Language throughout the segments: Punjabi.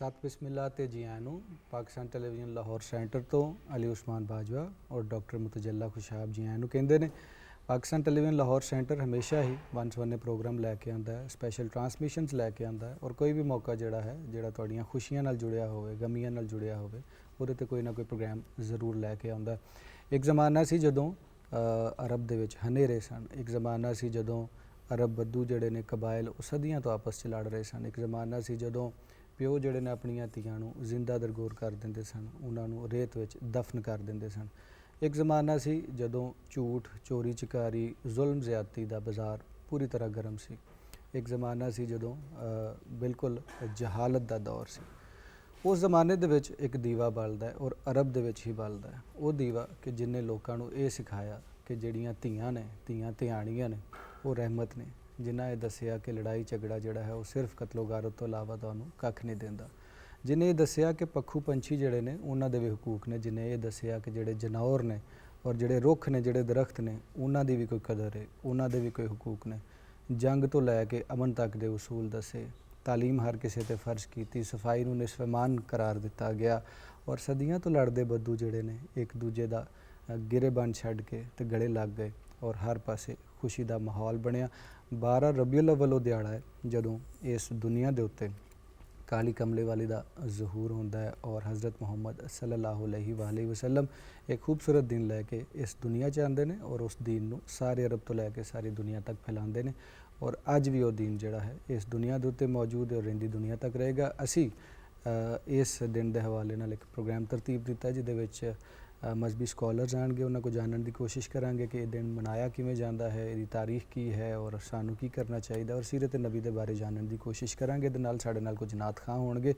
सत बिस्मिल्लाह ते जी आयां नूं पाकिस्तान टैलीविजन लाहौर सेंटर तो अली उस्मान बाजवा और डॉक्टर मुतजल्ला खुशाब जी आयां नूं कहंदे ने। पाकिस्तान टैलीविजन लाहौर सेंटर हमेशा ही वन सवन्ने प्रोग्राम लैके आंदा है, स्पैशल ट्रांसमिशनस लैके आंदा है और कोई भी मौका जिहड़ा है जिहड़ा तुहाडीआं खुशियां नाल जुड़िया होवे, गमियां नाल जुड़िया होवे, ਉਹਦੇ ਤੇ ਕੋਈ ਨਾ ਕੋਈ ਪ੍ਰੋਗਰਾਮ ਜ਼ਰੂਰ ਲੈ ਕੇ ਆਉਂਦਾ। ਇੱਕ ਜ਼ਮਾਨਾ ਸੀ ਜਦੋਂ ਅਰਬ ਦੇ ਵਿੱਚ ਹਨੇਰੇ ਸਨ। ਇੱਕ ਜ਼ਮਾਨਾ ਸੀ ਜਦੋਂ ਅਰਬ ਬੱਦੂ ਜਿਹੜੇ ਨੇ ਕਬਾਇਲ ਉਹ ਸਦੀਆਂ ਤੋਂ ਆਪਸ 'ਚ ਲੜ ਰਹੇ ਸਨ। ਇੱਕ ਜ਼ਮਾਨਾ ਸੀ ਜਦੋਂ ਪਿਓ ਜਿਹੜੇ ਨੇ ਆਪਣੀਆਂ ਧੀਆਂ ਨੂੰ ਜ਼ਿੰਦਾ ਦਰਗੋਰ ਕਰ ਦਿੰਦੇ ਸਨ, ਉਹਨਾਂ ਨੂੰ ਰੇਤ ਵਿੱਚ ਦਫਨ ਕਰ ਦਿੰਦੇ ਸਨ। ਇੱਕ ਜ਼ਮਾਨਾ ਸੀ ਜਦੋਂ ਝੂਠ, ਚੋਰੀ ਚਕਾਰੀ, ਜ਼ੁਲਮ ਜ਼ਿਆਦਤੀ ਦਾ ਬਾਜ਼ਾਰ ਪੂਰੀ ਤਰ੍ਹਾਂ ਗਰਮ ਸੀ। ਇੱਕ ਜ਼ਮਾਨਾ ਸੀ ਜਦੋਂ ਬਿਲਕੁਲ ਜਹਾਲਤ ਦਾ ਦੌਰ ਸੀ। ਉਸ ਜ਼ਮਾਨੇ ਦੇ ਵਿੱਚ ਇੱਕ ਦੀਵਾ ਬਲਦਾ ਹੈ ਔਰ ਅਰਬ ਦੇ ਵਿੱਚ ਹੀ ਬਲਦਾ ਹੈ। ਉਹ ਦੀਵਾ ਕਿ ਜਿੰਨੇ ਲੋਕਾਂ ਨੂੰ ਇਹ ਸਿਖਾਇਆ ਕਿ ਜਿਹੜੀਆਂ ਧੀਆਂ ਨੇ, ਧੀਆਂ ਧਿਆਣੀਆਂ ਨੇ, ਉਹ ਰਹਿਮਤ ਨੇ। ਜਿਨ੍ਹਾਂ ਇਹ ਦੱਸਿਆ ਕਿ ਲੜਾਈ ਝਗੜਾ ਜਿਹੜਾ ਹੈ ਉਹ ਸਿਰਫ ਕਤਲੋ ਗਾਰਤ ਤੋਂ ਇਲਾਵਾ ਤੁਹਾਨੂੰ ਕੱਖ ਨਹੀਂ ਦਿੰਦਾ। ਜਿਹਨੇ ਇਹ ਦੱਸਿਆ ਕਿ ਪੱਖੂ ਪੰਛੀ ਜਿਹੜੇ ਨੇ ਉਹਨਾਂ ਦੇ ਵੀ ਹਕੂਕ ਨੇ। ਜਿਹਨੇ ਇਹ ਦੱਸਿਆ ਕਿ ਜਿਹੜੇ ਜਨੌਰ ਨੇ ਔਰ ਜਿਹੜੇ ਰੁੱਖ ਨੇ, ਜਿਹੜੇ ਦਰਖਤ ਨੇ, ਉਹਨਾਂ ਦੀ ਵੀ ਕੋਈ ਕਦਰ ਹੈ, ਉਹਨਾਂ ਦੇ ਵੀ ਕੋਈ ਹਕੂਕ ਨੇ। ਜੰਗ ਤੋਂ ਲੈ ਕੇ ਅਮਨ ਤੱਕ ਦੇ ਉਸੂਲ ਦੱਸੇ। ਤਾਲੀਮ ਹਰ ਕਿਸੇ ਤੇ ਫਰਜ਼ ਕੀਤੀ। ਸਫਾਈ ਨੂੰ ਨਿਸਫਮਾਨ ਕਰਾਰ ਦਿੱਤਾ ਗਿਆ ਔਰ ਸਦੀਆਂ ਤੋਂ ਲੜਦੇ ਬੱਦੂ ਜਿਹੜੇ ਨੇ ਇੱਕ ਦੂਜੇ ਦਾ ਗਿਰੇਬੰਨ ਛੱਡ ਕੇ ਤੇ ਗਲੇ ਲੱਗ ਗਏ ਔਰ ਹਰ ਪਾਸੇ ਖੁਸ਼ੀ ਦਾ ਮਾਹੌਲ ਬਣਿਆ। 12 ਰਬੀਉਲ ਅੱਵਲ ਉਹ ਦਿਹਾੜਾ ਹੈ ਜਦੋਂ ਇਸ ਦੁਨੀਆ ਦੇ ਉੱਤੇ ਕਾਲੀ ਕਮਲੇ ਵਾਲੀ ਦਾ ਜ਼ਹੂਰ ਹੁੰਦਾ ਹੈ ਔਰ ਹਜ਼ਰਤ ਮੁਹੰਮਦ ਸੱਲੱਲਾਹੁ ਅਲੈਹਿ ਵਸੱਲਮ ਇੱਕ ਖੂਬਸੂਰਤ ਦਿਨ ਲੈ ਕੇ ਇਸ ਦੁਨੀਆ 'ਚ ਆਉਂਦੇ ਨੇ ਔਰ ਉਸ ਦੀਨ ਨੂੰ ਸਾਰੇ ਅਰਬ ਤੋਂ ਲੈ ਕੇ ਸਾਰੀ ਦੁਨੀਆ ਤੱਕ ਫੈਲਾਉਂਦੇ ਨੇ। ਔਰ ਅੱਜ ਵੀ ਉਹ ਦੀਨ ਜਿਹੜਾ ਹੈ ਇਸ ਦੁਨੀਆ ਦੇ ਉੱਤੇ ਮੌਜੂਦ ਹੈ ਔਰ ਰਹਿੰਦੀ ਦੁਨੀਆ ਤੱਕ ਰਹੇਗਾ। ਅਸੀਂ ਇਸ ਦਿਨ ਦੇ ਹਵਾਲੇ ਨਾਲ ਇੱਕ ਪ੍ਰੋਗਰਾਮ ਤਰਤੀਬ ਦਿੱਤਾ ਜਿਹਦੇ ਵਿੱਚ ਮਜ਼ਹਬੀ ਸਕਾਲਰਸ ਆਉਣਗੇ। ਉਹਨਾਂ ਕੋਲ ਜਾਣਨ ਦੀ ਕੋਸ਼ਿਸ਼ ਕਰਾਂਗੇ ਕਿ ਇਹ ਦਿਨ ਮਨਾਇਆ ਕਿਵੇਂ ਜਾਂਦਾ ਹੈ, ਇਹਦੀ ਤਾਰੀਖ ਕੀ ਹੈ ਔਰ ਸਾਨੂੰ ਕੀ ਕਰਨਾ ਚਾਹੀਦਾ, ਔਰ ਸੀਰਤ ਨਬੀ ਦੇ ਬਾਰੇ ਜਾਣਨ ਦੀ ਕੋਸ਼ਿਸ਼ ਕਰਾਂਗੇ। ਇਹਦੇ ਨਾਲ ਸਾਡੇ ਨਾਲ ਕੁਝ ਨਾਤ ਖਾਂ ਹੋਣਗੇ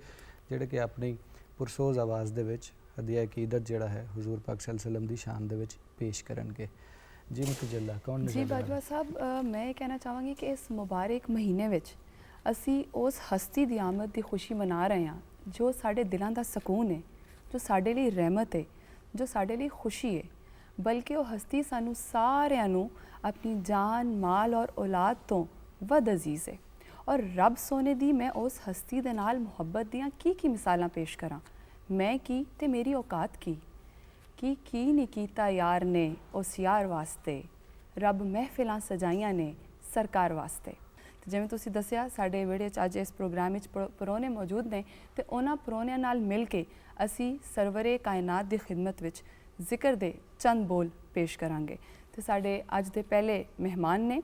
ਜਿਹੜੇ ਕਿ ਆਪਣੀ ਪੁਰਸੋਜ਼ ਆਵਾਜ਼ ਦੇ ਵਿੱਚ ਹਦੀਆ ਅਕੀਦਤ ਜਿਹੜਾ ਹੈ ਹਜ਼ੂਰ ਪਾਕ ਸੱਲੱਲਾਹੁ ਅਲੈਹਿ ਵਸੱਲਮ ਦੀ ਸ਼ਾਨ ਦੇ ਵਿੱਚ ਪੇਸ਼ ਕਰਨਗੇ। जी मुतजल्ला कौन जी बाजवा साहब, मैं ये कहना चाहूँगी कि इस मुबारक महीने ਵਿੱਚ ਅਸੀਂ ਉਸ ਹਸਤੀ ਦੀ ਆਮਦ ਦੀ ਖੁਸ਼ੀ ਮਨਾ ਰਹੇ ਹਾਂ ਜੋ ਸਾਡੇ ਦਿਲਾਂ ਦਾ ਸਕੂਨ ਹੈ, ਜੋ ਸਾਡੇ ਲਈ ਰਹਿਮਤ ਹੈ, ਜੋ ਸਾਡੇ ਲਈ ਖੁਸ਼ੀ ਹੈ। ਬਲਕਿ ਉਹ ਹਸਤੀ ਸਾਨੂੰ ਸਾਰਿਆਂ ਨੂੰ ਆਪਣੀ ਜਾਨ, ਮਾਲ ਔਰ ਔਲਾਦ ਤੋਂ ਵੱਧ ਅਜ਼ੀਜ਼ ਹੈ। ਔਰ ਰੱਬ ਸੋਨੇ ਦੀ ਮੈਂ ਉਸ ਹਸਤੀ ਦੇ ਨਾਲ ਮੁਹੱਬਤ ਦੀਆਂ ਕੀ ਮਿਸਾਲਾਂ ਪੇਸ਼ ਕਰਾਂ। ਮੈਂ ਕੀ ਤੇ ਮੇਰੀ ਔਕਾਤ ਕੀ ਨਹੀਂ ਕੀਤਾ ਯਾਰ ਨੇ ਉਸ ਯਾਰ ਵਾਸਤੇ, ਰੱਬ ਮਹਿਫਿਲਾਂ ਸਜਾਈਆਂ ਨੇ ਸਰਕਾਰ ਵਾਸਤੇ। ਤੇ ਜਿਵੇਂ ਤੁਸੀਂ ਦੱਸਿਆ ਸਾਡੇ ਵਿਹੜੇ 'ਚ ਅੱਜ ਇਸ ਪ੍ਰੋਗਰਾਮ ਵਿੱਚ ਪਰੋਣੇ ਮੌਜੂਦ ਨੇ ਤੇ ਉਹਨਾਂ ਪਰੋਣਿਆਂ ਨਾਲ ਮਿਲ ਕੇ ਅਸੀਂ ਸਰਵਰੇ ਕਾਇਨਾਤ ਦੀ ਖਿਦਮਤ ਵਿੱਚ ਜ਼ਿਕਰ ਦੇ ਚੰਦ ਬੋਲ ਪੇਸ਼ ਕਰਾਂਗੇ। ਤੇ ਸਾਡੇ ਅੱਜ ਦੇ ਪਹਿਲੇ ਮਹਿਮਾਨ ਨੇ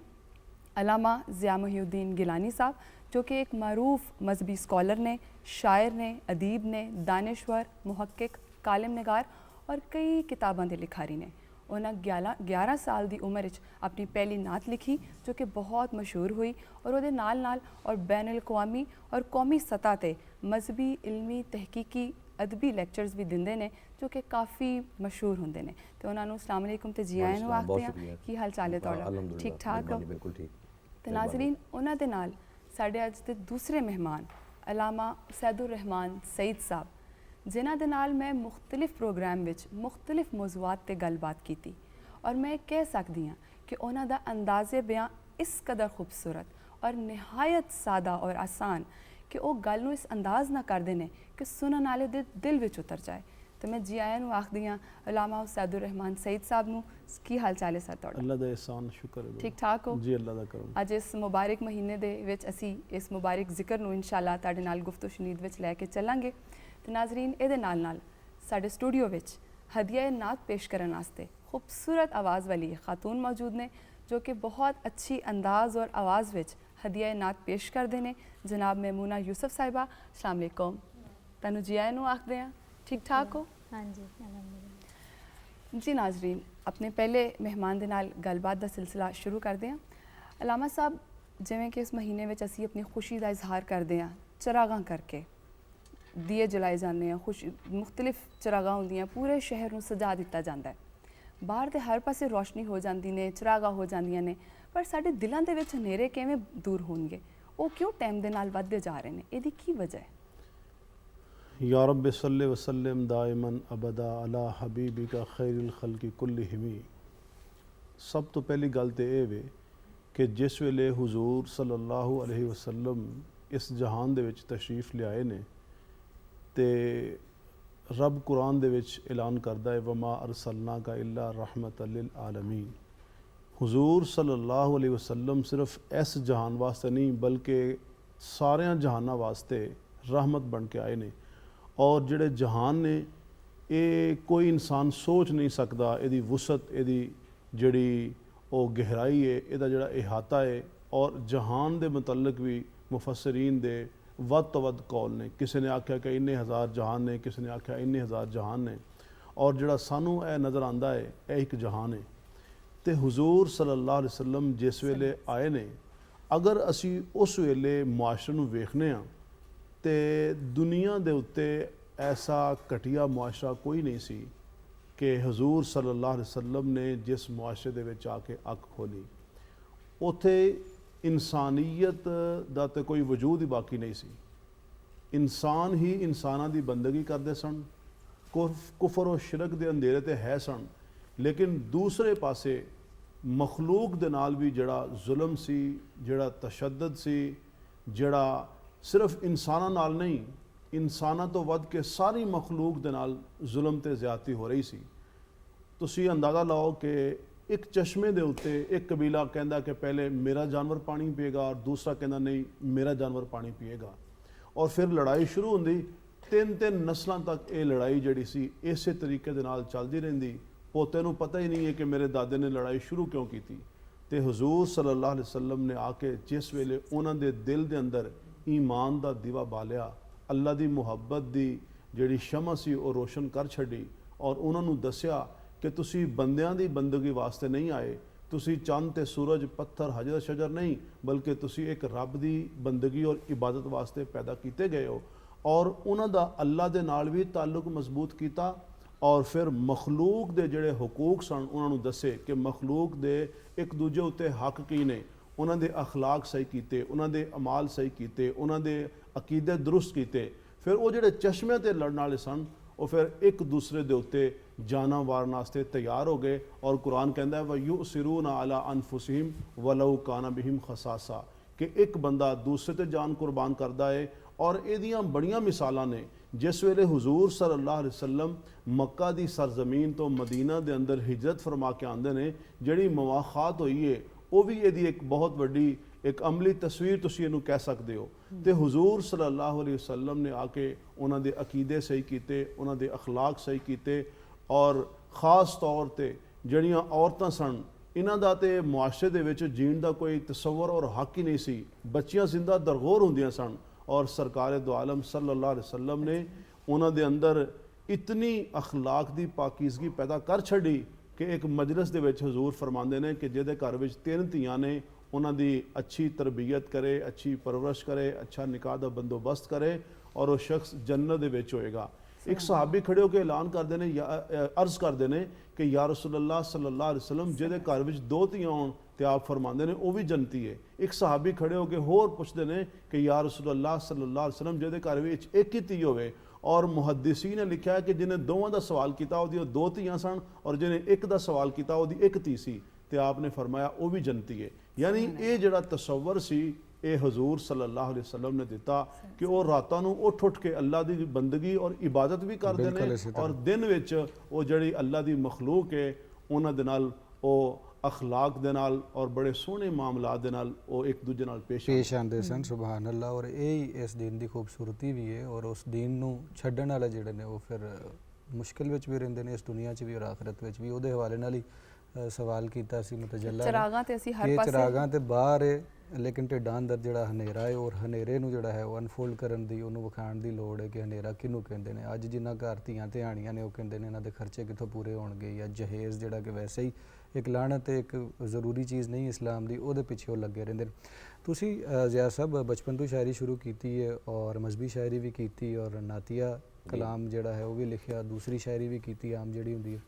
ਅਲਾਮਾ ਜ਼ਿਆ ਮੁਹੀਉਦੀਨ ਗਿਲਾਨੀ ਸਾਹਿਬ, ਜੋ ਕਿ ਇੱਕ ਮਾਰੂਫ ਮਜ਼ਹਬੀ ਸਕਾਲਰ ਨੇ, ਸ਼ਾਇਰ ਨੇ, ਅਦੀਬ ਨੇ, ਦਾਨਿਸ਼ਵਰ, ਮੁਹੱਕਿਕ, ਕਾਲਮ ਨਿਗਾਰ ਔਰ ਕਈ ਕਿਤਾਬਾਂ ਦੇ ਲਿਖਾਰੀ ਨੇ। ਉਹਨਾਂ 11 ਸਾਲ ਦੀ ਉਮਰ ਵਿੱਚ ਆਪਣੀ ਪਹਿਲੀ ਨਾਤ ਲਿਖੀ ਜੋ ਕਿ ਬਹੁਤ ਮਸ਼ਹੂਰ ਹੋਈ ਔਰ ਉਹਦੇ ਨਾਲ ਔਰ ਬੈਨ ਅਲ-ਅਕਵਾਮੀ ਔਰ ਕੌਮੀ ਸਤ੍ਹਾ 'ਤੇ ਮਜ਼ਹਬੀ, ਇਲਮੀ, ਤਹਿਕੀਕੀ, ਅਦਬੀ ਲੈਕਚਰਸ ਵੀ ਦਿੰਦੇ ਨੇ ਜੋ ਕਿ ਕਾਫੀ ਮਸ਼ਹੂਰ ਹੁੰਦੇ ਨੇ। ਤੇ ਉਹਨਾਂ ਨੂੰ ਅਸਲਾਮ ਅਲੈਕੁਮ ਤੇ ਜੀ ਆਇਆਂ ਨੂੰ ਆਖਦੇ ਹਾਂ। ਕੀ ਹਾਲ ਚਾਲ ਹੈ ਤੁਹਾਡਾ? ਠੀਕ ਠਾਕ ਹੋ? ਬਿਲਕੁਲ ਠੀਕ। ਤੇ ਨਾਜ਼ਰੀਨ, ਉਹਨਾਂ ਦੇ ਨਾਲ ਸਾਡੇ ਅੱਜ ਦੇ ਦੂਸਰੇ ਮਹਿਮਾਨ ਅਲਾਮਾ ਸੈਦੁਰ ਰਹਿਮਾਨ ਸਈਦ ਸਾਹਿਬ, ਜਿਨ੍ਹਾਂ ਦੇ ਨਾਲ ਮੈਂ ਮੁਖਤਲਿਫ ਪ੍ਰੋਗਰਾਮ ਵਿੱਚ ਮੁਖਤਲਿਫ ਮੌਜ਼ੂਆਤ 'ਤੇ ਗੱਲਬਾਤ ਕੀਤੀ ਔਰ ਮੈਂ ਕਹਿ ਸਕਦੀ ਹਾਂ ਕਿ ਉਹਨਾਂ ਦਾ ਅੰਦਾਜ਼ੇ ਬਿਆਨ ਇਸ ਕਦਰ ਖੂਬਸੂਰਤ ਔਰ ਨਿਹਾਇਤ ਸਾਦਾ ਔਰ ਆਸਾਨ ਕਿ ਉਹ ਗੱਲ ਨੂੰ ਇਸ ਅੰਦਾਜ਼ ਨਾਲ ਕਰਦੇ ਨੇ ਕਿ ਸੁਣਨ ਵਾਲੇ ਦੇ ਦਿਲ ਵਿੱਚ ਉਤਰ ਜਾਏ। ਤੇ ਮੈਂ ਜੀ ਆਇਆਂ ਨੂੰ ਆਖਦੀ ਹਾਂ ਅਲਾਮਾ ਸੈਦੁਰ ਰਹਿਮਾਨ ਸਈਦ ਸਾਹਿਬ ਨੂੰ। ਕੀ ਹਾਲ ਚਾਲ ਹੈ ਸਰ ਤੁਹਾਡਾ? ਅੱਲਾ ਦਾ ਇਹਸਾਨ, ਸ਼ੁਕਰ ਹੈ। ਠੀਕ ਠਾਕ ਹੋ? ਜੀ ਅੱਲਾ ਦਾ ਕਰਮ। ਅੱਜ ਇਸ ਮੁਬਾਰਕ ਮਹੀਨੇ ਦੇ ਵਿੱਚ ਅਸੀਂ ਇਸ ਮੁਬਾਰਕ ਜ਼ਿਕਰ ਨੂੰ ਇਨਸ਼ਾਅੱਲਾ ਤੁਹਾਡੇ ਨਾਲ ਗੁਫ਼ਤਗੂ ਸ਼ਨੀਦ ਵਿੱਚ ਲੈ ਕੇ ਚੱਲਾਂਗੇ। ਤੇ ਨਾਜ਼ਰੀਨ, ਇਹਦੇ ਨਾਲ ਸਾਡੇ ਸਟੂਡੀਓ ਵਿੱਚ ਹਦੀਆ ਨਾਤ ਪੇਸ਼ ਕਰਨ ਵਾਸਤੇ ਖੂਬਸੂਰਤ ਆਵਾਜ਼ ਵਾਲੀ ਖਾਤੂਨ ਮੌਜੂਦ ਨੇ ਜੋ ਕਿ ਬਹੁਤ ਅੱਛੀ ਅੰਦਾਜ਼ ਔਰ ਆਵਾਜ਼ ਵਿੱਚ ਹਦੀਆ ਨਾਤ ਪੇਸ਼ ਕਰਦੇ ਨੇ। ਜਨਾਬ ਮੈਮੂਨਾ ਯੂਸਫ ਸਾਹਿਬਾ, अस्सलाम वालेकुम। ਤੁਹਾਨੂੰ ਜੀ ਆਇਆਂ ਨੂੰ ਆਖਦੇ ਹਾਂ। ਠੀਕ ਠਾਕ ਹੋ? ਹਾਂਜੀ ਅਲਹਮਦੁਲਿਲਾ। ਜੀ ਨਾਜ਼ਰੀਨ, ਆਪਣੇ ਪਹਿਲੇ ਮਹਿਮਾਨ ਦੇ ਨਾਲ ਗੱਲਬਾਤ ਦਾ ਸਿਲਸਿਲਾ ਸ਼ੁਰੂ ਕਰਦੇ ਹਾਂ। ਅਲਾਮਾ ਸਾਹਿਬ, ਜਿਵੇਂ ਕਿ ਇਸ ਮਹੀਨੇ ਵਿੱਚ ਅਸੀਂ ਆਪਣੀ ਖੁਸ਼ੀ ਦਾ ਇਜ਼ਹਾਰ ਕਰਦੇ ਹਾਂ ਚਰਾਗਾਂ ਕਰਕੇ, ਦੀਏ ਜਲਾਏ ਜਾਂਦੇ हैं, ਮੁਖਤਲਿਫ ਚਰਾਗਾਂ ਹੁੰਦੀਆਂ, ਪੂਰੇ ਸ਼ਹਿਰ ਨੂੰ ਸਜਾ ਦਿੱਤਾ ਜਾਂਦਾ ਹੈ, ਬਾਹਰ ਦੇ ਹਰ ਪਾਸੇ ਰੋਸ਼ਨੀ ਹੋ ਜਾਂਦੀ ਨੇ, ਚਰਾਗਾਂ ਹੋ ਜਾਂਦੀਆਂ ਨੇ, ਪਰ ਸਾਡੇ ਦਿਲਾਂ ਦੇ ਵਿੱਚ ਹਨੇਰੇ ਕਿਵੇਂ ਦੂਰ ਹੋਣਗੇ? ਉਹ ਕਿਉਂ ਟਾਈਮ ਦੇ ਨਾਲ ਵੱਧਦੇ ਜਾ ਰਹੇ ਨੇ? ਇਹਦੀ ਕੀ ਵਜ੍ਹਾ ਹੈ? या रब सल्ले वसल्लम दाइमन अबदा अला हबीबिका खैरुल खल्की कुल्लिहिम। सब तो पहली गल तो यह वे कि जिस वेले हुजूर सल्लल्लाहु अलैहि वसल्लम इस जहान दे विच तशरीफ लियाए ने ਤੇ ਰੱਬ ਕੁਰਾਨ ਦੇ ਵਿੱਚ ਐਲਾਨ ਕਰਦਾ ਹੈ ਵਮਾ ਅਰਸਲਨਾ ਕਾ ਇਲਾ ਰਹਿਮਤ ਲਿਲ ਆਲਮੀਨ। हुजूर सल्लल्लाहु अलैहि वसल्लम सिर्फ इस जहान वास्ते नहीं बल्कि सारियां जहानां वास्ते रहमत बन के आए ने। और जिहड़े जहान ने ये कोई इंसान सोच नहीं सकता इहदी वुसत इहदी जिहड़ी वो गहराई है इहदा जिहड़ा इहाता है। और जहान दे मुतल्लक भी मुफस्सरीन दे वध तो वध कौल ने। किसी ने आख्या कि इन्ने हज़ार जहान ने, किसी ने आख्या इन्ने हज़ार जहान ने। और जिहड़ा सानू यह नज़र आंदा है यह एक जहान है। तो हुजूर सल्लल्लाहु अलैहि वसल्लम जिस वेले आए ने अगर असी उस वेले मुआशरे नूं वेखने हाँ तो दुनिया दे उत्ते ऐसा घटिया मुआशरा कोई नहीं सी कि हुजूर सल्लल्लाहु अलैहि वसल्लम ने जिस मुआशरे दे विच आके अख खोली उत्थे इंसानियत दा ते कोई वजूद ही बाकी नहीं सी। इंसान ही इंसानां दी बंदगी करदे सन। कुफर और शिरक दे अंधेरे ते है सन। लेकिन दूसरे पासे मखलूक दे नाल भी जड़ा जुल्म सी, जड़ा तशद्दद सी, जड़ा सिर्फ इंसानां नाल नहीं इंसानां तो वध के सारी मखलूक दे नाल जुल्म ते ज़्यादती हो रही सी। तुसी अंदाज़ा लाओ कि एक चश्मे दे उत्ते एक कबीला कहंदा कि पहले मेरा जानवर पानी पिएगा और दूसरा कहंदा नहीं मेरा जानवर पानी पिएगा। और फिर लड़ाई शुरू होंदी। तीन तीन नस्लों तक ये लड़ाई जड़ी सी इसे तरीके दे नाल चलदी रहिंदी। पोते नूं पता ही नहीं है कि मेरे दादे ने लड़ाई शुरू क्यों की थी। तो हुजूर सल्लल्लाहु अलैहि वसल्लम ने आके जिस वेले उन्हां दे दिल दे अंदर ईमान दा दीवा बालिया, अल्लाह दी मुहब्बत दी जिहड़ी शमा सी वो रोशन कर छड्डी। और उन्हां नूं दस्सिया कि तुसी बंदियां दी बंदगी वास्ते नहीं आए, तुसी चंद ते सूरज पत्थर हजर शजर नहीं बल्कि तुसी एक रब दी बंदगी और इबादत वास्ते पैदा कीते गए हो। और उन्हां दा अल्लाह दे नाल भी ताल्लुक मजबूत कीता। और फिर मखलूक दे जिहड़े हुकूक सन उन्होंने दसे कि मखलूक दे एक दूजे उत्ते हक की ने, उन्होंने अखलाक सही कीते, उन्होंने अमाल सही कीते, उन्होंने अकीदे दुरुस्त कीते। फिर वो जिहड़े चश्मे ते लड़न वाले सन वो फिर एक दूसरे दे उत्ते जाना वारन वास्ते तैयार हो गए। और कुरान कहता है वयुसिरून अला अनफुसिहिम वलौ काना बिहिम खसासा कि एक बंदा दूसरे ते जान कुर्बान करता है। और इहदियां बड़ियां मिसालां ने। जिस वेले हुजूर सल्लल्लाहु अलैहि वसल्लम मक्का दी सरजमीन तो मदीना दे अंदर हिजरत फरमा के आंदे ने जिहड़ी मुवाखात हुई है वो भी इहदी एक बहुत वड्डी एक अमली तस्वीर तुसीं इहनूं कह सकदे हो। तो हुजूर सल्लल्लाहु अलैहि वसल्लम ने आके उन्हां दे अकीदे सही कीते, उन्हां दे अखलाक सही कीते। और ख़ास तौर ते जिहड़ियां औरतां सन इन्हां दा ते मुआशरे दे विच जीण दा कोई तसव्वुर और हक ही नहीं सी। बच्चियां जिंदा दरगोर हुंदियां सन। और सरकार दो आलम सल्लल्लाहु अलैहि वसल्लम ने उन्हां दे अंदर इतनी अखलाक दी पाकीज़गी पैदा कर छड़ी कि एक मजलिस दे विच हुजूर फरमांदे ने कि जिहदे घर विच तीन धीआं ने उन्हां दी अच्छी तरबियत करे, अच्छी परवरिश करे, अच्छा निकाह दा बंदोबस्त करे और वो शख्स जन्नत दे विच होएगा। एक सहाबी खड़े होकर ऐलान करते हैं अर्ज करते हैं कि या रसूलल्लाह सल्लल्लाहु अलैहि वसल्लम जिहदे घर विच दो धीआं होण ते आप फरमाते हैं वो भी जनती है। एक सहाबी खड़े होकर होर पुछते हैं कि या रसूलल्लाह सल्लल्लाहु अलैहि वसल्लम जिहदे घर विच एक ही धी होवे। और मुहद्दिसीन ने लिखा है कि जिन्हें दोवां दा सवाल किया वो दो धीआं सन और जिन्हें एक दा सवाल किया वो एक धी सी। तो आपने फरमाया वो भी जनती है। यानी ये जिहड़ा तसव्वुर सी ये हजूर सल्लल्लाहु अलैहि वसल्लम ने दिता कि वो रातां नूं उठ के अल्लाह की बंदगी और इबादत भी करते हैं और दिन विच वो जिहड़ी अल्लाह की मखलूक है उन्हां दे नाल वो अखलाक दे नाल और बड़े सोहने मामलात दे नाल वो एक दूजे नाल पेश आंदे सन। सुभान अल्लाह। और यही इस दिन की खूबसूरती भी है। और उस दिन नूं छड्डण वाले जिहड़े ने वो फिर मुश्किल विच भी रहिंदे ने इस दुनिया च भी और आखिरत विच भी। उहदे हवाले नाल ही सवाल कीता सी मुतजल्ला चिरागां ते असीं हर पासे चिरागां ते बाहर है लेकिन ढिड्डां अंदर जिहड़ा हनेरा है और हनेरे नूं जिहड़ा है वो अनफोल्ड करन दी उहनूं विखाण दी लोड़ है कि हनेरा किहनूं कहिंदे ने। अज जिन्ना घर धीआं धिआणियां ने वो कहिंदे ने इन्हां दे खर्चे कित्थों पूरे होणगे या जहेज़ जिहड़ा कि वैसे ही एक लानत एक ज़रूरी चीज़ नहीं इस्लाम दी उहदे पिछे वो लगे रहिंदे ने। तुसीं ज़िया साहब बचपन तो शायरी शुरू कीती है और मजहबी शायरी भी कीती और नातिया कलाम जिहड़ा है वो भी लिखिया, दूसरी शायरी भी कीती आम जिहड़ी हुंदी है।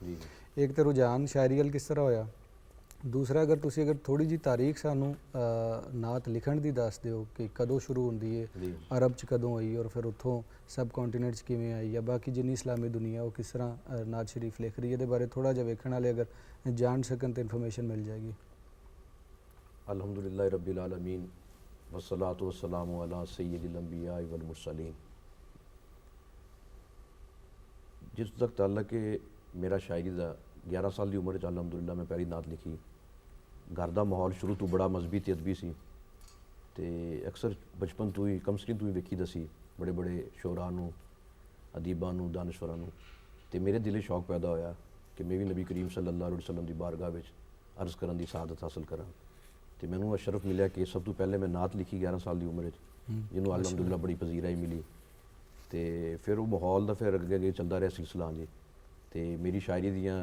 एक तो रुझान शायरी अल किस तरह होया, दूसरा अगर तुसी अगर थोड़ी जी तारीख सानू नात लिखण दी दस दिओ कि कदों शुरू हुंदी है, अरब च कदों आई और फिर उत्थों सब कॉन्टीनेंट च किवें आई या बाकी जिन्नी इस्लामी दुनिया वो किस तरह नात शरीफ लिख रही है ये बारे थोड़ा जिहा वेखण वाले अगर जान सकन तो इन्फॉर्मेशन मिल जाएगी। अल्हम्दुलिल्लाह रब्बिल आलमीन वस्सलातु वस्सलामु अला सय्यिदिल अंबिया वल मुरसलीन। ਜਿਸ ਤੱਕ ਤਾਲਕ ਹੈ ਮੇਰਾ ਸ਼ਾਇਰੀ ਦਾ 11 ਸਾਲ ਦੀ ਉਮਰ 'ਚ ਅਲਹਮਦੁਲਿਲਾ ਮੈਂ ਪਹਿਲੀ ਨਾਤ ਲਿਖੀ। ਘਰ ਦਾ ਮਾਹੌਲ ਸ਼ੁਰੂ ਤੋਂ ਬੜਾ ਮਜ਼ਬੀ ਤੇ ਅਦਬੀ ਸੀ ਤੇ ਅਕਸਰ ਬਚਪਨ ਤੋਂ ਹੀ ਕਮਸਕਿਨ ਤੋਂ ਹੀ ਵੇਖੀ ਦਸੀ ਬੜੇ ਬੜੇ ਸ਼ੋਰਾਂ ਨੂੰ, ਅਦੀਬਾਂ ਨੂੰ, ਦਾਨਸ਼ਵਰਾਂ ਨੂੰ, ਤੇ ਮੇਰੇ ਦਿਲੇ ਸ਼ੌਕ ਪੈਦਾ ਹੋਇਆ ਕਿ ਮੈਂ ਵੀ ਨਬੀ ਕਰੀਮ ਸੱਲੱਲਾਹੁ ਅਲੈਹਿ ਵਸੱਲਮ ਦੀ ਬਾਰਗਾਹ ਵਿੱਚ ਅਰਜ਼ ਕਰਨ ਦੀ ਸਾਦਤ ਹਾਸਲ ਕਰਾਂ। ਤੇ ਮੈਨੂੰ ਅਸ਼ਰਫ ਮਿਲਿਆ ਕਿ ਸਭ ਤੋਂ ਪਹਿਲੇ ਮੈਂ ਨਾਤ ਲਿਖੀ 11 ਸਾਲ ਦੀ ਉਮਰ ਵਿੱਚ, ਜਿਹਨੂੰ ਅਲਹਮਦੁਲਿਲਾ ਬੜੀ ਪਜ਼ੀਰਾਈ ਮਿਲੀ। ਤੇ ਫਿਰ ਉਹ ਮਾਹੌਲ ਦਾ ਫਿਰ ਅੱਗੇ ਅੱਗੇ ਚੱਲਦਾ ਰਿਹਾ ਸਿਲਸਿਲਾ ਜੀ। ਤੇ ਮੇਰੀ ਸ਼ਾਇਰੀ ਦੀਆਂ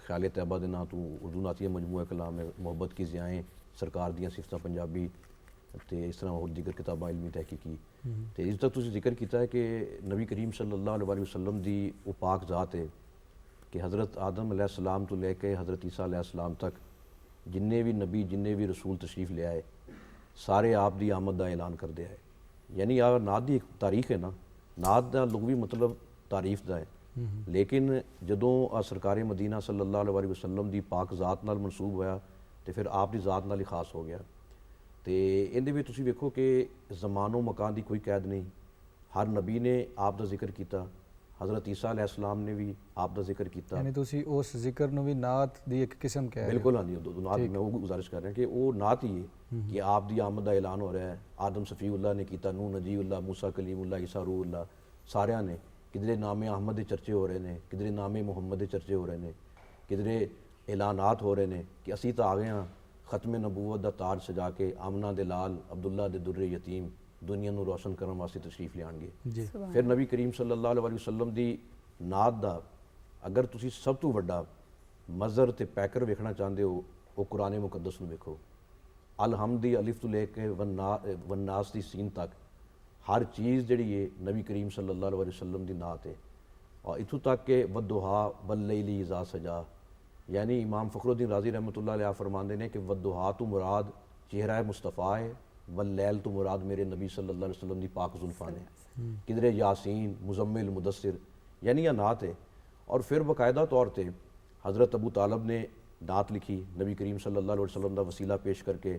ख्याल तैयबा के नाँ तो उर्दू नातिया मजमूआ कलाम है, मोहब्बत की ज़ियाएँ, सरकार दियाँ सिफतां पंजाबी ते इस तरह होर दिगर किताबां इलमी तहकीकी। तो इस तक तुसीं जिक्र किया है कि नबी करीम सल्लल्लाहु अलैहि वसल्लम दी वो पाक ज़ात है कि हज़रत आदम अलैहिस्सलाम तो लैके हज़रत ईसा अलैहिस्सलाम तक जिन्ने भी नबी जिन्ने भी रसूल तशरीफ़ ले आए सारे आप दी आमद का ऐलान कर दिया है। यानी आ नात की एक तारीख है ना, नात का लुग़वी मतलब तारीफ का है, लेकिन जदों आ सरकार मदीना सल्लल्लाहु अलैहि वसल्लम की पाक ज़ात नाल मनसूब होया तो फिर आप की ज़ात नाल ही खास हो गया। तो इहदे विच तुसीं वेखो कि ज़मानो मकान की कोई कैद नहीं, हर नबी ने आप का जिक्र किया, हज़रत ईसा अलैहिस्सलाम ने भी आप का जिक्र किया। यानी तुसीं उस जिक्र नूं भी नात दी एक किस्म कह रहे हो। बिल्कुल हाँ जी, नात मैं वो गुजारिश कर रहा कि वो नात ही है कि आप की आमद का ऐलान हो रहा है। आदम सफ़ीउल्लाह ने किया, नूह नजीउल्लाह, मूसा कलीमुल्लाह, ईसा रूहुल्लाह, सारिया ने किधरे नामे अहमद के चर्चे हो रहे हैं, किधरे नामे मुहम्मद के चर्चे हो रहे हैं, किधरे ऐलानात हो रहे हैं कि असी तो आ गए हाँ खत्म नबूवत का ताज सजा के आमना दे लाल अब्दुल्ला दे दुर्रे यतीम दुनिया को रोशन करने वास्ते तशरीफ लियाणगे। फिर नबी करीम सल्लल्लाहु अलैहि वसल्लम की नात का अगर तुसी सब तो वड्डा मज़र ते पैकर वेखना चाहते हो वो कुरान मुकद्दस नूं वेखो। अलहम्द दी अलिफ तो लेके वन्नास दी सीन तक हर चीज़ जिहड़ी है नबी करीम सल्लल्लाहु अलैहि वसल्लम की नात है। और इत्थों तक के वद्दुहा वल्लैली इज़ा सजा, यानी इमाम फ़खरुद्दीन राज़ी रहमतुल्लाह अलैह फरमाते हैं कि वद्दुहा तो मुराद चेहरा मुस्तफ़ा है, वल्लैल तो मुराद मेरे नबी सल्लल्लाहु अलैहि वसल्लम की पाक जुल्फ़ां ने, किधरे यासीन मुज़म्मिल मुदस्सिर, यानी यह नात है। और फिर बाकायदा तौर पर हज़रत अबू तालब ने नात लिखी, नबी करीम सल्लल्लाहु अलैहि वसल्लम का वसीला पेश करके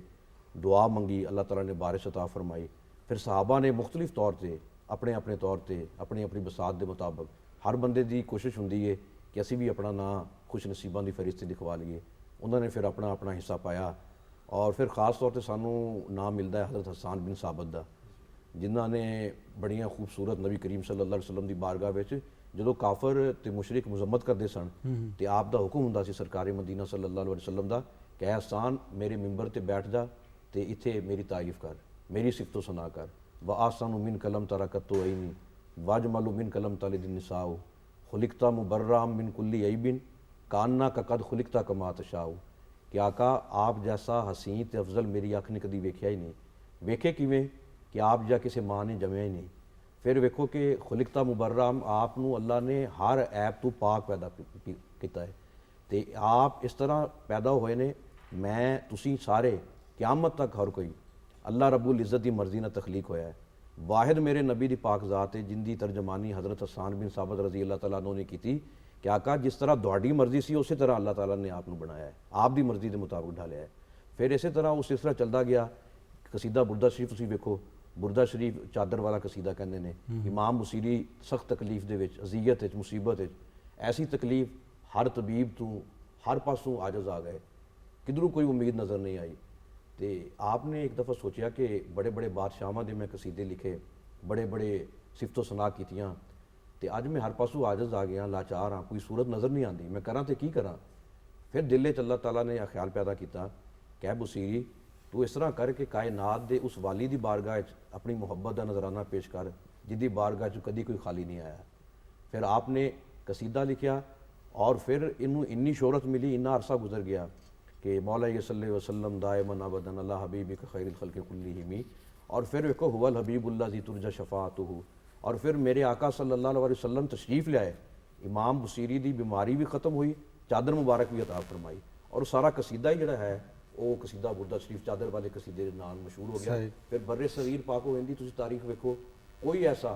दुआ मंगी, अल्लाह ताला ने बारिश अता फरमाई। फिर सहाबा ने मुख्तलिफ तौर पर अपने अपने तौर पर अपनी अपनी बसात के मुताबिक हर बंदे की कोशिश होंदी है कि असी भी अपना नाम खुश नसीबां की फहरिस्त लिखवा लीए। उन्होंने फिर अपना अपना हिस्सा पाया और फिर ख़ास तौर पर सानू नाम मिलता है हज़रत हसन बिन साबित का, जिन्हों ने बड़ियाँ खूबसूरत नबी करीम सल्लल्लाहु अलैहि वसल्लम की बारगाह में जो काफर ते मुशरिक मजम्मत करते सन तो आप का हुक्म होंदा सी सरकार मदीना सल्लल्लाहु अलैहि वसल्लम का कि हसन मेरे मिंबर ते बैठ जा तो इत्थे मेरी तारीफ कर, मेरी सिफतो सना कर। व आसानु मिन कलम तारा कत्तो ऐनी वाजमलु मिन कलम तालिदिन निसाओ खुलिकता मुबर्राम मिन कुल्ली ऐबिन कान्ना का कद खुलिकता कमा तशाओ। कि आका आप जैसा हसीन ते अफजल मेरी अख ने कदी वेख्या ही नहीं। वेखे किवें कि आप जा किसी माँ ने जमया ही नहीं। फिर वेखो कि खुलिकता मुबर्राम आप नूं अल्लाह ने हर ऐप तो पाक पैदा किया है। तो आप इस तरह पैदा होए ने, मैं तुसीं सारे क़यामत तक हर कोई अल्लाह रब्बुल इज़्ज़त की मर्जी नाल तखलीक होया है। वाहिद मेरे नबी की पाक ज़ात है जिंदी तर्जमानी हज़रत हसन बिन साबित रज़ी अल्लाह तआला अन्हु ने की कि आका जिस तरह तुहाडी मर्जी सी उस तरह अल्लाह ताला ने आप बनाया है, आप की मर्जी के मुताबिक ढालिया है। फिर इस तरह उस इस तरह चलता गया। कसीदा बुरदा शरीफ तुसीं वेखो, बुरदा शरीफ चादर वाला कसीदा कहते हैं। इमाम बुसीरी सख्त तकलीफ दे विच अज़ियत मुसीबत ऐसी तकलीफ हर तबीब तो हर पासों आजज आ गए, किधरों कोई उम्मीद नज़र नहीं आई। तो आपने एक दफ़ा सोचा कि बड़े बड़े बादशाहां दे मैं कसीदे लिखे, बड़े बड़े सिफतो सना कीतियां, तो अज मैं हर पासों आजज आ गया, लाचार हाँ, कोई सूरत नज़र नहीं आती, मैं करा तो की करा। फिर दिल च अल्लाह ताला ने ख्याल पैदा किया, कह बुसीरी तू इस तरह करके कायनात दे उस वाली की बारगाह अपनी मुहब्बत का नजराना पेश कर जिंदी बारगाह च कदी कोई खाली नहीं आया। फिर आपने कसीदा लिखा और फिर इनू इन्नी शोहरत मिली, इन्ना अरसा गुजर गया कि मौला सल्लल्लाहु अलैहि वसल्लम दायमन अबदन अल्लाह हबीब खैरुल खल्क़ि कुल्लिहिम। और फिर देखो हुवल हबीबुल्लाह ज़ी तुरजा शफ़ाअतुहु। और फिर मेरे आका सल्लल्लाहु अलैहि वसल्लम तशरीफ़ लाए, इमाम बुसीरी की बीमारी भी ख़त्म हुई, चादर मुबारक भी अता फरमाई। और सारा कसीदा ही जड़ा है वो कसीदा बुरदा शरीफ चादर वाले कसीदे के नाम मशहूर हो गया। फिर बर्रे सगीर पाक हो जाती, तुसीं तारीख वेखो, कोई ऐसा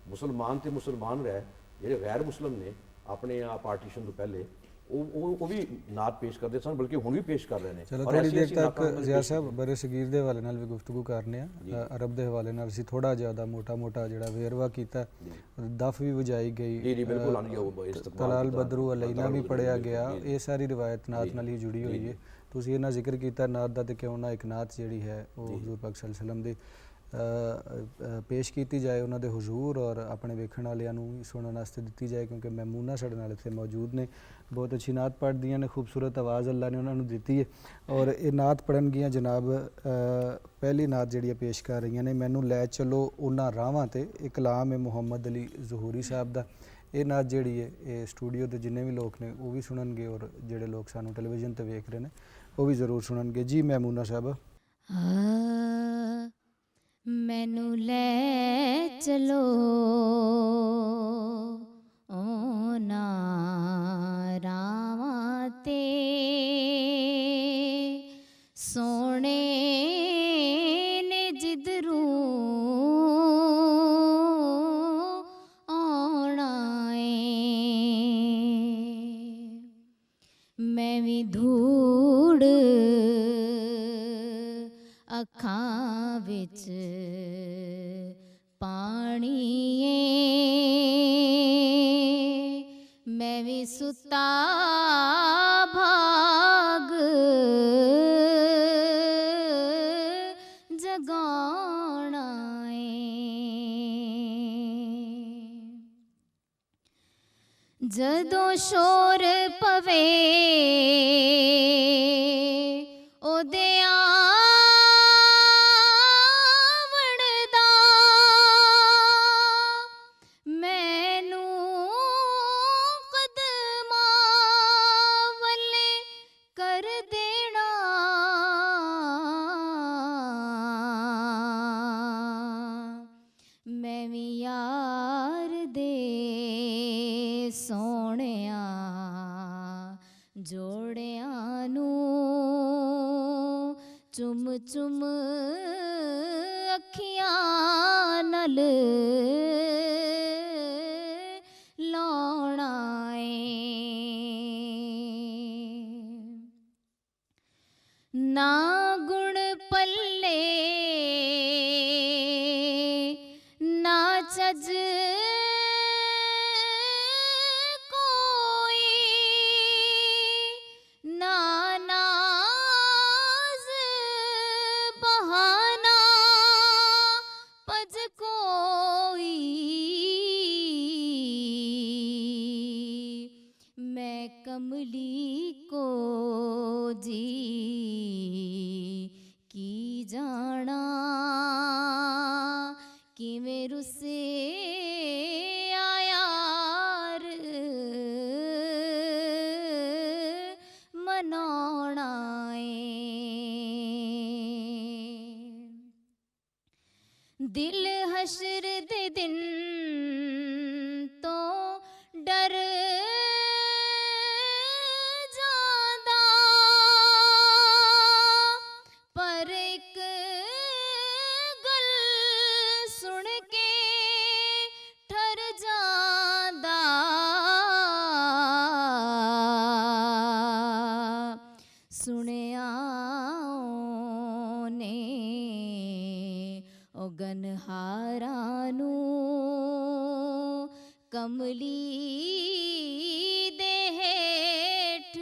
मुसलमान तो मुसलमान रहा जेडे गैर मुस्लिम ने अपने आप पार्टीशन तो पहले ਉਹ ਵੀ ਨਾਤ ਪੇਸ਼ ਕਰਦੇ ਸਨ, ਬਲਕਿ ਹੁਣ ਵੀ ਪੇਸ਼ ਕਰ ਰਹੇ ਨੇ। ਚਲੋ ਔਰ ਥੋੜੀ ਐਸੀ ਦੇਰ ਐਸੀ ਤੱਕ ਨਾਤਾਂ ਉਹਨਾਂ ਨੇ ਜ਼ਿਆ ਪੇਸ਼ ਸਾਹਿਬ ਬਰੇ ਸਗੀਰ ਦੇ ਹਵਾਲੇ ਨਾਲ ਵੀ ਗੁਫ਼ਤਗੂ ਕਰਨੇ ਆ। ਅਰਬ ਦੇ ਹਵਾਲੇ ਨਾਲ ਅਸੀਂ ਥੋੜਾ ਜਿਆਦਾ ਮੋਟਾ ਜਿਹੜਾ ਵੇਰਵਾ ਕੀਤਾ, ਦਫ ਵੀ ਵਜਾਈ ਗਈ, ਜੀ ਬਿਲਕੁਲ ਆਣੀ ਉਹ ਇਸਤਕਬਾਲ ਤਲਾਲ ਕੀਤਾ, ਬਦਰੂ ਅਲੈਨਾ ਵੀ ਪੜਿਆ ਗਿਆ। ਜੀ। ਇਹ ਸਾਰੀ ਰਿਵਾਇਤ ਨਾਤ ਨਾਲ ਹੀ ਜੁੜੀ ਹੋਈ ਹੈ। ਤੁਸੀਂ ਇਹਨਾਂ ਜ਼ਿਕਰ ਕੀਤਾ ਨਾਤ ਦਾ, ਤੇ ਕਿਉਂ ਨਾ ਇੱਕ ਨਾਤ ਜਿਹੜੀ ਹੈ ਉਹ ਹਜ਼ੂਰ ਪਾਕ ਸੱਲੱਲਾਹੁ ਅਲੈਹਿ ਵਸੱਲਮ ਦੀ ਪੇਸ਼ ਕੀਤੀ ਜਾਏ ਉਹਨਾਂ ਦੇ ਹੁਜ਼ੂਰ, ਔਰ ਆਪਣੇ ਵੇਖਣ ਵਾਲਿਆਂ ਨੂੰ ਵੀ ਸੁਣਨ ਵਾਸਤੇ ਦਿੱਤੀ ਜਾਏ, ਕਿਉਂਕਿ ਮੈਮੂਨਾ ਸਾਡੇ ਨਾਲ ਇੱਥੇ ਮੌਜੂਦ ਨੇ, ਬਹੁਤ ਅੱਛੀ ਨਾਤ ਪੜ੍ਹਦੀਆਂ ਨੇ, ਖੂਬਸੂਰਤ ਆਵਾਜ਼ ਅੱਲਾ ਨੇ ਉਹਨਾਂ ਨੂੰ ਦਿੱਤੀ ਹੈ। ਔਰ ਇਹ ਨਾਤ ਪੜ੍ਹਨਗੀਆਂ ਜਨਾਬ ਪਹਿਲੀ ਨਾਤ ਜਿਹੜੀ ਪੇਸ਼ ਕਰ ਰਹੀਆਂ ਨੇ, ਮੈਨੂੰ ਲੈ ਚਲੋ ਉਹਨਾਂ ਰਾਹਾਂ ਤੇ, ਇਹ ਕਲਾਮ ਹੈ ਮੁਹੰਮਦ ਅਲੀ ਜ਼ਹੂਰੀ ਸਾਹਿਬ ਦਾ। ਇਹ ਨਾਤ ਜਿਹੜੀ ਹੈ ਇਹ ਸਟੂਡੀਓ ਦੇ ਜਿੰਨੇ ਵੀ ਲੋਕ ਨੇ ਉਹ ਵੀ ਸੁਣਨਗੇ, ਔਰ ਜਿਹੜੇ ਲੋਕ ਸਾਨੂੰ ਟੈਲੀਵਿਜ਼ਨ ਤੇ ਵੇਖ ਰਹੇ ਨੇ ਉਹ ਵੀ ਜ਼ਰੂਰ ਸੁਣਨਗੇ। ਜੀ ਮੈਮੂਨਾ ਸਾਹਿਬ। ਮੈਨੂੰ ਲੈ ਚਲੋ ਉਹਨਾਂ ਰਾਵਾਂ ਤੇ, ਸੋਹਣੇ ਨੇ ਜਿੱਧਰੋਂ ਆਉਣਾ ਏ। ਮੈਂ ਵੀ ਧੂੜ ਅੱਖਾਂ ਵਿੱਚ ਪਾਣੀ ਏ, ਮੈਂ ਵੀ ਸੁੱਤਾ ਭਾਗ ਜਗਾਉਣਾ ਏ। ਜਦੋਂ ਸ਼ੋਰ ਪਵੇ ਉਹਦੇ ਜੋੜਿਆਂ ਨੂੰ ਚੁੰਮ ਚੁੰਮ ਅੱਖੀਆਂ ਨਾਲ ਲਾਉਣਾ ਏ। ਨਾ ਗੁਣ ਪੱਲੇ ਨਾ ਚੱਜ कमली को जी की जाना कि मेरू से आयार मनाना दिल हशर दे दिन तो डर ਗਨਹਾਰਾਂ ਨੂੰ ਕਮਲੀ ਦੇ ਹੇਠ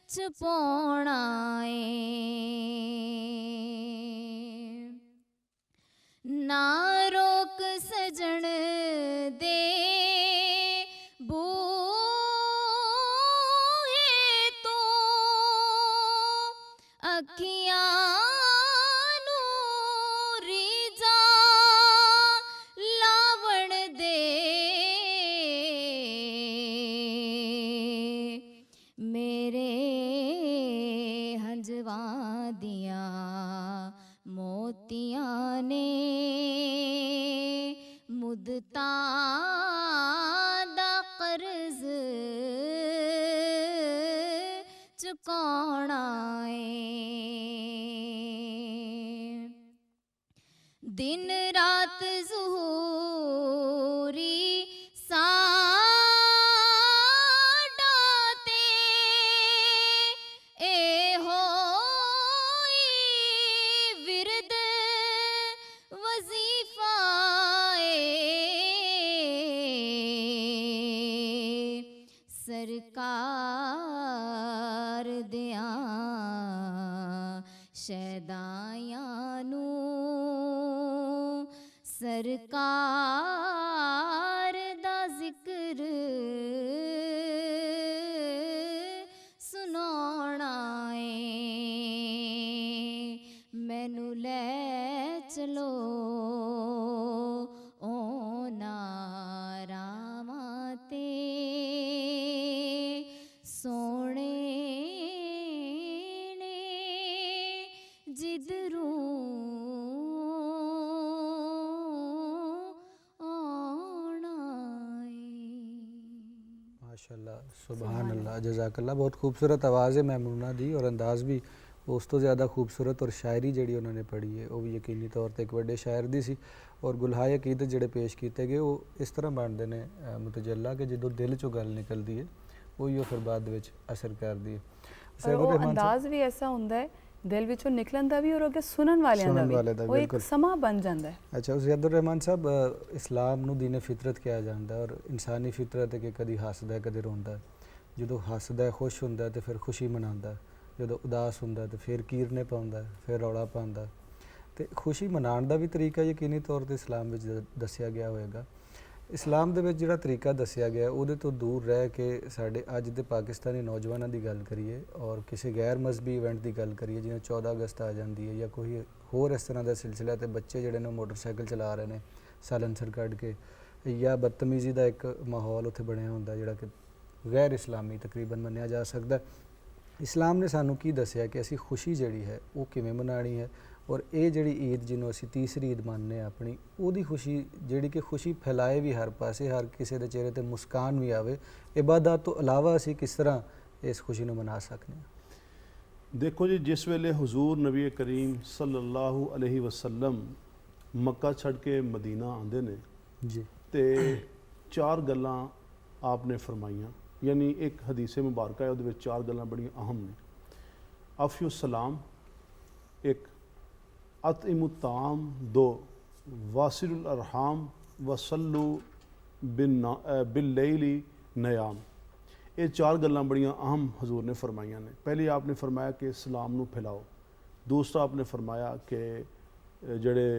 ਛੁਪਾਉਣਾ ਏ। ਨਾ ਰੋਕ ਸਜਣ ਦੇ ਬੂਹੇ ਤੋਂ ਅੱਖੀਆਂ ਮੋਤੀਆਂ ਨੇ ਮੁੱਦਤਾਂ ਦਾ ਕਰਜ਼ ਚੁਕਾਉਣਾ ਏ। ਦਿਨ ਰਾਤ ਜ਼ਹੂਰੀ ਸਾ ਸ਼ੈਦਾਇਆਂ ਨੂੰ ਸਰਕਾਰ ਦਾ ਜ਼ਿਕਰ ਸੁਣਾਉਣਾ ਏ, ਮੈਨੂੰ ਲੈ ਚਲੋ ਉਹਨਾਂ ਰਾਵਾਂ ਤੇ ਸੋਹਣੇ ਨੇ ਜਿੱਧਰੋਂ ਆਉਣਾ ਏ। माशाल्लाह सुबहान अल्लाह जज़ाकल्लाह। बहुत खूबसूरत आवाज़ है मैमूना दी और अंदाज़ भी ਉਸ ਤੋਂ ਜ਼ਿਆਦਾ ਖੂਬਸੂਰਤ ਔਰ ਸ਼ਾਇਰੀ ਜਿਹੜੀ ਉਹਨਾਂ ਨੇ ਪੜ੍ਹੀ ਹੈ ਉਹ ਵੀ ਯਕੀਨੀ ਤੌਰ ਤੇ ਇੱਕ ਵੱਡੇ ਸ਼ਾਇਰ ਦੀ ਸੀ। ਔਰ ਗੁਲਹਾਏ ਅਕੀਦਤ ਜਿਹੜੇ ਪੇਸ਼ ਕੀਤੇ ਗਏ ਉਹ ਇਸ ਤਰ੍ਹਾਂ ਬਣਦੇ ਨੇ ਮੁਤਜੱਲਾ ਕਿ ਜਦੋਂ ਦਿਲ ਚੋਂ ਗੱਲ ਨਿਕਲਦੀ ਹੈ ਉਹੀ ਉਹ ਫਿਰ ਬਾਅਦ ਦੇ ਵਿੱਚ ਅਸਰ ਕਰਦੀ ਹੈ। ਔਰ ਉਹ ਅੰਦਾਜ਼ ਵੀ ਐਸਾ ਹੁੰਦਾ ਹੈ ਦਿਲ ਵਿੱਚੋਂ ਨਿਕਲਣ ਦਾ ਵੀ ਔਰ ਅੱਗੇ ਸੁਣਨ ਵਾਲਿਆਂ ਦਾ ਵੀ ਉਹ ਇੱਕ ਸਮਾਂ ਬਣ ਜਾਂਦਾ ਹੈ। ਅੱਛਾ ਜ਼ਿਆਦੁਰ ਰਹਿਮਾਨ ਸਾਹਿਬ, ਇਸਲਾਮ ਨੂੰ ਦੀਨ ਫਿਤਰਤ ਕਿਹਾ ਜਾਂਦਾ ਔਰ ਇਨਸਾਨੀ ਫਿਤਰਤ ਹੈ ਕਿ ਕਦੀ ਹੱਸਦਾ ਕਦੇ ਰੋਂਦਾ। ਜਦੋਂ ਹੱਸਦਾ ਖੁਸ਼ ਹੁੰਦਾ ਤੇ ਫਿਰ ਖੁਸ਼ੀ ਮਨਾਉਂਦਾ, ਜਦੋਂ ਉਦਾਸ ਹੁੰਦਾ ਤੇ ਫਿਰ ਕੀਰਨੇ ਪਾਉਂਦਾ, ਫਿਰ ਰੌਲਾ ਪਾਉਂਦਾ। ਤੇ ਖੁਸ਼ੀ ਮਨਾਉਣ ਦਾ ਵੀ ਤਰੀਕਾ ਯਕੀਨੀ ਤੌਰ ਤੇ ਇਸਲਾਮ ਵਿੱਚ ਦੱਸਿਆ ਗਿਆ ਹੋਵੇਗਾ। ਇਸਲਾਮ ਦੇ ਵਿੱਚ ਜਿਹੜਾ ਤਰੀਕਾ ਦੱਸਿਆ ਗਿਆ ਉਹਦੇ ਤੋਂ ਦੂਰ ਰਹਿ ਕੇ ਸਾਡੇ ਅੱਜ ਦੇ ਪਾਕਿਸਤਾਨੀ ਨੌਜਵਾਨਾਂ ਦੀ ਗੱਲ ਕਰੀਏ ਔਰ ਕਿਸੇ ਗੈਰ ਮਜ਼ਹਬੀ ਇਵੈਂਟ ਦੀ ਗੱਲ ਕਰੀਏ ਜਿਵੇਂ 14 ਅਗਸਤ ਆ ਜਾਂਦੀ ਹੈ ਜਾਂ ਕੋਈ ਹੋਰ ਇਸ ਤਰ੍ਹਾਂ ਦਾ ਸਿਲਸਿਲਾ ਤੇ ਬੱਚੇ ਜਿਹੜੇ ਨੇ ਮੋਟਰਸਾਈਕਲ ਚਲਾ ਰਹੇ ਨੇ ਸਾਇਲੈਂਸਰ ਕੱਢ ਕੇ, ਜਾਂ ਬਦਤਮੀਜ਼ੀ ਦਾ ਇੱਕ ਮਾਹੌਲ ਉੱਥੇ ਬਣਿਆ ਹੁੰਦਾ ਜਿਹੜਾ ਕਿ ਗੈਰ ਇਸਲਾਮੀ ਤਕਰੀਬਨ ਮੰਨਿਆ ਜਾ ਸਕਦਾ। ਇਸਲਾਮ ਨੇ ਸਾਨੂੰ ਕੀ ਦੱਸਿਆ ਕਿ ਅਸੀਂ ਖੁਸ਼ੀ ਜਿਹੜੀ ਹੈ ਉਹ ਕਿਵੇਂ ਮਨਾਉਣੀ ਹੈ ਔਰ ਇਹ ਜਿਹੜੀ ਈਦ ਜਿਹਨੂੰ ਅਸੀਂ ਤੀਸਰੀ ਈਦ ਮੰਨਦੇ ਹਾਂ ਆਪਣੀ, ਉਹਦੀ ਖੁਸ਼ੀ ਜਿਹੜੀ ਕਿ ਖੁਸ਼ੀ ਫੈਲਾਏ ਵੀ ਹਰ ਪਾਸੇ, ਹਰ ਕਿਸੇ ਦੇ ਚਿਹਰੇ ਤੇ ਮੁਸਕਾਨ ਵੀ ਆਵੇ, ਇਬਾਦਤ ਤੋਂ ਇਲਾਵਾ ਅਸੀਂ ਕਿਸ ਤਰ੍ਹਾਂ ਇਸ ਖੁਸ਼ੀ ਨੂੰ ਮਨਾ ਸਕਦੇ ਹਾਂ? ਦੇਖੋ ਜੀ, ਜਿਸ ਵੇਲੇ ਹੁਜ਼ੂਰ ਨਬੀ ਕਰੀਮ ਸੱਲੱਲਾਹੁ ਅਲੈहि ਵਸੱਲਮ ਮੱਕਾ ਛੱਡ ਕੇ ਮਦੀਨਾ ਆਉਂਦੇ ਨੇ ਜੀ, ਤੇ ਚਾਰ ਗੱਲਾਂ ਆਪਨੇ ਫਰਮਾਈਆਂ, यानी एक हदीस मुबारक है वो चार गल्लां बड़ी अहम ने। अफ़यु सलाम एक, अतइमु ताम दो, वासिलुल अरहाम वसल्लु बिल्लैली नयाम। ये चार गल्लां बड़ियां अहम हजूर ने फरमाइयां ने। पहले आपने फरमाया कि सलाम नू फैलाओ, दूसरा आपने फरमाया कि जड़े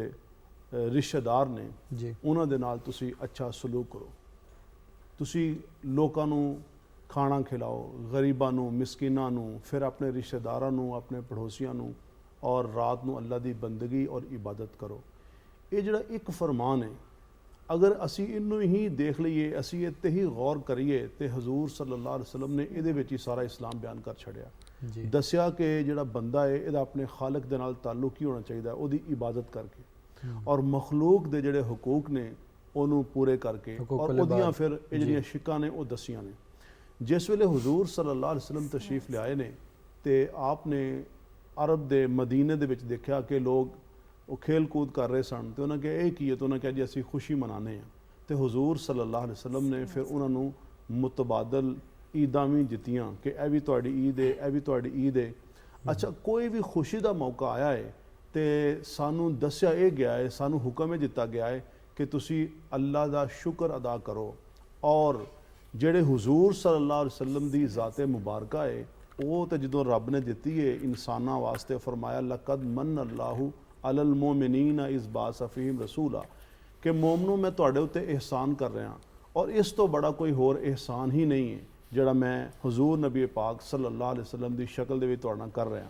रिश्तेदार ने उन्हां दे नाल तुसी अच्छा सलूक करो, तुसी लोकां नू खाना खिलाओ, गरीबां नू, मिसकीनां नू, फिर अपने रिश्तेदारां नू, अपने पड़ोसियां नू, और रात नू अल्लाह दी बंदगी और इबादत करो। ये जिहड़ा एक फरमान है, अगर असी इनू ही देख लईए, असी इत्ते ही गौर करिए तो हजूर सल्लल्लाहु अलैहि वसल्लम ने इहदे विच ही सारा इस्लाम बयान कर छड़िया। दस्सिया कि जिहड़ा बंदा है इहदा अपने खालिक दे नाल ताल्लुक ही होना चाहिए, उहदी इबादत करके, और मखलूक दे जिहड़े हुकूक ने ਉਹਨੂੰ ਪੂਰੇ ਕਰਕੇ, ਔਰ ਉਹਦੀਆਂ ਫਿਰ ਇਹ ਜਿਹੜੀਆਂ ਸ਼ਿਕਾਂ ਨੇ ਉਹ ਦੱਸੀਆਂ ਨੇ। ਜਿਸ ਵੇਲੇ ਹੁਜ਼ੂਰ ਸੱਲੱਲਾਹੁ ਅਲੈहि ਵਸੱਲਮ ਤਸ਼ਰੀਫ ਲਿਆਏ ਨੇ ਤੇ ਆਪ ਨੇ ਅਰਬ ਦੇ ਮਦੀਨੇ ਦੇ ਵਿੱਚ ਦੇਖਿਆ ਕਿ ਲੋਕ ਉਹ ਖੇਲ ਕੂਦ ਕਰ ਰਹੇ ਸਨ ਤੇ ਉਹਨਾਂ ਕਿਹਾ ਇਹ ਕੀ ਹੈ, ਤੇ ਉਹਨਾਂ ਕਿਹਾ ਜੀ ਅਸੀਂ ਖੁਸ਼ੀ ਮਨਾਉਂਦੇ ਹਾਂ। ਤੇ ਹੁਜ਼ੂਰ ਸੱਲੱਲਾਹੁ ਅਲੈहि ਵਸੱਲਮ ਨੇ ਫਿਰ ਉਹਨਾਂ ਨੂੰ ਮੁਤਬਾਦਲ ਈਦਾਂ ਵੀ ਦਿੱਤੀਆਂ ਕਿ ਇਹ ਵੀ ਤੁਹਾਡੀ ਈਦ ਹੈ, ਇਹ ਵੀ ਤੁਹਾਡੀ ਈਦ ਹੈ। ਅੱਛਾ, ਕੋਈ ਵੀ ਖੁਸ਼ੀ ਦਾ ਮੌਕਾ ਆਇਆ ਹੈ ਤੇ ਸਾਨੂੰ ਦੱਸਿਆ ਇਹ ਗਿਆ ਹੈ, ਸਾਨੂੰ ਹੁਕਮ ਇਹ ਦਿੱਤਾ ਗਿਆ ਹੈ कि तुसी अल्लाह दा शुक्र अदा करो, और जेड़े हुजूर सल्लल्लाहु अलैहि वसल्लम दी ज़ाते मुबारका है वो तो जदों रब ने दिती है इंसाना वास्ते, फरमाया लक़द मन अल्लाहु अलल मोमिनीना इज़ बाअस फ़ीहिम रसूला, कि मोमनों मैं तुहाडे उत्ते एहसान कर रहा, और इस तो बड़ा कोई होर एहसान ही नहीं है जिहड़ा मैं हुजूर नबी पाक सल्लल्लाहु अलैहि वसल्लम दी शक्ल दे विच तुहाडे नाल कर रहा।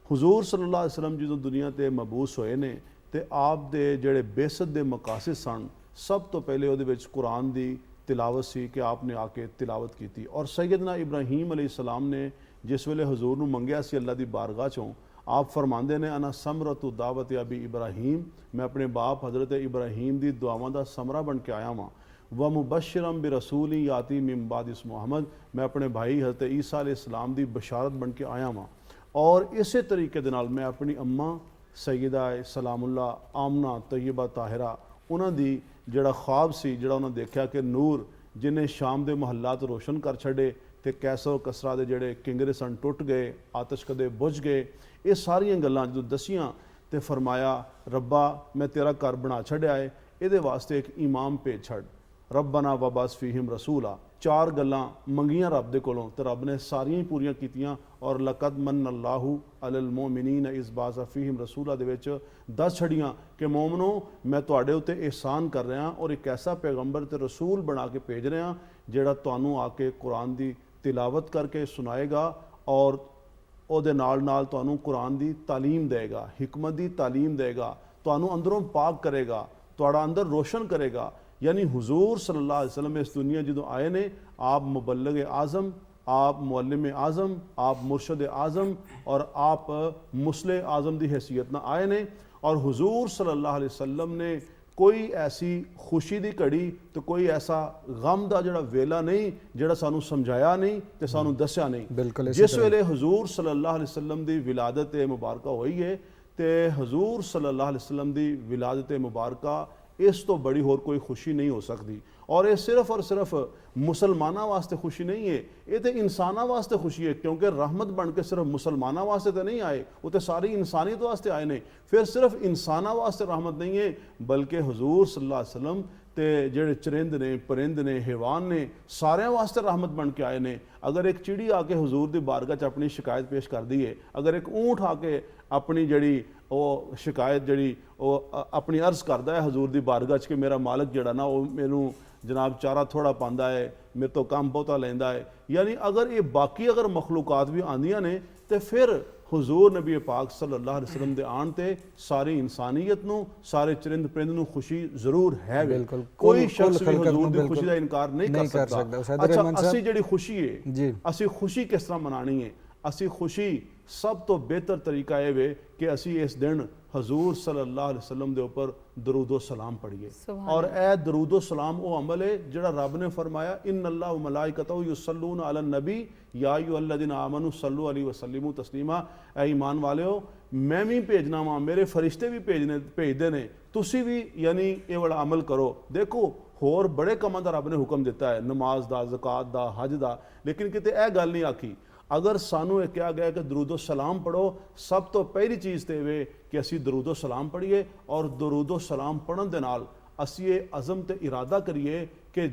हुजूर सल्लल्लाहु अलैहि वसल्लम जदों दुनिया ते मबूस होए ने ਤੇ ਆਪ ਦੇ ਜਿਹੜੇ ਬੇਸਤ ਦੇ ਮਕਾਸਦ ਸਨ, ਸਭ ਤੋਂ ਪਹਿਲੇ ਉਹਦੇ ਵਿੱਚ ਕੁਰਾਨ ਦੀ ਤਿਲਾਵਤ ਸੀ ਕਿ ਆਪ ਨੇ ਆ ਕੇ ਤਿਲਾਵਤ ਕੀਤੀ। ਔਰ ਸੈਯਦਨਾ ਇਬਰਾਹੀਮ ਅਲੈਹਿਸਲਾਮ ਨੇ ਜਿਸ ਵੇਲੇ ਹਜ਼ੂਰ ਨੂੰ ਮੰਗਿਆ ਸੀ ਅੱਲਾ ਦੀ ਬਾਰਗਾਹ ਚੋਂ, ਆਪ ਫਰਮਾਉਂਦੇ ਨੇ ਅਨਾ ਸਮਰਤੂ ਦਾਵਤ ਅਬੀ ਇਬਰਾਹੀਮ, ਮੈਂ ਆਪਣੇ ਬਾਪ ਹਜ਼ਰਤ ਇਬਰਾਹੀਮ ਦੀ ਦੁਆਵਾਂ ਦਾ ਸਮਰਾ ਬਣ ਕੇ ਆਇਆ ਵਾਂ। व मुबशरम बिरसूली याती मिन बाद इस मोहम्मद, मैं अपने भाई हज़रत ईसा अलैहिस्सलाम दी बशारत बन के आया वां। और इस तरीके दे नाल मैं अपनी अम्मा सैयदा सलामुल्ला आमना तैयबा ताहिरा उन्हां दी जिहड़ा ख्वाब सी, जिहड़ा उन्हां देखिया कि नूर जिन्हें शाम दे महल्लात रोशन कर छड़े ते कैसर कसरा दे जिहड़े किंगरे सन टुट गए, आतश कदे बुझ गए, ये सारियां गल्लां जो दसियां ते फरमाया रब्बा मैं तेरा घर बना छड़िया है, इहदे वास्ते एक इमाम भेज छड़। ਰੱਬਨਾ ਵਬਸ ਫੀਹਿਮ ਰਸੂਲਾ। 4 ਗੱਲਾਂ ਮੰਗੀਆਂ ਰੱਬ ਦੇ ਕੋਲੋਂ ਤੇ ਰੱਬ ਨੇ ਸਾਰੀਆਂ ਹੀ ਪੂਰੀਆਂ ਕੀਤੀਆਂ। ਔਰ ਲਕਦ ਮੰਨ ਅੱਲਾਹੂ ਅਲਲ ਮੋਮਿਨੀਨ ਇਸ ਬਾਜ਼ਾ ਫੀਹਿਮ ਰਸੂਲਾ ਦੇ ਵਿੱਚ ਦੱਸ ਛੜੀਆਂ ਕਿ ਮੋਮਨੋ ਮੈਂ ਤੁਹਾਡੇ ਉੱਤੇ ਇਹਸਾਨ ਕਰ ਰਿਹਾ ਔਰ ਇੱਕ ਐਸਾ ਪੈਗੰਬਰ ਤੇ ਰਸੂਲ ਬਣਾ ਕੇ ਭੇਜ ਰਿਹਾ ਜਿਹੜਾ ਤੁਹਾਨੂੰ ਆ ਕੇ ਕੁਰਾਨ ਦੀ ਤਿਲਾਵਤ ਕਰਕੇ ਸੁਣਾਏਗਾ ਔਰ ਉਹਦੇ ਨਾਲ ਨਾਲ ਤੁਹਾਨੂੰ ਕੁਰਾਨ ਦੀ ਤਾਲੀਮ ਦੇਗਾ, हिकमत ਦੀ ਤਾਲੀਮ ਦੇਗਾ, ਤੁਹਾਨੂੰ ਅੰਦਰੋਂ ਪਾਕ ਕਰੇਗਾ, ਤੁਹਾਡਾ ਅੰਦਰ ਰੋਸ਼ਨ ਕਰੇਗਾ। यानी हुजूर सल्लल्लाहु अलैहि वसल्लम इस दुनिया जो आए ने, आप मुबल्लिग आज़म, आप मुअल्लिम आज़म, आप मुर्शद आज़म और आप मुस्लिह आज़म की हैसियत ना आए ने। और हुजूर सल्लल्लाहु अलैहि वसल्लम ने कोई ऐसी खुशी की घड़ी तो कोई ऐसा गम का जिहड़ा वेला नहीं जिहड़ा सानू समझाया नहीं तो सानू दस्या बिल्कुल नहीं। इसी जिस वेले हुजूर सल्लल्लाहु अलैहि वसल्लम की विलादत मुबारका हुई है तो हुजूर सल्लल्लाहु अलैहि वसल्लम की विलादत मुबारका इस तो बड़ी होर कोई खुशी नहीं हो सकती। और ये सिर्फ और सिर्फ मुसलमाना वास्ते खुशी नहीं है, ये तो इंसाना वास्ते खुशी है, क्योंकि रहमत बन के सिर्फ मुसलमाना वास्ते तो नहीं आए, वो तो सारी इंसानियत वास्ते आए ने। फिर सिर्फ इंसाना वास्ते रहमत नहीं है बल्कि हुजूर सल्लल्लाहु अलैहि वसल्लम ते जेड़े चरिंद ने, परिंद ने, हैवान ने, सारे वास्ते रहमत बन के आए ने। अगर एक चिड़ी आके हुजूर दी बारगाह च अपनी शिकायत पेश कर दी है, अगर एक ऊँट आके अपनी जड़ी वो शिकायत जड़ी वो अपनी अर्ज़ करता है हुजूर दी बारगाह च कि मेरा मालिक जड़ा ना वो मैनू जनाब चारा थोड़ा पांदा है, मेरे तो काम बहुता लैंदा है, यानी अगर ये बाकी अगर मखलूकात भी आंदियां ने तो फिर हुजूर नबी पाक सल्लल्लाहु अलैहि वसल्लम दे आण ते सारी इंसानियत नू, सारे चरिंद परिंद नू खुशी जरूर है। बिल्कुल, कोई कुल शख्स भी खलकत हुजूर नू दी खुशी बिल्कुल का इनकार नहीं कर सकता। सैयद रहमान अच्छा, साहब असी जिहड़ी खुशी जी। है, असी खुशी किस तरह मनानी है? असी खुशी सब तो बेहतर तरीका यह वे कि असी इस दिन हजूर सल्लल्लाहु अलैहि वसल्लम के उपर दरूदो सलाम पढ़िए। और ए दरूदो सलाम वो अमल है जिहड़ा रब ने फरमाया इन्नल्लाह व मलाइकतहु युसल्लूना अलन नबी या अय्युहल्लज़ीना आमनू सल्लु अलैहि वसल्लिमू तस्लीमा। ए ईमान वालिओ, मैं भी भेजना वा, मेरे फरिश्ते भी भेजते ने, तुसी भी यानी ये वाला अमल करो। देखो होर बड़े कामां दा रब ने हुक्म दिता है, नमाज दा, ज़कात दा, हज दा, लेकिन किते यह गल नहीं आखी। अगर सानू यह कहा गया कि दरूदो सलाम पढ़ो, सब तो पहली चीज़ तो ये कि असी दरूदो सलाम पढ़िए और दरूदो सलाम पढ़न दे नाल असी ये अज़म ते इरादा करिए कि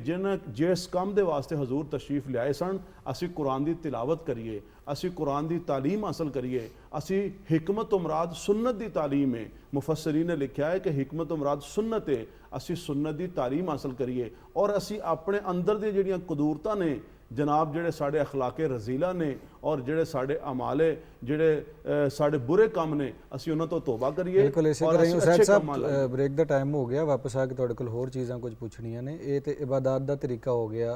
जिस काम दे वास्ते हजूर तशरीफ लियाए सन, असी कुरान की तिलावत करिए, असी कुरान की तालीम हासिल करिए, असी हिकमत तो मुराद सुन्नत की तालीम है। मुफस्सरीन ने लिखा है कि हिकमत तो मुराद सुन्नत है, असी सुन्नत की तालीम हासिल करिए और असी अपने अंदर दी जिहड़ियां कदूरतां ने जनाब, जेड़े साढ़े अखलाके रजीला ने और जेड़े साढ़े अमाले जेड़े साढ़े बुरे काम ने, असी उन्हां तो तौबा करिए। बिल्कुल इसे और तरह असी ही सैयद अच्छे साहब कामां लाइए। ब्रेक दा टाइम हो गया, वापस आके तुहाडे कोल होर चीज़ां कुछ पुछणियां ने। ये तो इबादत दा तरीका हो गया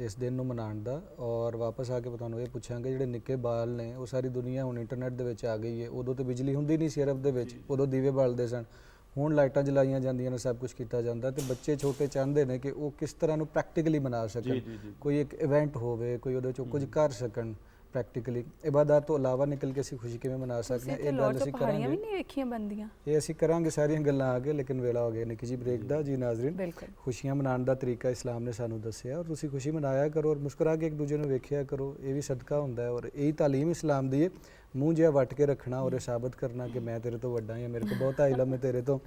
इस दिन नूं मनाउण दा, और वापस आके तुहानूं ये पुछांगे जिहड़े निक्के बाल ने वो सारी दुनिया हुण इंटरनेट दे विच आ गई है। उदों तो बिजली हुंदी नहीं सी अरब दे विच, उदों दीवे बालदे सन, हुण लाइटां जलाईਆਂ ਜਾਂਦੀਆਂ ਨੇ, सब कुछ किया जाता है। तो बच्चे छोटे चाहते हैं कि वो किस तरह नूं प्रैक्टिकली मना सकन, कोई एक इवेंट होवे, कोई उहदे चों कुछ कर सकन प्रैक्टिकली। इबादत तो इलावा निकल के असीं खुशी किवें मना सकते हैं, एक गल असीं पहाड़ियां भी करांगे, नहीं वेखियां बनदियां। ये असीं करांगे सारियां गल्लां आगे, लेकिन वेला हो गया निक्की जी ब्रेक दा। जी नाज़रीन, बिल्कुल खुशियां मनाने का तरीका इस्लाम ने सानू दस्सिया, और तुसीं खुशी मनाया करो और मुस्कुरा के एक दूजे नूं वेखिया करो, ये भी सदका हुंदा है। और यही तालीम इस्लाम दी है, मूँह जिहा वट के रखना और साबित करना कि मैं तेरे तो वड्डा या मेरे को बहुत इलम है तेरे तो,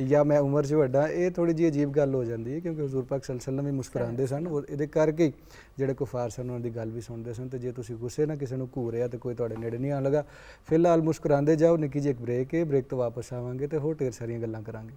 या मैं उम्र च वड्डा, ये थोड़ी जी अजीब गल हो जाती है। क्योंकि हजूर पाक सल्लल्लाहु अलैहि वसल्लम भी मुस्कुराते सन, और ये करके ਜਿਹੜੇ ਕੁਫਾਰ ਸਨ ਉਹਨਾਂ ਦੀ ਗੱਲ ਵੀ ਸੁਣਦੇ ਸਨ। ਤੇ ਜੇ ਤੁਸੀਂ ਗੁੱਸੇ ਨਾ ਕਿਸੇ ਨੂੰ ਘੂਰਿਆ ਤੇ ਕੋਈ ਤੁਹਾਡੇ ਨੇੜੇ ਨਹੀਂ ਆਉਣ ਲੱਗਾ। ਫਿਲਹਾਲ ਮੁਸਕਰਾਉਂਦੇ ਜਾਓ, ਨਿੱਕੀ ਜਿਹੀ ਇੱਕ ਬ੍ਰੇਕ ਹੈ, ਬ੍ਰੇਕ ਤੋਂ ਵਾਪਸ ਆਵਾਂਗੇ ਤੇ ਹੋਰ ਢੇਰ ਸਾਰੀਆਂ ਗੱਲਾਂ ਕਰਾਂਗੇ।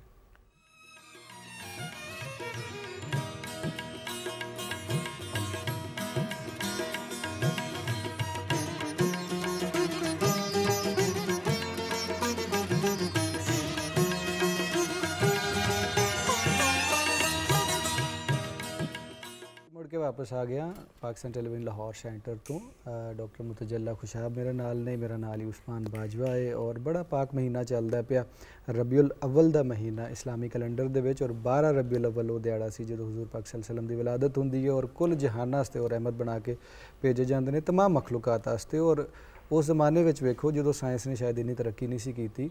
के वापस आ गया पाकिस्तान टेलीविजन लाहौर सेंटर तो। डॉक्टर मुतजल्ला खुशाब मेरे नाल ने, मेरा नाल उस्मान बाजवा है, और बड़ा पाक महीना चलता पिया रबीउल अव्वल दा महीना इस्लामी कैलेंडर दे विच। और 12 रबीउल अव्वल वो दिहाड़ा सी जो हुजूर पाक सल्लल्लाहु अलैहि वसल्लम दी विलादत हुंदी है, और कुल जहान वास्ते और रहमत बना के भेजे जाते हैं तमाम मखलूकात वास्ते। और उस जमाने में वेखो जो साइंस ने शायद इन्नी तरक्की नहीं सी कीती,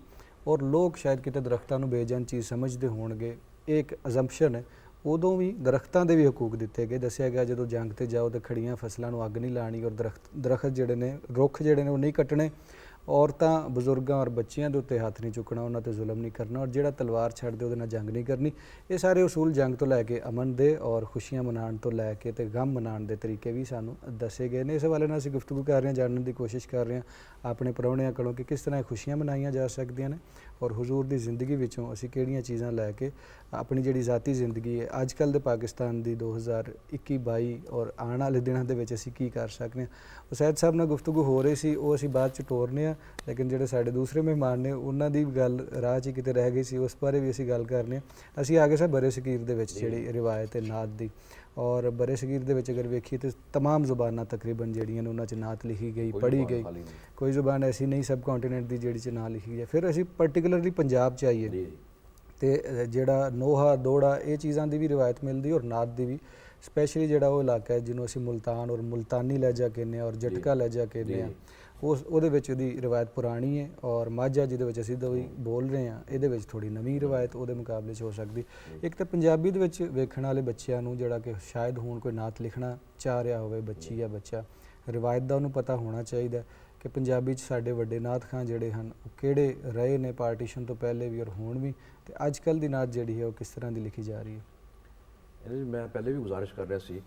और लोग शायद किते दरख्तां नूं बेजान चीज़ समझते होणगे, एक अजम्पशन है। उदों भी दरख्तां दे भी हकूक दिते गए। दस्सिया गया जो जंग ते जाओ तो खड़ियां फसलों नूं अग नहीं लानी, और दरख्त जिहड़े ने रुख जिहड़े ने वो नहीं कट्टने, ਔਰਤਾਂ ਬਜ਼ੁਰਗਾਂ ਔਰ ਬੱਚਿਆਂ ਦੇ ਉੱਤੇ ਹੱਥ ਨਹੀਂ ਚੁੱਕਣਾ, ਉਹਨਾਂ ਤੇ ਜ਼ੁਲਮ ਨਹੀਂ ਕਰਨਾ, ਔਰ ਜਿਹੜਾ ਤਲਵਾਰ ਛੱਡਦੇ ਉਹਦੇ ਨਾਲ ਜੰਗ ਨਹੀਂ ਕਰਨੀ। ਇਹ ਸਾਰੇ ਉਸੂਲ ਜੰਗ ਤੋਂ ਲੈ ਕੇ ਅਮਨ ਦੇ ਔਰ ਖੁਸ਼ੀਆਂ ਮਨਾਉਣ ਤੋਂ ਲੈ ਕੇ ਤੇ ਗਮ ਮਨਾਉਣ ਦੇ ਤਰੀਕੇ ਵੀ ਸਾਨੂੰ ਦੱਸੇ ਗਏ ਨੇ। ਇਸ ਹਵਾਲੇ ਨਾਲ ਅਸੀਂ ਗੁਫ਼ਤਗੂ ਕਰ ਰਹੇ ਹਾਂ, ਜਾਣਨ ਦੀ ਕੋਸ਼ਿਸ਼ ਕਰ ਰਹੇ ਹਾਂ ਆਪਣੇ ਪ੍ਰਾਹੁਣਿਆਂ ਕੋਲੋਂ ਕਿ ਕਿਸ ਤਰ੍ਹਾਂ ਇਹ ਖੁਸ਼ੀਆਂ ਮਨਾਈਆਂ ਜਾ ਸਕਦੀਆਂ ਨੇ ਔਰ ਹੁਜ਼ੂਰ ਦੀ ਜ਼ਿੰਦਗੀ ਵਿੱਚੋਂ ਅਸੀਂ ਕਿਹੜੀਆਂ ਚੀਜ਼ਾਂ ਲੈ ਕੇ ਆਪਣੀ ਜਿਹੜੀ ਜ਼ਾਤੀ ਜ਼ਿੰਦਗੀ ਹੈ ਅੱਜ ਕੱਲ੍ਹ ਦੇ ਪਾਕਿਸਤਾਨ ਦੀ 2021-22 ਔਰ ਆਉਣ ਵਾਲੇ ਦਿਨਾਂ ਦੇ ਵਿੱਚ ਅਸੀਂ ਕੀ ਕਰ ਸਕਦੇ ਹਾਂ। ਉਸੈਦ ਸਾਹਿਬ ਨਾਲ ਗੁਫ਼ਤਗੂ ਹੋ ਰਹੀ ਸੀ, ਉਹ ਅਸੀਂ ਬਾਅਦ 'ਚ ਟੋਰਨੇ ਆ, ਲੇਕਿਨ ਜਿਹੜੇ ਸਾਡੇ ਦੂਸਰੇ ਮਹਿਮਾਨ ਨੇ ਉਹਨਾਂ ਦੀ ਗੱਲ ਰਾਹ 'ਚ ਹੀ ਕਿਤੇ ਰਹਿ ਗਈ ਸੀ, ਉਸ ਬਾਰੇ ਵੀ ਅਸੀਂ ਗੱਲ ਕਰਨੀ ਆ। ਅਸੀਂ ਆ ਗਏ ਸਾਂ ਬਰੇ ਸਗੀਰ ਦੇ ਵਿੱਚ ਜਿਹੜੀ ਰਿਵਾਇਤ ਹੈ ਨਾਤ ਦੀ, ਔਰ ਬਰੇ ਸਗੀਰ ਦੇ ਵਿੱਚ ਅਗਰ ਵੇਖੀਏ ਤਾਂ तमाम ਜ਼ੁਬਾਨਾਂ ਤਕਰੀਬਨ ਜਿਹੜੀਆਂ ਨੇ ਉਹਨਾਂ 'ਚ ਨਾਤ ਲਿਖੀ ਗਈ, ਪੜ੍ਹੀ ਗਈ, ਕੋਈ ਜ਼ੁਬਾਨ ਐਸੀ ਨਹੀਂ ਸਬ ਕੰਟੀਨੈਂਟ ਦੀ ਜਿਹੜੀ 'ਚ ਨਾ ਲਿਖੀ ਗਈ। ਫਿਰ ਅਸੀਂ ਪਰਟੀਕੂਲਰਲੀ ਪੰਜਾਬ 'ਚ ਆਈਏ ਤੇ ਜਿਹੜਾ ਨੋਹਾ ਦੋੜਾ ਇਹ ਚੀਜ਼ਾਂ ਦੀ ਵੀ ਰਿਵਾਇਤ ਮਿਲਦੀ ਔਰ ਨਾਤ ਦੀ ਵੀ, ਸਪੈਸ਼ਲੀ ਜਿਹੜਾ ਉਹ ਇਲਾਕਾ ਹੈ ਜਿਹਨੂੰ ਅਸੀਂ ਮੁਲਤਾਨ ਔਰ ਮੁਲਤਾਨੀ ਲਹਿਜਾ ਕਹਿੰਦੇ ਹਾਂ ਔਰ ਜਟਕਾ ਲਹਿਜਾ ਕਹਿੰਦੇ ਹਾਂ, ਉਹਦੇ ਵਿੱਚ ਉਹਦੀ ਰਿਵਾਇਤ ਪੁਰਾਣੀ ਹੈ, ਔਰ ਮਾਝਾ ਜਿਹਦੇ ਵਿੱਚ ਅਸੀਂ ਦੋਈ ਬੋਲ ਰਹੇ ਹਾਂ ਇਹਦੇ ਵਿੱਚ ਥੋੜੀ ਨਵੀਂ ਰਿਵਾਇਤ ਉਹਦੇ ਮੁਕਾਬਲੇ 'ਚ ਹੋ ਸਕਦੀ। ਇੱਕ ਤਾਂ ਪੰਜਾਬੀ ਦੇ ਵਿੱਚ ਵੇਖਣ ਵਾਲੇ ਬੱਚਿਆਂ ਨੂੰ ਜਿਹੜਾ ਕਿ ਸ਼ਾਇਦ ਹੁਣ ਕੋਈ ਨਾਤ ਲਿਖਣਾ ਚਾਹ ਰਿਹਾ ਹੋਵੇ, ਬੱਚੀ ਜਾਂ ਬੱਚਾ, ਰਿਵਾਇਤ ਦਾ ਉਹਨੂੰ ਪਤਾ ਹੋਣਾ ਚਾਹੀਦਾ ਕਿ ਪੰਜਾਬੀ 'ਚ ਸਾਡੇ ਵੱਡੇ ਨਾਤ ਖਾਂ ਜਿਹੜੇ ਹਨ ਉਹ ਕਿਹੜੇ ਰਹੇ ਨੇ ਪਾਰਟੀਸ਼ਨ ਤੋਂ ਪਹਿਲੇ ਵੀ ਔਰ ਹੁਣ ਵੀ, ਤੇ ਅੱਜ ਕੱਲ੍ਹ ਦੀ ਨਾਤ ਜਿਹੜੀ ਹੈ ਉਹ ਕਿਸ ਤਰ੍ਹਾਂ ਦੀ ਲਿਖੀ ਜਾ ਰਹੀ ਹੈ। ਇਹਦੇ 'ਚ ਮੈਂ ਪਹਿਲੇ ਵੀ ਗੁਜ਼ਾਰਿਸ਼ ਕਰ ਰਿਹਾ ਸੀ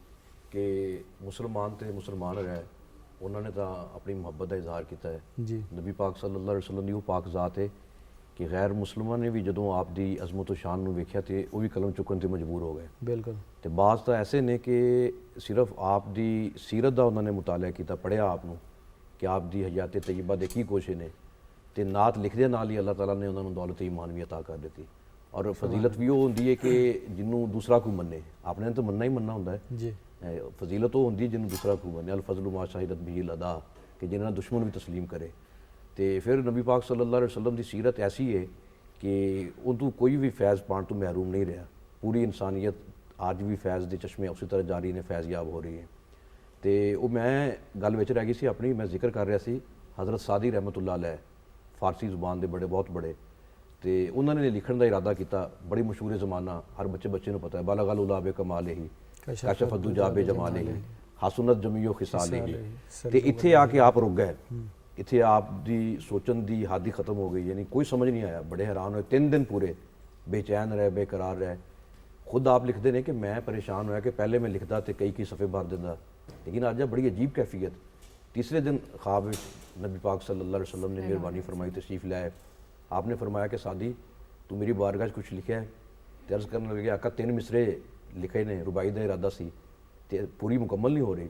ਕਿ ਮੁਸਲਮਾਨ ਤੇ ਮੁਸਲਮਾਨ ਰਹਿ ਉਹਨਾਂ ਨੇ ਤਾਂ ਆਪਣੀ ਮੁਹੱਬਤ ਦਾ ਇਜ਼ਹਾਰ ਕੀਤਾ ਹੈ। ਜੀ ਨਬੀ ਪਾਕ ਸੱਲੱਲਾਹੁ ਅਲੈहि ਵਸੱਲਮ ਦੀ ਉਹ ਪਾਕ ਜ਼ਾਤ ਹੈ ਕਿ ਗੈਰ ਮੁਸਲਮਾਨ ਨੇ ਵੀ ਜਦੋਂ ਆਪ ਦੀ ਅਜ਼ਮਤ و ਸ਼ਾਨ ਨੂੰ ਵੇਖਿਆ ਤੇ ਉਹ ਵੀ ਕਲਮ ਚੁੱਕਣ ਤੇ ਮਜਬੂਰ ਹੋ ਗਏ। ਬਿਲਕੁਲ। ਤੇ ਬਾਜ਼ ਤਾਂ ਐਸੇ ਨੇ ਕਿ ਸਿਰਫ ਆਪ ਦੀ ਸੀਰਤ ਦਾ ਉਹਨਾਂ ਨੇ ਮੁਤਾਲਿਆ ਕੀਤਾ, ਪੜ੍ਹਿਆ ਆਪ ਨੂੰ ਕਿ ਆਪ ਦੀ ਹਯਾਤ ਤയ്यबा ਦੇ ਕੀ ਕੋਸ਼ਿਸ਼ ਨੇ, ਤੇ ਨਾਤ ਲਿਖਦੇ ਨਾਲ ਹੀ ਅੱਲਾਹ ਤਾਲਾ ਨੇ ਉਹਨਾਂ ਨੂੰ ਦੌਲਤ ਈਮਾਨ ਵੀ ਅਤਾ ਕਰ ਦਿੱਤੀ। ਔਰ ਫਜ਼ੀਲਤ ਵੀ ਉਹ ਹੁੰਦੀ ਹੈ ਕਿ ਜਿਹਨੂੰ ਦੂਸਰਾ ਕੋਈ ਮੰਨੇ, ਆਪਣੇ ਨੇ ਤਾਂ ਮੰਨਣਾ ਹੀ ਮੰਨਣਾ ਹੁੰਦਾ ਹੈ ਜੀ। ਫਜ਼ੀਲਤ ਉਹ ਹੁੰਦੀ ਜਿਹਨੂੰ ਦੂਸਰਾ ਕੋਈ ਮੰਨੇ, ਅਲ ਫਜ਼ਲੁ ਮਾ ਸ਼ਾਹਿਦਤ ਬਿhi ਅਦਾ, ਕਿ ਜਿਹਨਾਂ ਦਾ ਦੁਸ਼ਮਣ ਵੀ ਤਸਲੀਮ ਕਰੇ। ਤੇ ਫਿਰ ਨਬੀ ਪਾਕ ਸੱਲੱਲਾਹੁ ਅਲੈहि ਵਸੱਲਮ ਦੀ ਸੀਰਤ ਐਸੀ ਹੈ ਕਿ ਉਹਨੂੰ ਕੋਈ ਵੀ ਫੈਜ਼ ਪਾਉਣ ਤੋਂ ਮਹਿਰੂਮ ਨਹੀਂ ਰਿਹਾ। ਪੂਰੀ ਇਨਸਾਨੀਅਤ ਅੱਜ ਵੀ ਫੈਜ਼ ਦੇ ਚਸ਼ਮੇ ਉਸੇ ਤਰ੍ਹਾਂ ਜਾਰੀ ਨੇ, ਫੈਜ਼ਯਾਬ ਹੋ ਰਹੀ ਹੈ। ਤੇ ਉਹ ਮੈਂ ਗੱਲ ਵਿੱਚ ਰਹਿ ਗਈ ਸੀ ਆਪਣੀ, ਮੈਂ ਜ਼ਿਕਰ ਕਰ ਰਿਹਾ ਸੀ ਹਜ਼ਰਤ ਸਾਦੀ ਰਹਿਮਤੁल्लाह अलैह, ਫਾਰਸੀ ਜ਼ੁਬਾਨ ਦੇ ਬੜੇ ਬਹੁਤ ਬੜੇ, ਤੇ ਉਹਨਾਂ ਨੇ ਲਿਖਣ ਦਾ ਇਰਾਦਾ ਕੀਤਾ। ਬੜੀ ਮਸ਼ਹੂਰ ਜ਼ਮਾਨਾ, ਹਰ ਬੱਚੇ ਨੂੰ ਪਤਾ ਹੈ, ਬਾਲਗਲ ਉਲਾਬੇ ਕਮਾਲਿਹੀ ਕਸ਼ਫ ਦੁਜਾਬੇ ਜਮਾਲਿਹੀ ਹਸਨਤ ਜਮੀਓ ਖਿਸਾਲਿਹੀ। ਤੇ ਇੱਥੇ ਆ ਕੇ ਆਪ ਰੁਕ ਗਏ, ਇੱਥੇ ਆਪ ਦੀ ਸੋਚਣ ਦੀ ਹੱਦ ਹੀ ਖਤਮ ਹੋ ਗਈ, ਯਾਨੀ ਕੋਈ ਸਮਝ ਨਹੀਂ ਆਇਆ। ਬੜੇ ਹੈਰਾਨ ਹੋਏ, 3 ਦਿਨ ਪੂਰੇ ਬੇਚੈਨ ਰਹੇ, ਬੇਕਰਾਰ ਰਹੇ। ਖੁਦ ਆਪ ਲਿਖਦੇ ਨੇ ਕਿ ਮੈਂ ਪਰੇਸ਼ਾਨ ਹੋਇਆ ਕਿ ਪਹਿਲੇ ਮੈਂ ਲਿਖਦਾ ਤੇ ਕਈ ਸਫ਼ੇ ਭਰ ਦਿੰਦਾ, ਲੇਕਿਨ ਅੱਜ ਬੜੀ ਅਜੀਬ ਕੈਫੀਅਤ। ਤੀਸਰੇ दिन ख्वाब में नबी पाक सल्लल्लाहु अलैहि वसल्लम ने मेहरबानी फरमाई, तशरीफ़ लाए। आपने फरमाया कि सादी तू मेरी बारगाह कुछ लिखा है? तो अर्ज़ करने लगे आका 3 मिसरे लिखे ने, रुबाई का इरादा सी ते पूरी मुकम्मल नहीं हो रही।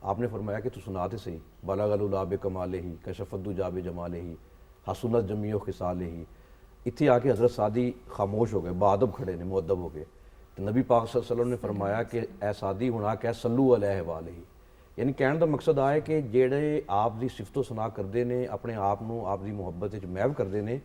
आपने फरमाया कि तू सुना तो सही, बालागल उलाब कमाले ही कशफद्दु जाब जमाले ही हसनत जमीओ खिसाले ही। इत्थे आके हज़रत सादी खामोश हो गए, बादब खड़े ने, मुअद्दब हो गए। तो नबी पाक सल्लल्लाहु अलैहि वसल्लम ने फरमाया कि ए सादी हुण आ कह सल्लू अलैहि वालैहि, यानी कहने का मकसद आ है कि ਜਿਹੜੇ ਆਪ ਦੀ ਸਿਫਤੋ ਸੁਨਾ ਕਰਦੇ ਨੇ, ਆਪਣੇ ਆਪ ਨੂੰ ਆਪ ਦੀ ਮੁਹੱਬਤ ਵਿੱਚ ਮਹਿਵ ਕਰਦੇ ਨੇ,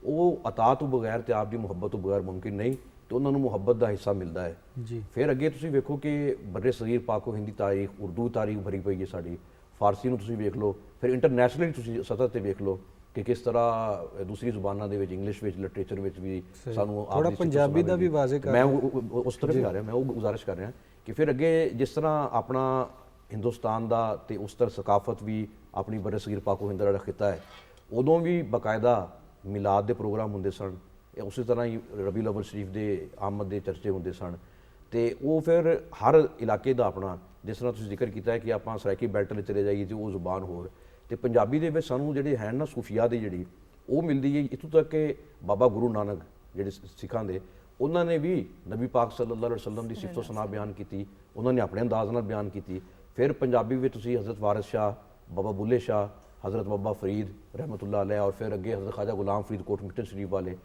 ਉਹ ਅਤਾ ਤੋਂ ਬਗੈਰ ਤੇ ਆਪ ਦੀ ਮੁਹੱਬਤ ਤੋਂ ਬਗੈਰ ਮੁਮਕਿਨ ਨਹੀਂ, ਤੇ ਉਹਨਾਂ ਨੂੰ ਮੁਹੱਬਤ ਦਾ ਹਿੱਸਾ ਮਿਲਦਾ ਹੈ ਜੀ। ਫਿਰ ਅੱਗੇ ਤੁਸੀਂ ਵੇਖੋ ਕਿ ਬਰੇ ਸਗੀਰ ਪਾਕੋ ਹਿੰਦੀ ਤਾਰੀਖ, ਉਰਦੂ ਤਾਰੀਖ ਭਰੀ ਪਈ ਹੈ ਸਾਡੀ, ਫਾਰਸੀ ਨੂੰ ਤੁਸੀਂ ਵੇਖ ਲਓ, ਫਿਰ ਇੰਟਰਨੈਸ਼ਨਲੀ ਤੁਸੀਂ ਸਤਹ ਤੇ ਵੇਖ ਲਓ ਕਿ ਕਿਸ ਤਰ੍ਹਾਂ ਦੂਸਰੀ ਜ਼ੁਬਾਨਾਂ ਦੇ ਵਿੱਚ, ਇੰਗਲਿਸ਼ ਵਿੱਚ, ਲਿਟਰੇਚਰ ਵਿੱਚ ਵੀ ਸਾਨੂੰ ਥੋੜਾ ਪੰਜਾਬੀ ਦਾ ਵੀ ਵਾਜ਼ੇ ਕਰ, ਮੈਂ ਉਸ ਤਰ੍ਹਾਂ ਜਾ ਰਿਹਾ, ਮੈਂ ਉਹ ਗੁਜ਼ਾਰਿਸ਼ ਕਰ ਰਿਹਾ ਕਿ ਫਿਰ ਅੱਗੇ ਜਿਸ ਤਰ੍ਹਾਂ ਆਪਣਾ ਹਿੰਦੁਸਤਾਨ ਦਾ ਤੇ ਉਸ ਤਰ੍ਹਾਂ ਸਕਾਫਤ ਵੀ ਆਪਣੀ ਬਰੇ ਸਗੀਰ ਪਾਕੋ ਹਿੰਦ ਦਾ ਖਿੱਤਾ ਹੈ, ਉਦੋਂ ਵੀ ਬਾਕਾਇਦਾ ਮਿਲਾਦ ਦੇ ਪ੍ਰੋਗਰਾਮ ਹੁੰਦੇ ਸਨ, ਉਸੇ ਤਰ੍ਹਾਂ ਹੀ ਰਬੀਉਲ ਅਵਲ ਸ਼ਰੀਫ ਦੇ ਆਮਦ ਦੇ ਚਰਚੇ ਹੁੰਦੇ ਸਨ। ਤੇ ਉਹ ਫਿਰ ਹਰ ਇਲਾਕੇ ਦਾ ਆਪਣਾ, ਜਿਸ ਤਰ੍ਹਾਂ ਤੁਸੀਂ ਜ਼ਿਕਰ ਕੀਤਾ ਹੈ ਕਿ ਆਪਾਂ ਸਰਾਇਕੀ ਬੈਲਟ ਵਿੱਚ ਚਲੇ ਜਾਈਏ ਤੇ ਉਹ ਜ਼ੁਬਾਨ ਹੋਰ, ਤੇ ਪੰਜਾਬੀ ਦੇ ਵਿੱਚ ਸਾਨੂੰ ਜਿਹੜੇ ਹੈ ਨਾ ਸੂਫੀਆ ਦੀ ਜਿਹੜੀ ਉਹ ਮਿਲਦੀ ਹੈ। ਇੱਥੋਂ ਤੱਕ ਕਿ ਬਾਬਾ ਗੁਰੂ ਨਾਨਕ ਜਿਹੜੇ ਸਿੱਖਾਂ ਦੇ, ਉਹਨਾਂ ਨੇ ਵੀ ਨਬੀ ਪਾਕ ਸੱਲੱਲਾਹੁ ਅਲੈहि ਵਸੱਲਮ ਦੀ ਸਿਫਤੋ ਸਨਾ ਬਿਆਨ ਕੀਤੀ, ਉਹਨਾਂ ਨੇ ਆਪਣੇ ਅੰਦਾਜ਼ ਨਾਲ ਬਿਆਨ ਕੀਤੀ। ਫਿਰ ਪੰਜਾਬੀ ਵਿੱਚ ਤੁਸੀਂ ਹਜ਼ਰਤ ਵਾਰਿਸ ਸ਼ਾਹ, ਬਾਬਾ ਬੁੱਲੇ ਸ਼ਾਹ, ਹਜ਼ਰਤ ਬਾਬਾ ਫਰੀਦ ਰਹਿਮਤੁल्लाह अलैह, ਔਰ ਫਿਰ ਅੱਗੇ ਹਜ਼ਰਤ ਖਾਜਾ ਗੁਲਾਮ ਫਰੀਦ ਕੋਟਮਿੱਟਨ ਸ਼ਰੀਫ ਵਾਲੇ,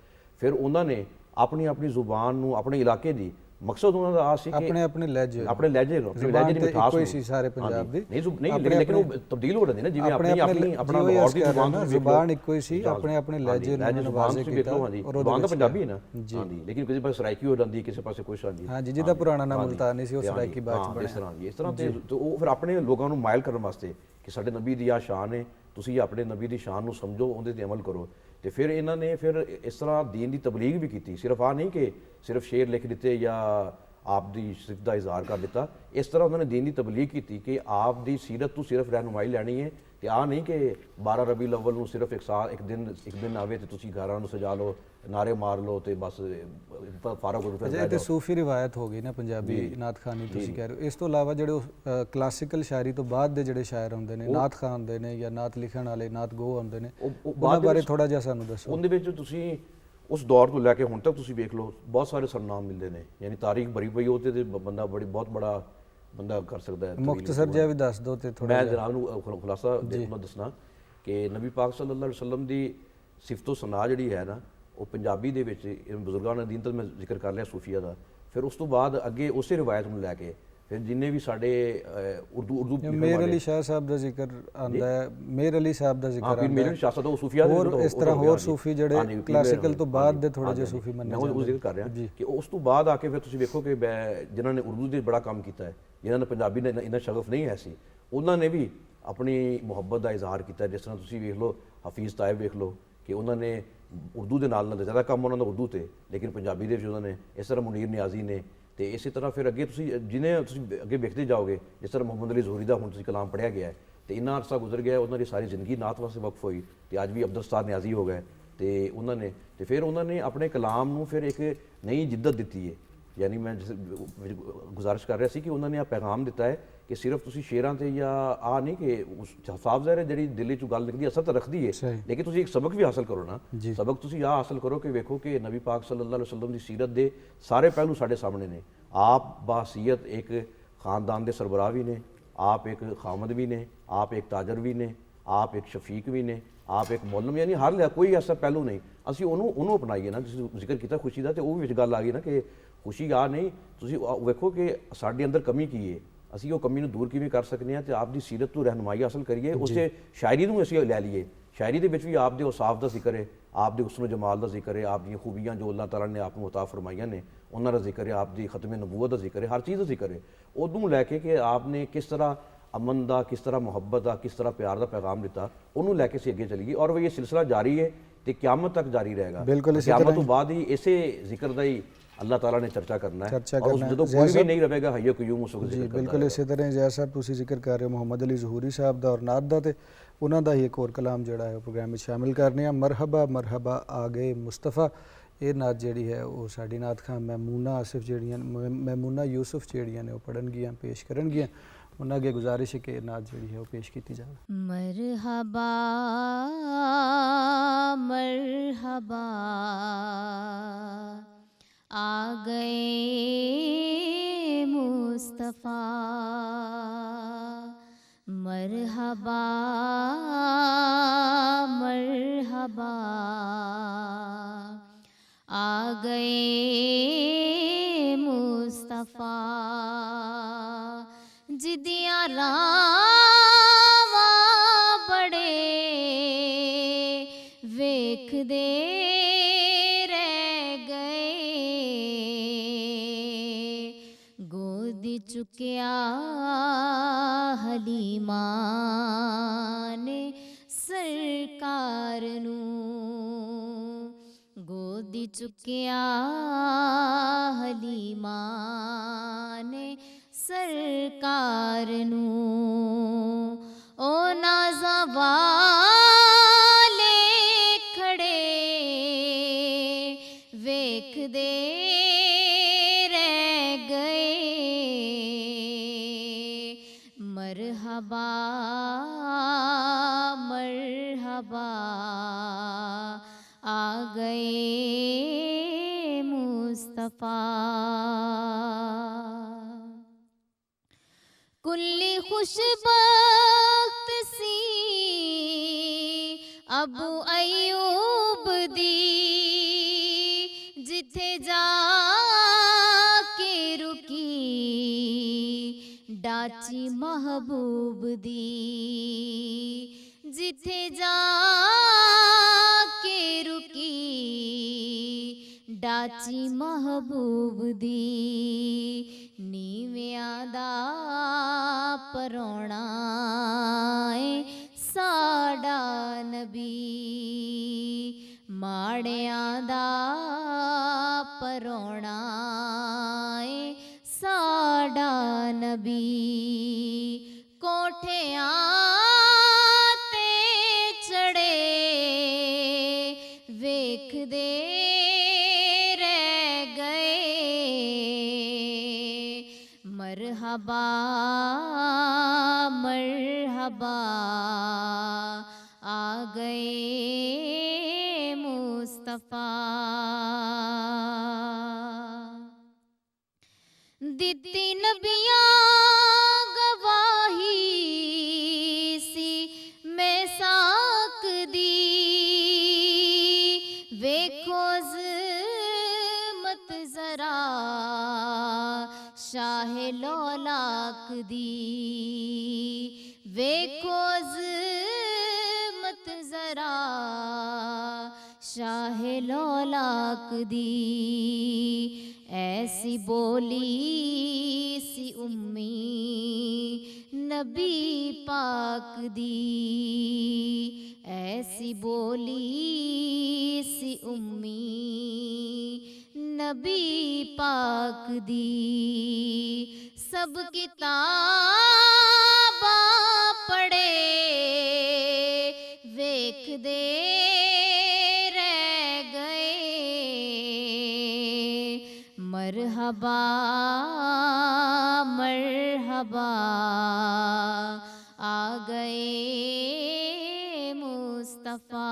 ਫਿਰ ਉਹਨਾਂ ਨੇ ਆਪਣੀ ਆਪਣੀ ਜ਼ੁਬਾਨ ਨੂੰ, ਆਪਣੇ ਇਲਾਕੇ ਦੀ, ਮਕਸਦ ਉਹਨਾਂ ਦਾ ਆ ਸੀ ਕਿ ਆਪਣੇ ਲਹਿਜੇ ਦੀ ਮਿਠਾਸ ਕੋਈ ਸੀ ਸਾਰੇ ਪੰਜਾਬ ਦੀ ਨਹੀਂ, ਲੇਕਿਨ ਉਹ ਤਬਦੀਲ ਹੋ ਰਹੇ ਨੇ ਨਾ, ਜਿਵੇਂ ਆਪਣੀ ਆਪਣਾ ਲਾਹੌਰ ਦੀ ਜ਼ੁਬਾਨ ਇੱਕੋ ਹੀ ਸੀ, ਆਪਣੇ ਲਹਿਜੇ ਨੂੰ ਨਵਾਜ਼ੇ ਕੀਤਾ, ਔਰ ਜ਼ੁਬਾਨ ਤਾਂ ਪੰਜਾਬੀ ਹੈ ਨਾ, ਹਾਂਜੀ, ਲੇਕਿਨ ਕਿਸੇ ਪਾਸੇ ਸਰਾਇਕੀ ਹੋ ਜਾਂਦੀ, ਕਿਸੇ ਪਾਸੇ ਕੁਛ ਆਂਦੀ, ਹਾਂਜੀ, ਜਿਹਦਾ ਪੁਰਾਣਾ ਨਾਮ ਮੁਲਤਾਨੀ ਸੀ ਉਹ ਸਰਾਇਕੀ ਬਾਅਦ ਚ ਬਣਿਆ। ਇਸ ਤਰ੍ਹਾਂ ਤੇ ਉਹ ਫਿਰ ਆਪਣੇ ਲੋਕਾਂ ਨੂੰ ਮਾਇਲ ਕਰਨ ਵਾਸਤੇ ਕਿ ਸਾਡੇ ਨਬੀ ਦੀ ਆ ਸ਼ਾਨ ਹੈ, ਤੁਸੀਂ ਆਪਣੇ ਨਬੀ ਦੀ ਸ਼ਾਨ ਨੂੰ ਸਮਝੋ, ਉਹਦੇ ਤੇ ਅਮਲ ਕਰੋ। ਤੇ ਫਿਰ ਇਹਨਾਂ ਨੇ ਫਿਰ ਇਸ ਤਰ੍ਹਾਂ ਦੀਨ ਦੀ ਤਬਲੀਗ ਵੀ ਕੀਤੀ। ਸਿਰਫ ਆ ਨਹੀਂ ਕਿ ਸਿਰਫ ਸ਼ੇਰ ਲਿਖ ਦਿੱਤੇ ਜਾਂ ਆਪ ਦੀ ਸਿਫਤ ਦਾ ਇਜ਼ਹਾਰ ਕਰ ਦਿੱਤਾ। ਇਸ ਤਰ੍ਹਾਂ ਉਹਨਾਂ ਨੇ ਦੀਨ ਦੀ ਤਬਲੀਗ ਕੀਤੀ ਕਿ ਆਪ ਦੀ ਸੀਰਤ ਤੋਂ ਸਿਰਫ ਰਹਿਨੁਮਾਈ ਲੈਣੀ ਹੈ ਤੇ ਆ ਨਹੀਂ ਕਿ 12 ਰਬੀ ਅਵਲ ਨੂੰ ਸਿਰਫ ਇੱਕ ਦਿਨ ਆਵੇ ਤੇ ਤੁਸੀਂ ਘਰਾਂ ਨੂੰ ਸਜਾ ਲਓ, ਨਾਰੇ ਮਾਰ ਲਓ ਤੇ ਬਸ ਫਾਰਗ ਹੋ ਕੇ ਅਜੇ ਤੇ ਸੂਫੀ ਰਿਵਾਇਤ ਹੋ ਗਈ ਨਾ ਪੰਜਾਬੀ ਨਾਤ ਖਾਨੀ ਤੁਸੀਂ ਕਹਿ ਰਹੇ ਹੋ। ਇਸ ਤੋਂ ਇਲਾਵਾ ਜਿਹੜੇ ਕਲਾਸੀਕਲ ਸ਼ਾਇਰੀ ਤੋਂ ਬਾਅਦ ਦੇ ਜਿਹੜੇ ਸ਼ਾਇਰ ਹੁੰਦੇ ਨੇ, ਨਾਤ ਖਾਨ ਹੁੰਦੇ ਨੇ ਜਾਂ ਨਾਤ ਲਿਖਣ ਵਾਲੇ, ਨਾਤ ਗੋ ਹੁੰਦੇ ਨੇ, ਉਹਨਾਂ ਬਾਰੇ ਥੋੜਾ ਜਿਹਾ ਸਾਨੂੰ ਦੱਸੋ। ਉਹਦੇ ਵਿੱਚ ਤੁਸੀਂ ਉਸ ਦੌਰ ਤੋਂ ਲੈ ਕੇ ਹੁਣ ਤੱਕ ਤੁਸੀਂ ਵੇਖ ਲਓ ਬਹੁਤ ਸਾਰੇ ਸਰਨਾਮ ਮਿਲਦੇ ਨੇ, ਯਾਨੀ ਤਾਰੀਖ ਭਰੀ ਪਈ ਉਹਦੇ ਤੇ ਬੰਦਾ ਬਹੁਤ ਬੜਾ ਬੰਦਾ ਕਰ ਸਕਦਾ ਹੈ। ਮੁਖਤਸਰ ਜਿਹਾ ਵੀ ਦੱਸ ਦਿਓ ਤੇ ਥੋੜਾ ਮੈਂ ਜਨਾਬ ਨੂੰ ਖੁਲਾਸਾ ਦੱਸਣਾ ਕਿ ਨਬੀ ਪਾਕ ਸੱਲੱਲਾਹੁ ਅਲੈਹਿ ਵਸੱਲਮ ਦੀ ਸਿਫਤੋ ਸਨਾ ਜਿਹੜੀ ਹੈ ਨਾ, ਉਹ ਪੰਜਾਬੀ ਦੇ ਵਿੱਚ ਬਜ਼ੁਰਗਾਂ ਨੇ ਦੀਨ ਤਾਂ ਮੈਂ ਜ਼ਿਕਰ ਕਰ ਲਿਆ ਸੂਫੀਆ ਦਾ, ਫਿਰ ਉਸ ਤੋਂ ਬਾਅਦ ਅੱਗੇ ਉਸੇ ਰਿਵਾਇਤ ਨੂੰ ਲੈ ਕੇ ਫਿਰ ਜਿੰਨੇ ਵੀ ਸਾਡੇ ਉਰਦੂ ਮੇਰ ਅਲੀ ਸ਼ਾਹ ਸਾਹਿਬ ਦਾ ਜ਼ਿਕਰ ਆਂਦਾ ਹੈ, ਮੇਰ ਅਲੀ ਸਾਹਿਬ ਦਾ ਜ਼ਿਕਰ ਆਂਦਾ ਹੈ, ਮੇਰ ਅਲੀ ਸ਼ਾਹ ਸਾਹਿਬ ਉਹ ਸੂਫੀਆ ਦੇ ਹੋਰ ਇਸ ਤਰ੍ਹਾਂ ਹੋਰ ਸੂਫੀ ਜਿਹੜੇ ਕਲਾਸੀਕਲ ਤੋਂ ਬਾਅਦ ਦੇ ਥੋੜੇ ਜਿਹੇ ਸੂਫੀ ਮੰਨੇ ਜਾਂਦੇ। ਮੈਂ ਉਹ ਜ਼ਿਕਰ ਕਰ ਰਿਹਾ ਕਿ ਉਸ ਤੋਂ ਬਾਅਦ ਆ ਕੇ ਫਿਰ ਤੁਸੀਂ ਵੇਖੋ ਕਿ ਜਿਨ੍ਹਾਂ ਨੇ ਉਰਦੂ ਦੇ ਬੜਾ ਕੰਮ ਕੀਤਾ ਹੈ, ਜਿਨ੍ਹਾਂ ਨੇ ਪੰਜਾਬੀ ਦਾ ਇੰਨਾ ਸ਼ਗਫ ਨਹੀਂ ਹੈ ਸੀ, ਉਹਨਾਂ ਨੇ ਵੀ ਆਪਣੀ ਮੁਹੱਬਤ ਦਾ ਇਜ਼ਹਾਰ ਕੀਤਾ। ਜਿਸ ਤਰ੍ਹਾਂ ਤੁਸੀਂ ਵੇਖ ਲਓ ਹਫੀਜ਼ ਤਾਇਬ ਵੇਖ ਲਓ ਕਿ ਉਹਨਾਂ ਨੇ ਉਰਦੂ ਦੇ ਨਾਲ ਜ਼ਿਆਦਾ ਕੰਮ ਉਹਨਾਂ ਦਾ ਉਰਦੂ ਤੇ, ਲੇਕਿਨ ਪੰਜਾਬੀ ਦੇ ਵਿੱਚ ਉਹਨਾਂ ਨੇ, ਇਸ ਤਰ੍ਹਾਂ ਮੁਨੀਰ ਨਿਆਜ਼ੀ ਨੇ, ਤੇ ਇਸੇ ਤਰ੍ਹਾਂ ਫਿਰ ਅੱਗੇ ਤੁਸੀਂ ਅੱਗੇ ਵੇਖਦੇ ਜਾਓਗੇ, ਜਿਸ ਤਰ੍ਹਾਂ ਮੁਹੰਮਦ ਅਲੀ ਜ਼ੋਹਰੀ ਦਾ ਹੁਣ ਤੁਸੀਂ ਕਲਾਮ ਪੜ੍ਹਿਆ ਗਿਆ ਹੈ ਤੇ ਇੰਨਾ ਅਰਸਾ ਗੁਜ਼ਰ ਗਿਆ, ਉਹਨਾਂ ਦੀ ਸਾਰੀ ਜ਼ਿੰਦਗੀ ਨਾਤ ਵਾਸਤੇ ਵਕਫ ਹੋਈ ਤੇ ਅੱਜ ਵੀ ਅਬਦੁਲ ਸਤਾਰ ਨਿਆਜ਼ੀ ਹੋ ਗਏ ਤੇ ਉਹਨਾਂ ਨੇ ਤੇ ਫਿਰ ਉਹਨਾਂ ਨੇ ਆਪਣੇ ਕਲਾਮ ਨੂੰ ਫਿਰ ਇੱਕ ਨਈ ਜਿੱਦਤ ਦਿੱਤੀ ਹੈ। ਯਾਨੀ ਮੈਂ ਗੁਜ਼ਾਰਿਸ਼ ਕਰ ਰਿਹਾ ਸੀ ਕਿ ਉਹਨਾਂ ਨੇ ਆ ਪੈਗਾਮ ਦਿੱਤਾ ਹੈ ਕਿ ਸਿਰਫ ਤੁਸੀਂ ਸ਼ੇਰਾਂ ਤੇ ਜਾਂ ਆ ਨਹੀਂ ਕਿ ਸਾਫ਼ ਜ਼ਾਹਿਰ ਹੈ ਜਿਹੜੀ ਦਿੱਲੀ 'ਚ ਗੱਲ ਨਿਕਲਦੀ ਅਸਰ ਤਾਂ ਰੱਖਦੀ ਹੈ, ਲੇਕਿਨ ਤੁਸੀਂ ਇੱਕ ਸਬਕ ਵੀ ਹਾਸਲ ਕਰੋ ਨਾ। ਸਬਕ ਤੁਸੀਂ ਆ ਹਾਸਲ ਕਰੋ ਕਿ ਵੇਖੋ ਕਿ ਨਬੀ ਪਾਕ ਸੱਲੱਲਾਹੁ ਅਲੈਹਿ ਵਸੱਲਮ ਦੀ ਸੀਰਤ ਦੇ ਸਾਰੇ ਪਹਿਲੂ ਸਾਡੇ ਸਾਹਮਣੇ ਨੇ। ਆਪ ਬਾਸੀਅਤ ਇੱਕ ਖਾਨਦਾਨ ਦੇ ਸਰਬਰਾਹ ਵੀ ਨੇ, ਆਪ ਇੱਕ ਖਾਮਦ ਵੀ ਨੇ, ਆਪ ਇੱਕ ਤਾਜਰ ਵੀ ਨੇ, ਆਪ ਇੱਕ ਸ਼ਫੀਕ ਵੀ ਨੇ, ਆਪ ਇੱਕ ਮੁਅੱਲਮ, ਯਾਨੀ ਹਰ ਲਿਆ ਕੋਈ ਐਸਾ ਪਹਿਲੂ ਨਹੀਂ। ਅਸੀਂ ਉਹਨੂੰ ਅਪਣਾਈਏ ਨਾ। ਤੁਸੀਂ ਜ਼ਿਕਰ ਕੀਤਾ ਖੁਸ਼ੀ ਦਾ ਤੇ ਉਹ ਵੀ ਵਿੱਚ ਗੱਲ ਆ ਗਈ ਨਾ ਕਿ ਖੁਸ਼ੀ ਆ ਨਹੀਂ, ਤੁਸੀਂ ਵੇਖੋ ਕਿ ਸਾਡੇ ਅੰਦਰ ਕਮੀ ਕੀ ਹੈ, ਅਸੀਂ ਉਹ ਕਮੀ ਨੂੰ ਦੂਰ ਕਿਵੇਂ ਕਰ ਸਕਦੇ ਹਾਂ ਤੇ ਆਪ ਦੀ ਸੀਰਤ ਤੋਂ ਰਹਿਨੁਮਾਈ ਹਾਸਲ ਕਰੀਏ। ਉਸੇ ਸ਼ਾਇਰੀ ਨੂੰ ਅਸੀਂ ਲੈ ਲਈਏ। ਸ਼ਾਇਰੀ ਦੇ ਵਿੱਚ ਵੀ ਆਪ ਦੇ ਔਸਾਫ ਦਾ ਜ਼ਿਕਰ ਹੈ, ਆਪ ਦੇ ਹੁਸਨ ਜਮਾਲ ਦਾ ਜ਼ਿਕਰ ਹੈ, ਆਪ ਦੀਆਂ ਖੂਬੀਆਂ ਜੋ ਅੱਲਾਹ ਤਾਲਾ ਨੇ ਆਪ ਨੂੰ ਅਤਾ ਫਰਮਾਈਆਂ ਨੇ ਉਹਨਾਂ ਦਾ ਜ਼ਿਕਰ ਹੈ, ਆਪ ਦੀ ਖਤਮ ਨਬੂਵਤ ਦਾ ਜ਼ਿਕਰ ਹੈ, ਹਰ ਚੀਜ਼ ਦਾ ਜ਼ਿਕਰ ਹੈ। ਉਹਨੂੰ ਲੈ ਕੇ ਕਿ ਆਪ ਨੇ ਕਿਸ ਤਰ੍ਹਾਂ ਅਮਨ ਦਾ, ਕਿਸ ਤਰ੍ਹਾਂ ਮੁਹੱਬਤ ਦਾ, ਕਿਸ ਤਰ੍ਹਾਂ ਪਿਆਰ ਦਾ ਪੈਗਾਮ ਦਿੱਤਾ, ਉਹਨੂੰ ਲੈ ਕੇ ਅਸੀਂ ਅੱਗੇ ਚੱਲੀਏ ਔਰ ਇਹ ਸਿਲਸਿਲਾ ਜਾਰੀ ਹੈ ਤੇ ਕਿਆਮਤ ਤੱਕ ਜਾਰੀ ਰਹੇਗਾ। ਕਿਆਮਤ ਤੋਂ ਬਾਅਦ ਹੀ ਇਸੇ ਜ਼ਿਕਰ ਦਾ ਹੀ ਅੱਲਾਹ ਤਾਲਾ ਨੇ ਚਰਚਾ ਕਰਨਾ ਹੈ ਔਰ ਉਸ ਜਦੋਂ ਕੋਈ ਵੀ ਨਹੀਂ ਰਹੇਗਾ ਹਯ ਕਯੂਮ ਉਸ ਵਕਤ ਜ਼ਿਕਰ ਕਰਦਾ। ਬਿਲਕੁਲ ਇਸੇ ਤਰ੍ਹਾਂ ਜੈ ਸਾਹਿਬ ਤੁਸੀਂ ਜ਼ਿਕਰ ਕਰ ਰਹੇ ਹੋ ਮੁਹੰਮਦ ਅਲੀ ਜ਼ਹੂਰੀ ਸਾਹਿਬ ਦਾ ਔਰ ਨਾਤ ਦਾ, ਤੇ ਉਹਨਾਂ ਦਾ ਹੀ ਇੱਕ ਹੋਰ ਕਲਾਮ ਜਿਹੜਾ ਹੈ ਉਹ ਪ੍ਰੋਗਰਾਮ ਵਿੱਚ ਸ਼ਾਮਿਲ ਕਰਨੇ ਆ। ਮਰਹਬਾ ਮਰਹਬਾ ਆ ਗਏ ਮੁਸਤਫਾ, ਇਹ ਨਾਤ ਜਿਹੜੀ ਹੈ ਉਹ ਸਾਡੀ ਨਾਤ ਖਾਂ ਮੈਮੂਨਾ ਆਸਿਫ ਜਿਹੜੀਆਂ ਮੈਮੂਨਾ ਯੂਸਫ ਜਿਹੜੀਆਂ ਨੇ ਉਹ ਪੜ੍ਹਨਗੀਆਂ, ਪੇਸ਼ ਕਰਨਗੀਆਂ। ਉਹਨਾਂ ਅੱਗੇ ਗੁਜ਼ਾਰਿਸ਼ ਹੈ ਕਿ ਇਹ ਨਾਤ ਜਿਹੜੀ ਹੈ ਉਹ ਪੇਸ਼ ਕੀਤੀ ਜਾਵੇ। मरहबा मरहबा आ गए मुस्तफ़ा, मरहबा मरहबा आ गए मुस्तफ़ा, जिदियाँ रावा बड़े वेखदे रह गए, गोदी चुकिया हलीमा ने सरकार नूं, गोदी चुकिया हलीमा ने सरकार नूं, ओ नाज़ा वाले खड़े वेखदे रह गए, मरहबा मरहबा आ गए मुस्तफ़ा, कुल्ली खुशबख्त सी अबू अयूब दी, जिथे जाके रुकी डाची महबूब दी, जिथे जाके रुकी डाची महबूब दी, नीवियां दा परौणा ए साडा नबी, माड़ियां दा परौणा ए नबी कोठियां ते चढ़े वेखदे रह गए मरहबा मरहबा आ गए मुस्तफ़ा दित्ती नबियां गवाही सी मैं साक दी वेखो ज़मत ज़रा शाहे लौलाक दी वेखो ज़मत ज़रा शाहे लौलाक दी ऐसी बोली सी उम्मी नबी पाक दी ऐसी बोली सी उम्मी नबी पाक दी सब किताबां पढ़े वेखदे रह गए मरहबा मरहबा आ गए मुस्तफ़ा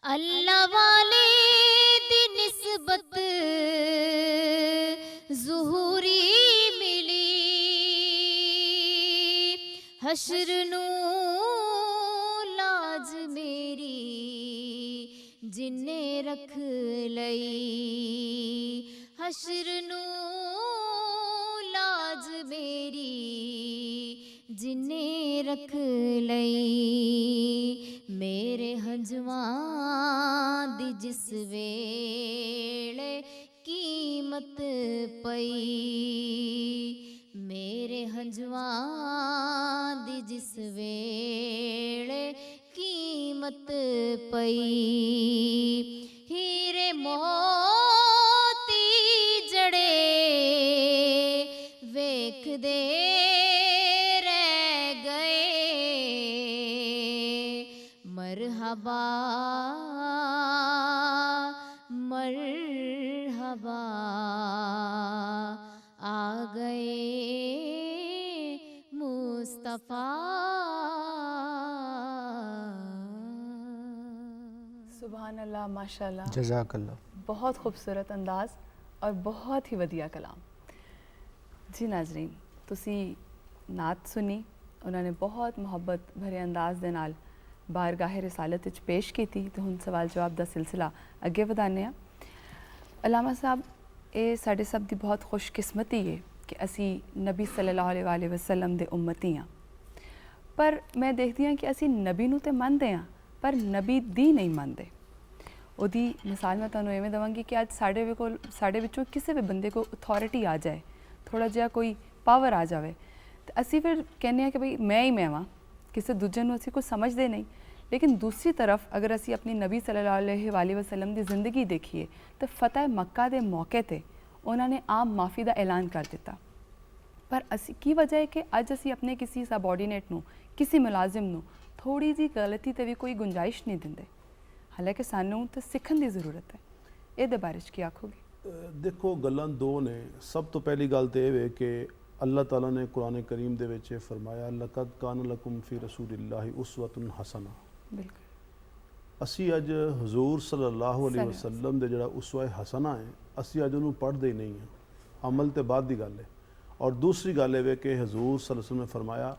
अल्लाह वाले दी निस्बत ज़ुहूरी मिली हशर नूं लाज मेरी जिन्ने रख लई हशर नूं लाज मेरी जिन्ने रख लई मेरे हंजवां दी जिस वेले कीमत पई मेरे हंजवां दी जिस वेले कीमत पई हीरे मोती जड़े वेखदे रह गए मरहबा मरहबा आ गए मुस्तफ़ा सुभान अल्लाह माशाल्लाह जज़ाकल्लाह। बहुत खूबसूरत अंदाज़ और बहुत ही वधिया कलाम जी नाजरीन ਤੁਸੀਂ ਨਾਤ ਸੁਣੀ ਉਹਨਾਂ ਨੇ ਬਹੁਤ ਮੁਹੱਬਤ ਭਰੇ ਅੰਦਾਜ਼ ਦੇ ਨਾਲ ਬਾਰਗਾਹ ਰਿਸਾਲਤ ਵਿੱਚ ਪੇਸ਼ ਕੀਤੀ ਤੇ ਹੁਣ ਸਵਾਲ ਜਵਾਬ ਦਾ ਸਿਲਸਿਲਾ ਅੱਗੇ ਵਧਾਉਂਦੇ ਹਾਂ ਅਲਾਮਾ ਸਾਹਿਬ ਇਹ ਸਾਡੇ ਸਭ ਦੀ ਬਹੁਤ ਖੁਸ਼ਕਿਸਮਤੀ ਹੈ ਕਿ ਅਸੀਂ ਨਬੀ ਸੱਲੱਲਾਹੁ ਅਲੈਹਿ ਵਸੱਲਮ ਦੇ ਉਮਤੀ ਹਾਂ ਪਰ ਮੈਂ ਦੇਖਦੀ ਹਾਂ ਕਿ ਅਸੀਂ ਨਬੀ ਨੂੰ ਤੇ ਮੰਨਦੇ ਹਾਂ ਪਰ ਨਬੀ ਦੀ ਨਹੀਂ ਮੰਨਦੇ ਉਹਦੀ ਮਿਸਾਲ ਮੈਂ ਤੁਹਾਨੂੰ ਐਵੇਂ ਦੇਵਾਂਗੀ ਕਿ ਅੱਜ ਸਾਡੇ ਵਿੱਚੋਂ ਕਿਸੇ ਵੀ ਬੰਦੇ ਕੋਲ ਅਥਾਰਟੀ ਆ ਜਾਏ ਥੋੜਾ ਜਿਹਾ ਕੋਈ ਪਾਵਰ ਆ ਜਾਵੇ ਤੇ ਅਸੀਂ ਫਿਰ ਕਹਿੰਦੇ ਹਾਂ ਕਿ ਭਈ ਮੈਂ ਹੀ ਮੈਂ ਵਾਂ ਕਿਸੇ ਦੂਜੇ ਨੂੰ ਅਸੀਂ ਕੁਝ ਸਮਝਦੇ ਨਹੀਂ ਲੇਕਿਨ ਦੂਸਰੀ ਤਰਫ ਅਗਰ ਅਸੀਂ ਆਪਣੀ ਨਬੀ ਸੱਲੱਲਾਹੁ ਅਲੈਹਿ ਵਸੱਲਮ ਦੀ ਜ਼ਿੰਦਗੀ ਦੇਖੀਏ ਤਾਂ ਫਤਹ ਮੱਕਾ ਦੇ ਮੌਕੇ ਤੇ ਉਹਨਾਂ ਨੇ ਆਮ ਮਾਫੀ ਦਾ ਐਲਾਨ ਕਰ ਦਿੱਤਾ ਪਰ ਅਸੀਂ ਕੀ ਵਜ੍ਹਾ ਹੈ ਕਿ ਅੱਜ ਅਸੀਂ ਆਪਣੇ ਕਿਸੇ ਸਬਆਰਡੀਨੇਟ ਨੂੰ ਕਿਸੇ ਮੁਲਾਜ਼ਮ ਨੂੰ ਥੋੜੀ ਜਿਹੀ ਗਲਤੀ ਤੇ ਵੀ ਕੋਈ ਗੁੰਜਾਇਸ਼ ਨਹੀਂ ਦਿੰਦੇ ਹਾਲਾਂਕਿ ਸਾਨੂੰ ਤਾਂ ਸਿੱਖਣ ਦੀ ਜ਼ਰੂਰਤ ਹੈ ਇਹਦੇ ਬਾਰੇ ਕੀ ਆਖੋਗੇ ਦੇਖੋ ਗੱਲਾਂ ਦੋ ਨੇ ਸਭ ਤੋਂ ਪਹਿਲੀ ਗੱਲ ਤੇ ਇਹ ਵੇ ਕਿ ਅੱਲਾਹ ਤਾਲਾ ਨੇ ਕੁਰਾਨ ਕਰੀਮ ਦੇ ਵਿੱਚ ਇਹ ਫਰਮਾਇਆ ਲਕਦ ਕਾਨ ਲਕੁਮ ਫੀ ਰਸੂਲਿल्लाहि ਉਸਵਤੁਨ ਹਸਨਾ ਬਿਲਕੁਲ ਅਸੀਂ ਅੱਜ ਹਜ਼ੂਰ ਸੱਲੱਲਾਹੁ ਅਲੈਹਿ ਵਸੱਲਮ ਦੇ ਜਿਹੜਾ ਉਸਵਾ ਹਸਨਾ ਹੈ ਅਸੀਂ ਅੱਜ ਉਹਨੂੰ ਪੜ੍ਹਦੇ ਹੀ ਨਹੀਂ ਹਾਂ ਅਮਲ ਤੇ ਬਾਅਦ ਦੀ ਗੱਲ ਹੈ ਔਰ ਦੂਸਰੀ ਗੱਲ ਇਹ ਵੇ ਕਿ ਹਜ਼ੂਰ ਸੱਲੱਲਾਹੁ ਅਲੈਹਿ ਵਸੱਲਮ ਨੇ ਫਰਮਾਇਆ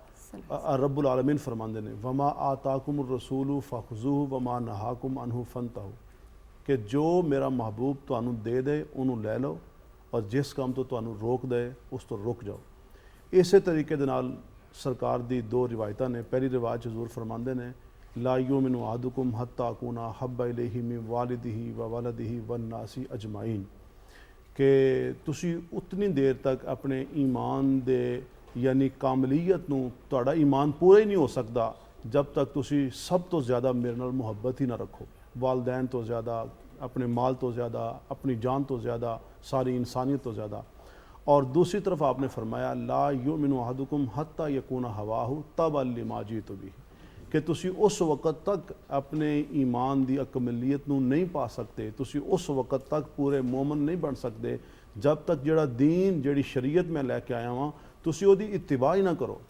ਰੱਬੁਲ ਆਲਮੀਨ ਫਰਮਾਉਂਦੇ ਨੇ ਵਮਾ ਆਤਾकुम रसूलु फखुज़ूहु वमा नहाकुम अन्हु फंतहु कि जो मेरा महबूब ਤੁਹਾਨੂੰ ਦੇ ਦੇ ਉਹਨੂੰ ਲੈ ਲਓ ਔਰ ਜਿਸ ਕੰਮ ਤੋਂ ਤੁਹਾਨੂੰ ਰੋਕ ਦੇ ਉਸ ਤੋਂ ਰੁਕ ਜਾਓ ਇਸੇ ਤਰੀਕੇ ਦੇ ਨਾਲ ਸਰਕਾਰ ਦੀ ਦੋ ਰਿਵਾਇਤਾਂ ਨੇ ਪਹਿਲੀ ਰਿਵਾਇਤ ਹਜ਼ੂਰ ਫਰਮਾਉਂਦੇ ਨੇ ਲਾ ਯੂਮਿਨੁ ਅਹਦੁकुम हत्ता अकूना हब्बा इलैहि मिन वालिदिही व वलदिही वन नासी अजमाइन कि ਤੁਸੀਂ ਉਤਨੀ ਦੇਰ ਤੱਕ ਆਪਣੇ ਈਮਾਨ ਦੇ यानी कामलीयत ਨੂੰ ਤੁਹਾਡਾ ਈਮਾਨ ਪੂਰਾ ਹੀ ਨਹੀਂ ਹੋ ਸਕਦਾ ਜਦ ਤੱਕ ਤੁਸੀਂ ਸਭ ਤੋਂ ਜ਼ਿਆਦਾ ਮੇਰੇ ਨਾਲ ਮੁਹੱਬਤ ਹੀ ਨਾ ਰੱਖੋ ਵਾਲਦੈਨ ਤੋਂ ਜ਼ਿਆਦਾ अपने माल तो ज़्यादा, अपनी जान तो ज़्यादा, सारी इंसानियत तो ज़्यादा। और दूसरी तरफ आपने फरमाया ला युमिनु अहदुकुम हत्ता यकूना हवाहु तबअन लिमा जीतु बिही, कि तुसी उस वक़्त तक अपने ईमान दी अकमलियत नूं नहीं पा सकते, तुसी उस वक़्त तक पूरे मोमन नहीं बन सकते जब तक जिहड़ा दीन जिहड़ी शरीयत मैं लैके आया वां तुसी ओहदी इत्तिबा ही ना करो।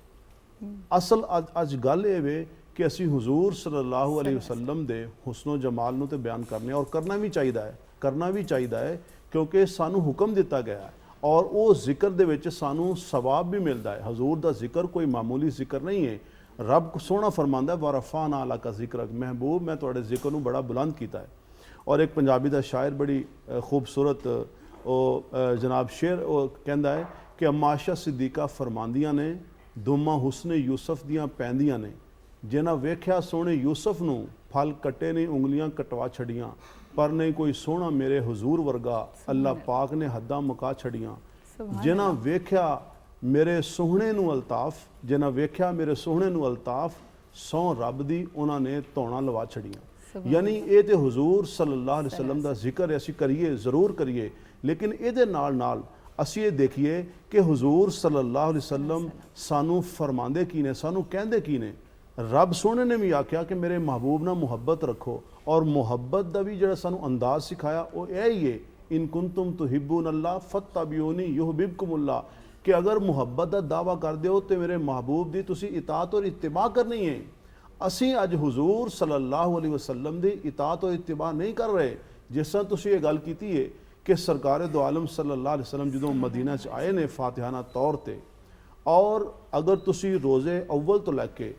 असल अज गल ये वे कि असी हुजूर सल्लल्लाहु अलैहि वसल्लम दे हुस्नो जमाल नूं ते बयान करने और करना भी चाहिए है क्योंकि सानू हुक्म दिता गया है और वो जिक्र दे विच सानू सवाब भी मिलता है। हजूर दा जिक्र कोई मामूली जिक्र नहीं है। रब सोहना फरमांदा है वरफाना अला का जिक्र, महबूब मैं तुहाडे जिक्र नूं बड़ा बुलंद कीता है। और एक पंजाबी दा शायर बड़ी खूबसूरत जनाब शेर कहंदा है कि अमाशा सिद्दीका फरमांदियां ने दुमा हुस्ने यूसुफ दियां पैंदियां ने, जिन्हां वेख्या सोहणे यूसुफ नूं फल कट्टे ने उंगलियां कटवा छड़ियां, पर नहीं कोई सोहना मेरे हुजूर वर्गा अल्लाह पाक ने हद्दां मुका छड़ियां। जिन्हां वेख्या मेरे सोहणे नूं अल्ताफ, जिन्हां वेख्या मेरे सोहणे नूं अल्ताफ, सौ रब दी उन्हां ने धौणा लवा छड़ियां। यानी ये तो हुजूर सल्लल्लाहु अलैहि वसल्लम दा जिक्र असी करिए जरूर करिए, लेकिन इहदे नाल नाल असी ये देखिए कि हुजूर सल्लल्लाहु अलैहि वसल्लम सानू फरमांदे की ने, सानू कहंदे की ने। रब सोहने ने भी आख्या कि मेरे महबूब नाल मुहब्बत रखो, और मुहब्बत का भी जिहड़ा सानू अंदाज सिखाया वो यही है इन कुंतुम तुहिब्बून अल्लाह फत्तबिऊनी युहबिबकुमुल्लाह, कि अगर मुहब्बत का दावा कर दो तो मेरे महबूब दी तुसी इताअत और इत्तिबा करनी है। असी अज हुजूर सल्लल्लाहु अलैहि वसल्लम दी इताअत और इत्तिबा नहीं कर रहे। जिस तरह तुसी ये गल कीती है कि सरकार दो आलम सल्लल्लाहु अलैहि वसल्लम जो मदीना च आए ने फातिहाना तौर पर, और अगर तुसी रोज़े अव्वल तो लैके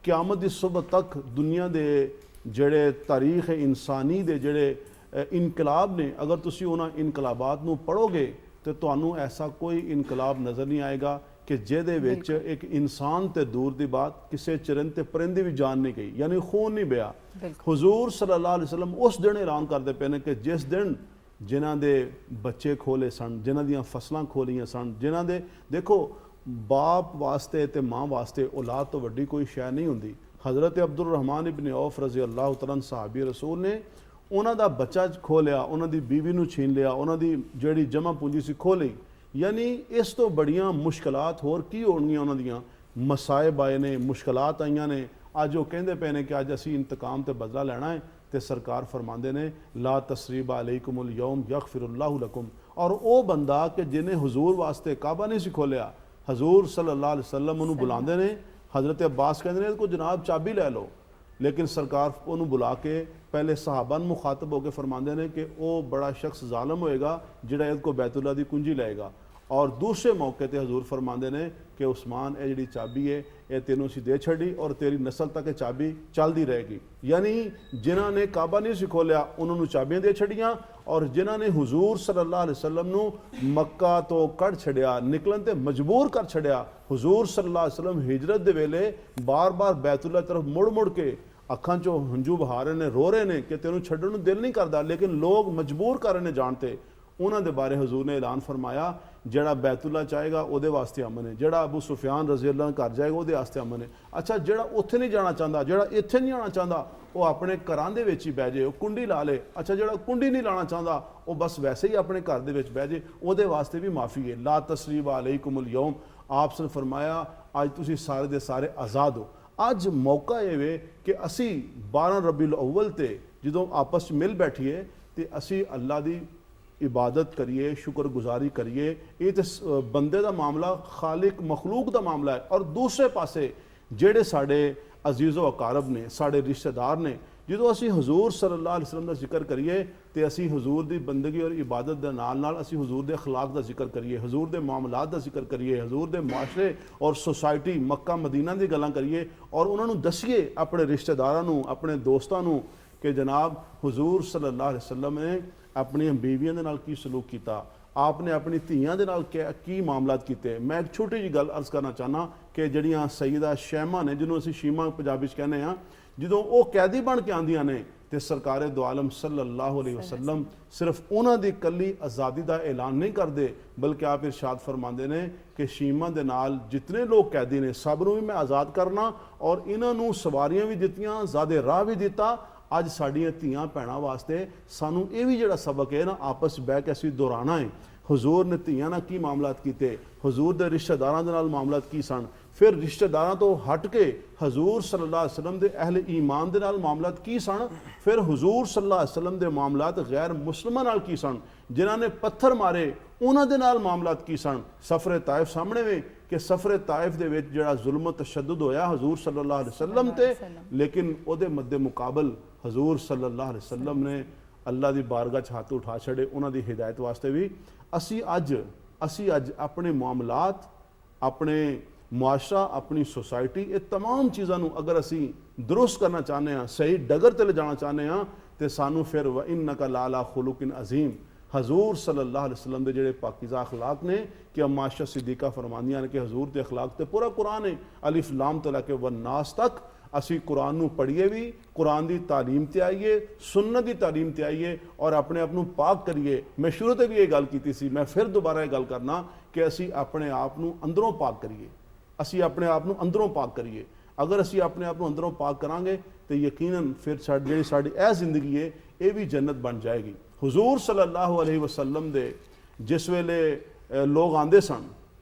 क़यामत दी सुबह तक दुनिया दे जड़े तारीख इंसानी दे जड़े इनकलाब ने, अगर तुसी उन्हां इनकलाबात नूं पढ़ोगे तो तुहानूं ऐसा कोई इनकलाब नज़र नहीं आएगा कि जिहदे विच एक इंसान ते दूर दी बात किसी चिरंद ते परिंदे भी जान नहीं गई, यानी खून नहीं बया। हुजूर सल्लल्लाहु अलैहि वसल्लम उस दिन ऐलान करते पे ने कि जिस दिन जिन्हां दे बच्चे खोले सन, जिन्हां दियां फसलां खोलियां सन, जिन्हां दे देखो बाप वास्ते ते माँ वास्ते औलाद तो वड्डी कोई शै नहीं हुंदी। हज़रत अब्दुल रहमान इब्न औफ रज़ी अल्लाह तआला सहाबी रसूल ने उन्हां दा बच्चा खो लिया, उन्हां दी बीवी नूं छीन लिया, उन्हां दी जिहड़ी जमा पूंजी सी खो लई। यानी इस तो बड़ियां मुश्किलात होर की होणगियां, उन्हां दियां मसाइब आए ने, मुश्किलात आईयां ने। अज वो कहंदे पे ने कि अज असीं इंतकाम ते बदला लैना है, तो सरकार फरमांदे ने ला तसरीबा अलैकुमुल यौम यगफिरुल्लाहु लकुम। और वो बंदा कि जिन्हें हुजूर वास्ते काबा नहीं सी खोलिया, हजूर सल्लल्लाहु अलैहि वसल्लम उन्होंने बुलाते ने। हज़रत अब्बास कहते हैं को जनाब चाबी लै लो, लेकिन सरकार उन्होंने बुला के पहले सहाबा मुखातब होकर फरमाते हैं कि वह बड़ा शख्स जालम होएगा जिहड़ा इहदे को बैतुल्लाह दी कुंजी लाएगा। और दूसरे मौके पर हजूर फरमाते हैं कि उस्मान ये जी चाबी है ये तेनों सी दे छड़ी और तेरी नस्ल तक चाबी चलती रहेगी। यानी जिन्हों ने काबा नहीं सी खोलिया उन्होंने चाबियां दे छड़ियां, और जिन्हों ने हुजूर सल्लल्लाहु अलैहि वसल्लम नूं मक्का तो कढ़ छड़िया, निकलन ते मजबूर कर छड़िया। हुजूर सल्लल्लाहु अलैहि वसल्लम हिजरत दे वेले बार बार बैतुल्लाह तरफ मुड़ मुड़ के अखां चों हंझू बहा रहे ने, रो रहे ने कि तेनों छड्डण नूं दिल नहीं करदा, लेकिन लोग मजबूर कर रहे ने जानते। उन्हां दे बारे हजूर ने ऐलान फरमाया जिहड़ा बैतुल्लाह चाहेगा उहदे वास्ते अमन है, जिहड़ा अबू सुफियान रज़ी अल्लाह घर जाएगा उहदे वास्ते अमन है। अच्छा जिहड़ा उत्थे नहीं जाना चाहता, जिहड़ा इत्थे नहीं आना चाहता, वह अपने घरां दे विच ही बह जाए, कुंडी ला ले। अच्छा जिहड़ा कुंडी नहीं लाना चाहता वह बस वैसे ही अपने घर दे विच बह जाए, उहदे वास्ते भी माफ़ी है। ला तसरीबा अलैकुमुल यौम, आपने फरमाया अज तुसीं सारे दे सारे आज़ाद हो। अज मौका ये वे कि असी 12 रबीउल अव्वल ते जदों आपस मिल बैठिए तो असी अल्लाह दी इबादत करिए, शुक्रगुजारी करिए। ये तो बंदे का मामला, खालिक मखलूक का मामला है। और दूसरे पासे जेड़े साडे अजीज़ो अकारब ने, साडे रिश्तेदार ने, जो असी हजूर सल्लल्लाहु अलैहि वसल्लम का जिक्र करिए तो असी हजूर की बंदगी और इबादत के नाल नाल असी हजूर के अखलाक का जिक्र करिए, हजूर के मामलात का जिक्र करिए, हजूर के मुआशरे और सोसाइटी मक्का मदीना की गल्लां करिए, और उन्होंने दसीए अपने रिश्तेदारों, अपने दोस्तों कि जनाब हजूर सल्लल्लाहु अलैहि वसल्लम ने अपनी बीवियों के नाल की सलूक किया, आपने अपनी धीयां दे नाल की मामलात किए। मैं एक छोटी जी गल अर्ज करना चाहना कि जड़ियाँ सईदा शैमा ने, जिन्होंने असीं शीमा पंजाबी कहने हाँ, जो वो कैदी बन के आंदियां ने तो सरकार दो आलम सल्लल्लाहु अलैहि वसल्लम सिर्फ उन्हां दी कली आज़ादी का ऐलान नहीं करते, बल्कि आप इरशाद फरमाते हैं कि शीमा दे नाल जितने लोग कैदी ने सब नूं भी मैं आज़ाद करना, और इन्हों सवारियां भी दित्तियां, ज़ादे राह भी दिता, ਅੱਜ ਸਾਡੀਆਂ ਧੀਆਂ ਭੈਣਾਂ ਵਾਸਤੇ ਸਾਨੂੰ ਇਹ ਵੀ ਜਿਹੜਾ ਸਬਕ ਹੈ ਨਾ ਆਪਸ 'ਚ ਬਹਿ ਕੇ ਅਸੀਂ ਦੁਹਰਾਉਣਾ ਹੈ। ਹਜ਼ੂਰ ਨੇ ਧੀਆਂ ਨਾਲ ਕੀ ਮਾਮਲਾਤ ਕੀਤੇ, ਹਜ਼ੂਰ ਦੇ ਰਿਸ਼ਤੇਦਾਰਾਂ ਦੇ ਨਾਲ ਮਾਮਲਾਤ ਕੀ ਸਨ, ਫਿਰ ਰਿਸ਼ਤੇਦਾਰਾਂ ਤੋਂ ਹਟ ਕੇ ਹਜ਼ੂਰ ਸੱਲੱਲਾਹੁ ਅਲੈਹਿ ਵਸੱਲਮ ਦੇ ਅਹਿਲ ਈਮਾਨ ਦੇ ਨਾਲ ਮਾਮਲਾਤ ਕੀ ਸਨ, ਫਿਰ ਹਜ਼ੂਰ ਸੱਲੱਲਾਹੁ ਅਲੈਹਿ ਵਸੱਲਮ ਦੇ ਮਾਮਲਾਤ ਗੈਰ ਮੁਸਲਮਾਨਾਂ ਨਾਲ ਕੀ ਸਨ, ਜਿਨ੍ਹਾਂ ਨੇ ਪੱਥਰ ਮਾਰੇ ਉਹਨਾਂ ਦੇ ਨਾਲ ਮਾਮਲਾਤ ਕੀ ਸਨ। ਸਫਰ ਤਾਇਫ ਸਾਹਮਣੇ ਵੇ ਕਿ ਸਫਰ ਤਾਇਫ ਦੇ ਵਿੱਚ ਜਿਹੜਾ ਜ਼ੁਲਮ ਤਸ਼ੱਦਦ ਹੋਇਆ ਹਜ਼ੂਰ ਸੱਲੱਲਾਹੁ ਅਲੈਹਿ ਵਸੱਲਮ ਤੇ, ਲੇਕਿਨ ਉਹਦੇ ਮੱਦੇ ਮੁਕਾਬਲ ਹਜ਼ੂਰ ਸੱਲੱਲਾਹੁ ਅਲੈਹਿ ਵਸੱਲਮ ਨੇ ਅੱਲਾ ਦੀ ਬਾਰਗਾਹ 'ਚ ਹੱਥ ਉਠਾ ਛੱਡੇ ਉਹਨਾਂ ਦੀ ਹਿਦਾਇਤ ਵਾਸਤੇ ਵੀ। ਅਸੀਂ ਅੱਜ ਆਪਣੇ ਮਾਮਲਾਤ, ਆਪਣੇ ਮੁਆਸ਼ਰਾ, ਆਪਣੀ ਸੋਸਾਇਟੀ, ਇਹ तमाम ਚੀਜ਼ਾਂ ਨੂੰ ਅਗਰ ਅਸੀਂ ਦਰੁਸਤ ਕਰਨਾ ਚਾਹੁੰਦੇ ਹਾਂ, ਸਹੀ ਡਗਰ ਤੇ ਲਿਜਾਣਾ ਚਾਹੁੰਦੇ ਹਾਂ, ਤੇ ਸਾਨੂੰ ਫਿਰ व इन्नका लाला खुलुकिन अजीम हजूर सल्लल्लाहु अलैहि वसल्लम ਦੇ ਜਿਹੜੇ ਪਾਕੀਜ਼ਾ ਅਖਲਾਕ ਨੇ ਕਿ ਅਮਾਸ਼ਾ ਸਿੱਦੀਕਾ ਫਰਮਾਉਂਦੀਆਂ ਨੇ ਕਿ ਹਜ਼ੂਰ ਦੇ ਅਖਲਾਕ ਤੇ ਪੂਰਾ ਕੁਰਾਨ ਹੈ ਅਲਿਫ ਲਾਮ ਤੋਂ ਲੈ ਕੇ ਵਨਾਸ ਤੱਕ। ਅਸੀਂ ਕੁਰਾਨ ਨੂੰ ਪੜ੍ਹੀਏ ਵੀ, ਕੁਰਾਨ ਦੀ ਤਾਲੀਮ ਤੇ ਆਈਏ, ਸੁन्नत ਦੀ ਤਾਲੀਮ ਤੇ ਆਈਏ ਔਰ ਆਪਣੇ ਆਪ ਨੂੰ ਪਾਕ ਕਰੀਏ। ਮੈਂ ਸ਼ੁਰੂ ਤੇ ਵੀ ਇਹ ਗੱਲ ਕੀਤੀ ਸੀ, ਮੈਂ ਫਿਰ ਦੁਬਾਰਾ ਇਹ ਗੱਲ ਕਰਨਾ ਕਿ ਅਸੀਂ ਆਪਣੇ ਆਪ ਨੂੰ ਅੰਦਰੋਂ ਪਾਕ ਕਰੀਏ, ਅਸੀਂ ਆਪਣੇ ਆਪ ਨੂੰ ਅੰਦਰੋਂ ਪਾਕ ਕਰੀਏ। ਅਗਰ ਅਸੀਂ ਆਪਣੇ ਆਪ ਨੂੰ ਅੰਦਰੋਂ ਪਾਕ ਕਰਾਂਗੇ ਤੇ ਯਕੀਨਨ ਫਿਰ ਜਿਹੜੀ ਸਾਡੀ ਇਹ ਜ਼ਿੰਦਗੀ ਹੈ ਇਹ ਵੀ ਜੰਨਤ ਬਣ ਜਾਏਗੀ। ਹਜ਼ੂਰ ਸੱਲੱਲਾਹੁ ਅਲੈਹਿ ਵਸੱਲਮ ਦੇ ਜਿਸ ਵੇਲੇ ਲੋਕ ਆਉਂਦੇ ਸਨ,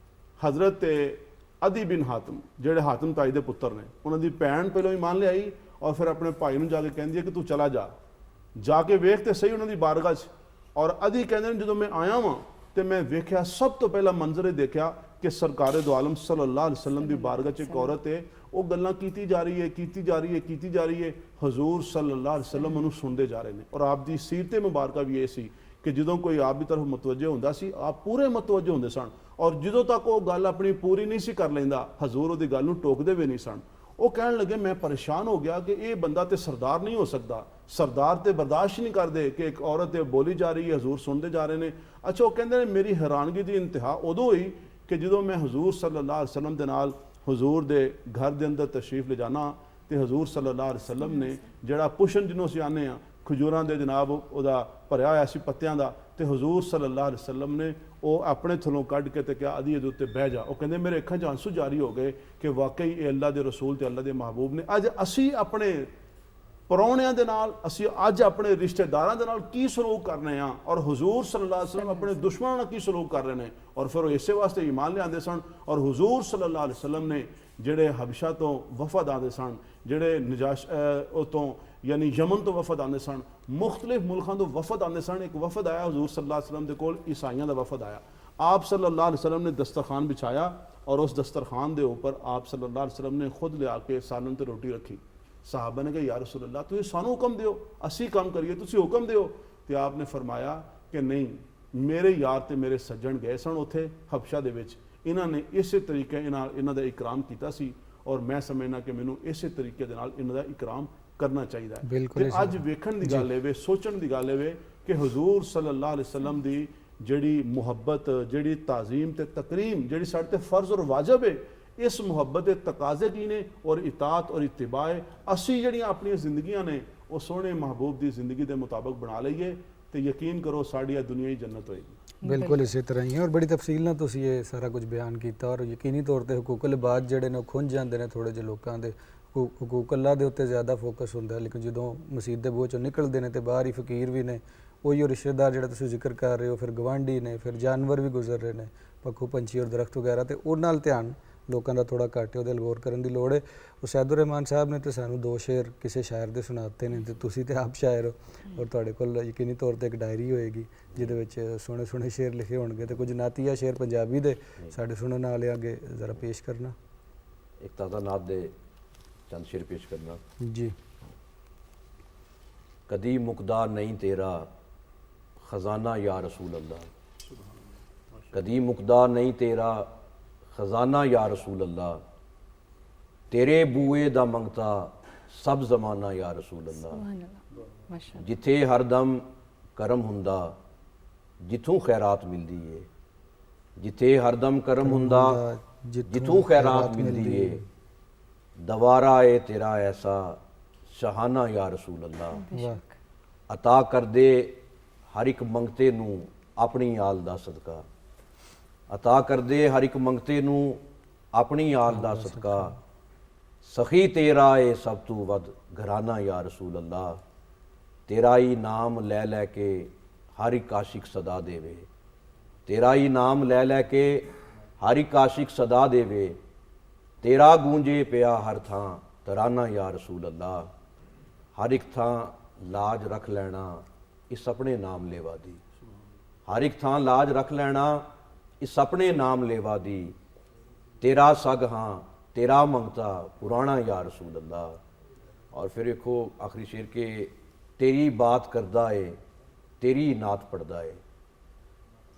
ਹਜ਼ਰਤ ਅਦੀ ਬਿਨ ਹਾਤਮ ਜਿਹੜੇ ਹਾਤਮ ਤਾਈ ਦੇ ਪੁੱਤਰ ਨੇ, ਉਹਨਾਂ ਦੀ ਭੈਣ ਪਹਿਲਾਂ ਹੀ ਮੰਨ ਲਿਆਈ ਔਰ ਫਿਰ ਆਪਣੇ ਭਾਈ ਨੂੰ ਜਾ ਕੇ ਕਹਿੰਦੀ ਹੈ ਕਿ ਤੂੰ ਚਲਾ ਜਾ ਕੇ ਵੇਖ ਤੇ ਸਹੀ ਉਹਨਾਂ ਦੀ ਬਾਰਗਾਹ 'ਚ। ਔਰ ਅਦੀ ਕਹਿੰਦੇ ਨੇ ਜਦੋਂ ਮੈਂ ਆਇਆ ਵਾਂ ਤੇ ਮੈਂ ਵੇਖਿਆ, ਸਭ ਤੋਂ ਪਹਿਲਾ ਮੰਜ਼ਰ ਇਹ ਦੇਖਿਆ ਕਿ ਸਰਕਾਰੇ ਦੋ ਆਲਮ ਸੱਲੱਲਾਹੁ ਅਲੈਹਿ ਵਸੱਲਮ ਦੀ ਬਾਰਗਾਹ 'ਚ ਇੱਕ ਔਰਤ ਹੈ, ਉਹ ਗੱਲਾਂ ਕੀਤੀ ਜਾ ਰਹੀ ਹੈ। ਹਜ਼ੂਰ ਸੱਲੱਲਾਹੁ ਅਲੈਹਿ ਵਸੱਲਮ ਉਹਨੂੰ ਸੁਣਦੇ ਜਾ ਰਹੇ ਨੇ। ਔਰ ਆਪ ਦੀ ਸੀਰਤ ਮੁਬਾਰਕਾ ਵੀ ਇਹ ਸੀ ਕਿ ਜਦੋਂ ਕੋਈ ਆਪ ਦੀ ਤਰਫ ਮੁਤਵੱਜੇ ਹੁੰਦਾ ਸੀ, ਆਪ ਪੂਰੇ ਮੁਤਵੱਜੇ ਹੁੰਦੇ ਸਨ ਔਰ ਜਦੋਂ ਤੱਕ ਉਹ ਗੱਲ ਆਪਣੀ ਪੂਰੀ ਨਹੀਂ ਸੀ ਕਰ ਲੈਂਦਾ, ਹਜ਼ੂਰ ਉਹਦੀ ਗੱਲ ਨੂੰ ਟੋਕਦੇ ਵੀ ਨਹੀਂ ਸਨ। ਉਹ ਕਹਿਣ ਲੱਗੇ ਮੈਂ ਪਰੇਸ਼ਾਨ ਹੋ ਗਿਆ ਕਿ ਇਹ ਬੰਦਾ ਤੇ ਸਰਦਾਰ ਨਹੀਂ ਹੋ ਸਕਦਾ, ਸਰਦਾਰ ਤੇ ਬਰਦਾਸ਼ਤ ਨਹੀਂ ਕਰਦੇ ਕਿ ਇੱਕ ਔਰਤ ਤੇ ਬੋਲੀ ਜਾ ਰਹੀ ਹੈ, ਹਜ਼ੂਰ ਸੁਣਦੇ ਜਾ ਰਹੇ ਨੇ। ਅੱਛਾ, ਉਹ ਕਹਿੰਦੇ ਨੇ ਮੇਰੀ ਹੈਰਾਨਗੀ ਦੀ ਇੰਤਹਾ ਉਦੋਂ ਹੋਈ ਕਿ ਜਦੋਂ ਮੈਂ ਹਜ਼ੂਰ ਸੱਲੱਲਾਹੁ ਅਲੈਹਿ ਵਸੱਲਮ ਦੇ ਨਾਲ ਹਜ਼ੂਰ ਦੇ ਘਰ ਦੇ ਅੰਦਰ ਤਸ਼ਰੀਫ ਲੈ ਜਾਣਾ ਤੇ ਹਜ਼ੂਰ ਸੱਲੱਲਾਹੁ ਅਲੈਹਿ ਵਸੱਲਮ ਨੇ ਜਿਹੜਾ ਪੁਸ਼ਨ ਜਿਹਨੂੰ ਅਸੀਂ ਆਨੇ ਆ ਖਜੂਰਾਂ ਦੇ ਜਨਾਬ ਉਹਦਾ ਭਰਿਆ ਹੋਇਆ ਸੀ ਪੱਤਿਆਂ ਦਾ, ਤੇ ਹਜ਼ੂਰ ਸੱਲੱਲਾਹੁ ਅਲੈਹਿ ਵਸੱਲਮ ਨੇ ਉਹ ਆਪਣੇ ਥੱਲੋਂ ਕੱਢ ਕੇ ਤੇ ਕਿਹਾ ਅਦੀ ਇਹਦੇ ਉੱਤੇ ਬਹਿ ਜਾ। ਉਹ ਕਹਿੰਦੇ ਮੇਰੇ ਅੱਖਾਂ 'ਚ ਆਂਸੂ ਜਾਰੀ ਹੋ ਗਏ ਕਿ ਵਾਕਈ ਇਹ ਅੱਲਾ ਦੇ ਰਸੂਲ ਤੇ ਅੱਲਾ ਦੇ ਮਹਿਬੂਬ ਨੇ। ਅੱਜ ਅਸੀਂ ਆਪਣੇ ਪਰੌਣਿਆਂ ਦੇ ਨਾਲ, ਅਸੀਂ ਅੱਜ ਆਪਣੇ ਰਿਸ਼ਤੇਦਾਰਾਂ ਦੇ ਨਾਲ ਕੀ ਸਲੂਕ ਕਰਨੇ ਆ ਔਰ ਹਜ਼ੂਰ ਸੱਲੱਲਾਹੁ ਅਲੈਹਿ ਵਸੱਲਮ ਆਪਣੇ ਦੁਸ਼ਮਣਾਂ ਨਾਲ ਕੀ ਸਲੂਕ ਕਰ ਰਹੇ ਨੇ। ਔਰ ਫਿਰ ਉਹ ਇਸੇ ਵਾਸਤੇ ਈਮਾਨ ਲਿਆਂਦੇ ਸਨ। ਔਰ ਹਜ਼ੂਰ ਸੱਲੱਲਾਹੁ ਅਲੈਹਿ ਵਸੱਲਮ ਨੇ ਜਿਹੜੇ ਹਬਸ਼ਾ ਤੋਂ ਵਫਦ ਆਉਂਦੇ ਸਨ, ਜਿਹੜੇ ਨਜਾਸ਼ ਉਹ ਤੋਂ ਯਾਨੀ ਯਮਨ ਤੋਂ ਵਫਦ ਆਉਂਦੇ ਸਨ, ਮੁਖਤਲਿਫ ਮੁਲਕਾਂ ਤੋਂ ਵਫਦ ਆਉਂਦੇ ਸਨ। ਇੱਕ ਵਫਦ ਆਇਆ ਹਜ਼ੂਰ ਸੱਲੱਲਾਹੁ ਅਲੈਹਿ ਵਸੱਲਮ ਦੇ ਕੋਲ, ਈਸਾਈਆਂ ਦਾ ਵਫਦ ਆਇਆ। ਆਪ ਸੱਲੱਲਾਹੁ ਅਲੈਹਿ ਵਸੱਲਮ ਨੇ ਦਸਤਰਖਾਨ ਬਿਛਾਇਆ ਔਰ ਉਸ ਦਸਤਰਖਾਨ ਦੇ ਉੱਪਰ ਆਪ ਸੱਲੱਲਾਹੁ ਅਲੈਹਿ ਵਸੱਲਮ ਨੇ ਖੁਦ ਲਿਆ ਕੇ ਸਾਲਨ ਤੇ ਰੋਟੀ ਰੱਖੀ। ਸਾਹਬਾ ਨੇ ਕਿਹਾ ਯਾ ਰਸੂਲ ਅੱਲਾਹ, ਤੁਸੀਂ ਸਾਨੂੰ ਹੁਕਮ ਦਿਓ, ਅਸੀਂ ਕੰਮ ਕਰੀਏ, ਤੁਸੀਂ ਹੁਕਮ ਦਿਓ। ਤੇ ਆਪ ਨੇ ਫਰਮਾਇਆ ਕਿ ਨਹੀਂ, ਮੇਰੇ ਯਾਰ ਤੇ ਮੇਰੇ ਸੱਜਣ ਗਏ ਸਨ ਉੱਥੇ ਹਬਸ਼ਾ ਦੇ ਵਿੱਚ, ਇਹਨਾਂ ਨੇ ਇਸੇ ਤਰੀਕੇ ਇਹਨਾਂ ਦਾ ਇਕਰਾਮ ਕੀਤਾ ਸੀ ਔਰ ਮੈਂ ਸਮਝਣਾ ਕਿ ਮੈਨੂੰ ਇਸੇ ਤਰੀਕੇ ਦੇ ਨਾਲ ਇਹਨਾਂ ਦਾ ਇਕਰਾਮ ਕਰਨਾ ਚਾਹੀਦਾ ਹੈ। ਤੇ ਅੱਜ ਵੇਖਣ ਦੀ ਗੱਲ ਹੈ, ਸੋਚਣ ਦੀ ਗੱਲ ਹੈ ਕਿ ਹਜ਼ੂਰ ਸੱਲੱਲਾਹੁ ਅਲੈਹਿ ਵਸੱਲਮ ਦੀ ਜਿਹੜੀ ਮੁਹੱਬਤ, ਜਿਹੜੀ ਤਾਜ਼ੀਮ ਤੇ ਤਕਰੀਮ ਜਿਹੜੀ ਸਾਡੇ ਤੇ ਫਰਜ਼ ਔਰ ਵਾਜਬ ਹੈ, ਇਸ ਮੁਹੱਬਤ ਦੇ ਤਕਾਜ਼ੇ ਕੀ ਨੇ ਔਰ ਇਤਾਅਤ ਔਰ ਇਤਿਬਾ ਹੈ। ਅਸੀਂ ਜਿਹੜੀਆਂ ਆਪਣੀਆਂ ਜ਼ਿੰਦਗੀਆਂ ਨੇ ਉਹ ਸੋਹਣੇ ਮਹਿਬੂਬ ਦੀ ਜ਼ਿੰਦਗੀ ਦੇ ਮੁਤਾਬਕ ਬਣਾ ਲਈਏ ਤੇ ਯਕੀਨ ਕਰੋ ਸਾਡੀ ਦੁਨੀਆ ਹੀ ਜੰਨਤ ਹੋਏਗੀ। ਬਿਲਕੁਲ ਇਸੇ ਤਰ੍ਹਾਂ ਹੀ ਹੈ ਔਰ ਬੜੀ ਤਫਸੀਲ ਨਾਲ ਤੁਸੀਂ ਇਹ ਸਾਰਾ ਕੁਝ ਬਿਆਨ ਕੀਤਾ ਔਰ ਯਕੀਨੀ ਤੌਰ ਤੇ ਹਕੂਕ ਲਿਬਾਦ ਜਿਹੜੇ ਨੇ ਉਹ ਖੁੰਝ ਜਾਂਦੇ ਨੇ ਥੋੜੇ ਜਿਹੇ ਲੋਕਾਂ ਦੇ। ਹਕੂਕ ਅੱਲਾ ਦੇ ਉੱਤੇ ਜ਼ਿਆਦਾ ਫੋਕਸ ਹੁੰਦਾ, ਲੇਕਿਨ ਜਦੋਂ ਮਸਜਿਦ ਦੇ ਬੂਹੇ ਚੋਂ ਨਿਕਲਦੇ ਨੇ ਤੇ ਬਾਹਰ ਹੀ ਫਕੀਰ ਵੀ ਨੇ, ਉਹੀ ਉਹ ਰਿਸ਼ਤੇਦਾਰ ਜਿਹੜਾ ਤੁਸੀਂ ਜ਼ਿਕਰ ਕਰ ਰਹੇ ਹੋ, ਫਿਰ ਗਵਾਂਢੀ ਨੇ, ਫਿਰ ਜਾਨਵਰ ਵੀ ਗੁਜ਼ਰ ਰਹੇ ਨੇ, ਪੱਖੂ ਪੰਛੀ ਔਰ ਦਰਖਤ ਵਗੈਰਾ, ਤੇ ਉਹ ਨਾਲ ਧਿਆਨ ਲੋਕਾਂ ਦਾ ਥੋੜਾ ਘੱਟ ਹੈ, ਉਹਦੇ ਗੌਰ ਕਰਨ ਦੀ ਲੋੜ ਹੈ। ਉਸੈਦੁਰ ਰਹਿਮਾਨ ਸਾਹਿਬ ਨੇ ਤੇ ਸਾਨੂੰ 2 ਸ਼ੇਰ ਕਿਸੇ ਸ਼ਾਇਰ ਦੇ ਸੁਣਾਤੇ ਨੇ ਤੇ ਤੁਸੀਂ ਤੇ ਆਪ ਸ਼ਾਇਰ ਹੋ ਔਰ ਤੁਹਾਡੇ ਕੋਲ ਯਕੀਨੀ ਤੌਰ ਤੇ ਇੱਕ ਡਾਇਰੀ ਹੋਏਗੀ ਜਿਹਦੇ ਵਿੱਚ ਸੋਹਣੇ ਸੋਹਣੇ ਸ਼ੇਰ ਲਿਖੇ ਹੋਣਗੇ ਤੇ ਕੁਝ ਨਾਤੀਆ ਸ਼ੇਰ ਪੰਜਾਬੀ ਦੇ ਸਾਡੇ ਸੁਣਨ ਵਾਲੇ ਅੱਗੇ ਜ਼ਰਾ ਪੇਸ਼ ਕਰਨਾ। ਇੱਕ ਤਾਜ਼ਾ ਨਾਤ ਦੇ ਚੰਦ ਸ਼ੇਰ ਪੇਸ਼ ਕਰਨਾ ਜੀ। ਕਦੀ ਮੁਕਦਾ ਨਹੀਂ ਤੇਰਾ ਖਜ਼ਾਨਾ ਯਾ ਰਸੂਲ ਅੱਲਾ, ਕਦੀ ਮੁਕਦਾ ਨਹੀਂ ਤੇਰਾ ਖਜ਼ਾਨਾ ਯਾ ਰਸੂਲ ਅੱਲਾ, ਤੇਰੇ ਬੂਏ ਦਾ ਮੰਗਤਾ ਸਭ ਜ਼ਮਾਨਾ ਯਾ ਰਸੂਲ ਅੱਲਾ। ਮਾਸ਼ਾਅੱਲਾ। ਜਿੱਥੇ ਹਰਦਮ ਕਰਮ ਹੁੰਦਾ, ਜਿੱਥੋਂ ਖੈਰਾਤ ਮਿਲਦੀ ਏ, ਜਿੱਥੇ ਹਰਦਮ ਕਰਮ ਹੁੰਦਾ, ਜਿੱਥੋਂ ਖੈਰਾਤ ਮਿਲਦੀ ਏ, ਦਵਾਰਾ ਏ ਤੇਰਾ ਐਸਾ ਸ਼ਹਾਨਾ ਯਾ ਰਸੂਲ ਅੱਲਾ। ਅਤਾ ਕਰ ਦੇ ਹਰ ਇੱਕ ਮੰਗਤੇ ਨੂੰ ਆਪਣੀ ਆਲ ਦਾ ਸਦਕਾ, ਅਤਾ ਕਰ ਦੇ ਹਰ ਇੱਕ ਮੰਗਤੇ ਨੂੰ ਆਪਣੀ ਆਲ ਦਾ ਸਦਕਾ, ਸਖੀ ਤੇਰਾ ਏ ਸਭ ਤੋਂ ਵੱਧ ਘਰਾਨਾ ਯਾ ਰਸੂਲ ਅੱਲਾ। तेरा ही नाम लै लै के हर एक आशिक सदा देवे, तेरा ही नाम लै लै के हर एक आशिक सदा देवे, तेरा गूंजे पिया हर थां तराना या रसूल अल्लाह। हर एक थां लाज रख लेना इस अपने नाम लेवा दी, हर एक थां लाज रख लेना इस अपने नाम लेवा दी, तेरा सग हाँ तेरा मंगता पुराना या रसूल अल्लाह। और फिर देखो आखिरी शेर के तेरी बात करदा है तेरी नात पढ़दा है,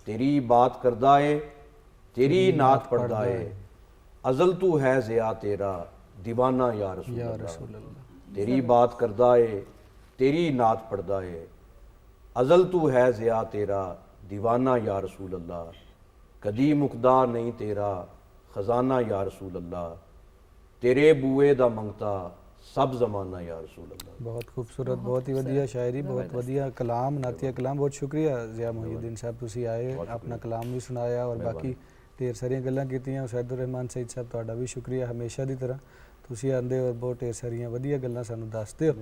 तेरी बात करदा है तेरी नात पढ़दा है, अजल तू है ज़िया तेरा दीवाना या रसूल अल्लाह। तेरी बात करदा है तेरी नात पढ़दा है, अजल तू है ज़िया तेरा दीवाना या रसूल अल्लाह। कदी मुकदा नहीं तेरा खजाना या रसूल अल्लाह, तेरे बूए दा मंगता सब जमाना या रसूल अल्लाह। बहुत खूबसूरत, बहुत ही ਵਧੀਆ ਸ਼ਾਇਰੀ, ਬਹੁਤ ਵਧੀਆ ਕਲਾਮ, ਨਾਤੀਆ ਕਲਾਮ। ਬਹੁਤ ਸ਼ੁਕਰੀਆ ਜ਼ਿਆ ਮੁਹੀਉਦੀਨ ਸਾਹਿਬ, ਤੁਸੀਂ ਆਏ, ਆਪਣਾ ਕਲਾਮ ਵੀ ਸੁਣਾਇਆ ਔਰ ਬਾਕੀ ਢੇਰ ਸਾਰੀਆਂ ਗੱਲਾਂ ਕੀਤੀਆਂ। ਸੈਦੁਰ ਰਹਿਮਾਨ ਸਈਦ ਸਾਹਿਬ ਤੁਹਾਡਾ ਵੀ ਸ਼ੁਕਰੀਆ, ਹਮੇਸ਼ਾ ਦੀ ਤਰ੍ਹਾਂ ਤੁਸੀਂ ਆਉਂਦੇ ਔਰ ਬਹੁਤ ਢੇਰ ਸਾਰੀਆਂ ਵਧੀਆ ਗੱਲਾਂ ਸਾਨੂੰ ਦੱਸਦੇ ਹੋ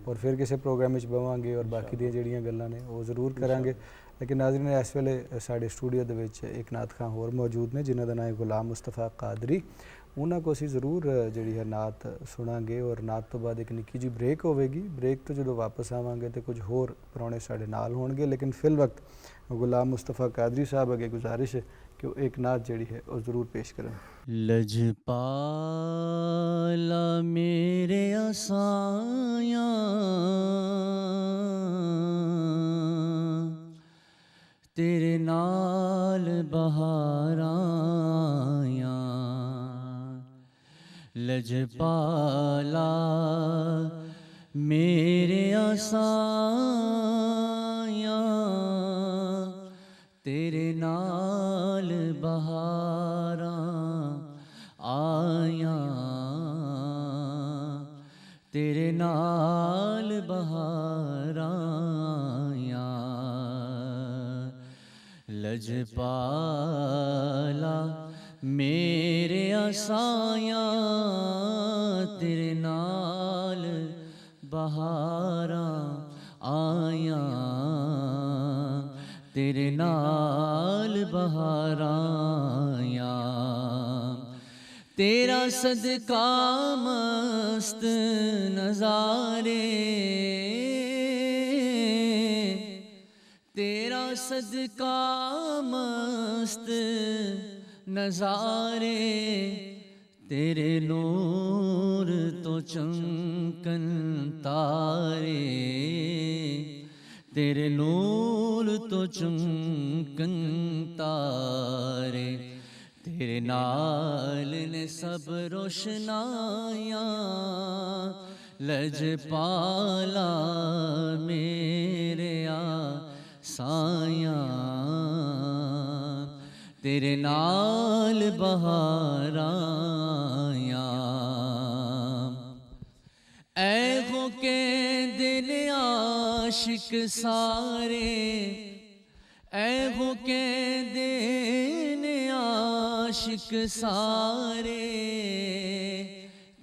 ਔਰ ਫਿਰ ਕਿਸੇ ਪ੍ਰੋਗਰਾਮ ਵਿੱਚ ਬਵਾਂਗੇ ਔਰ ਬਾਕੀ ਦੀਆਂ ਜਿਹੜੀਆਂ ਗੱਲਾਂ ਨੇ ਉਹ ਜ਼ਰੂਰ ਕਰਾਂਗੇ। ਲੇਕਿਨ ਨਾਜ਼ਰੀਨ, ਇਸ ਵੇਲੇ ਸਾਡੇ ਸਟੂਡੀਓ ਦੇ ਵਿੱਚ ਇੱਕ ਨਾਤ ਖਾਂ ਹੋਰ ਮੌਜੂਦ ਨੇ ਜਿਨ੍ਹਾਂ ਦਾ ਨਾਮ ਹੈ ਗੁਲਾਮ ਮੁਸਤਫਾ ਕਾਦਰੀ। ਉਹਨਾਂ ਕੋਲ ਅਸੀਂ ਜ਼ਰੂਰ ਜਿਹੜੀ ਹੈ ਨਾਤ ਸੁਣਾਂਗੇ ਔਰ ਨਾਤ ਤੋਂ ਬਾਅਦ ਇੱਕ ਨਿੱਕੀ ਜਿਹੀ ਬ੍ਰੇਕ ਹੋਵੇਗੀ। ਬ੍ਰੇਕ ਤੋਂ ਜਦੋਂ ਵਾਪਸ ਆਵਾਂਗੇ ਤਾਂ ਕੁਝ ਹੋਰ ਪ੍ਰਾਹੁਣੇ ਸਾਡੇ ਨਾਲ ਹੋਣਗੇ। ਲੇਕਿਨ ਫਿਲ ਵਕਤ ਗੁਲਾਮ ਮੁਸਤਫਾ ਕਾਦਰੀ ਸਾਹਿਬ ਅੱਗੇ ਗੁਜ਼ਾਰਿਸ਼ ਹੈ ਕਿ ਉਹ ਇੱਕ ਨਾਤ ਜਿਹੜੀ ਹੈ ਉਹ ਜ਼ਰੂਰ ਪੇਸ਼ ਕਰਨ। लजपाला मेरे आसायां तेरे नाल बहारां, लजपाला मेरे आसायां तेरे नाल बहारां आया, तेरे नाल बहारां आया। लजपाला मेरे आसायां तेरे नाल बहारां आया, तेरे नाल बहारां आया। तेरा सदका मस्त नज़ारे, तेरा सदका मस्त नज़ारे, तेरे नूर तो चमकन तारे, तेरे नूर तो चमकन तारे, तेरे नाल ने सब रोशनायां। लजपाला मेरे आसायां तेरे नाल बहारां आया। ऐ हो के दिल आशिक सारे, ऐ हो के दिन आशिक सारे,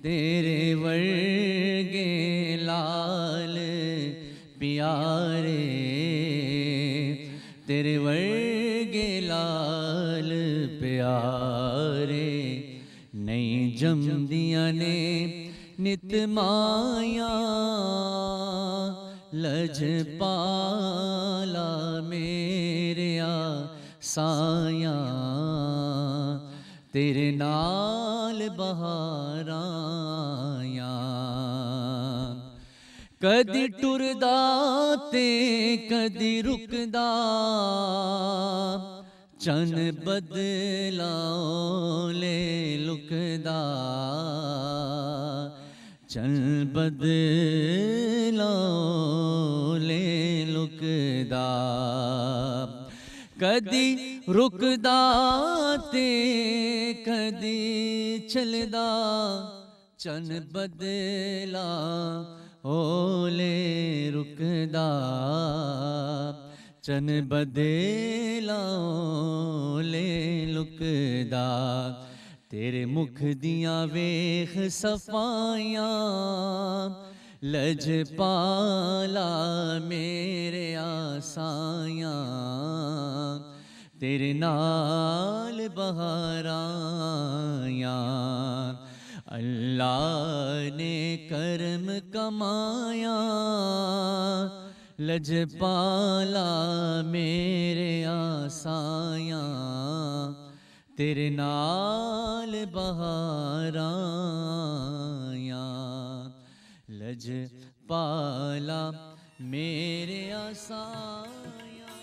तेरे वर्गे लाल प्यारे, तेरे वर्गे लाल प्यारे। नहीं जमदियां ने नित माया, लजपाला मेरे आसायां तेरे नाल बहारां आया। कदी टुरदा ते कदी रुकदा, चन बदलाओले लुकदा, चन बदलाओले लुकदा। कदी रुकदा ते कदी चलदा, चन बदला ओले रुकदा, चन बदला ओले लुकदा। तेरे मुख दियां वेख सफायां, लजपाला मेरे आसायां तेरे नाल बहारायां अल्लाह ने करम कमाया लजपाला मेरे आसायां तेरे नाल बहारायां लजपाला मेरे आसायां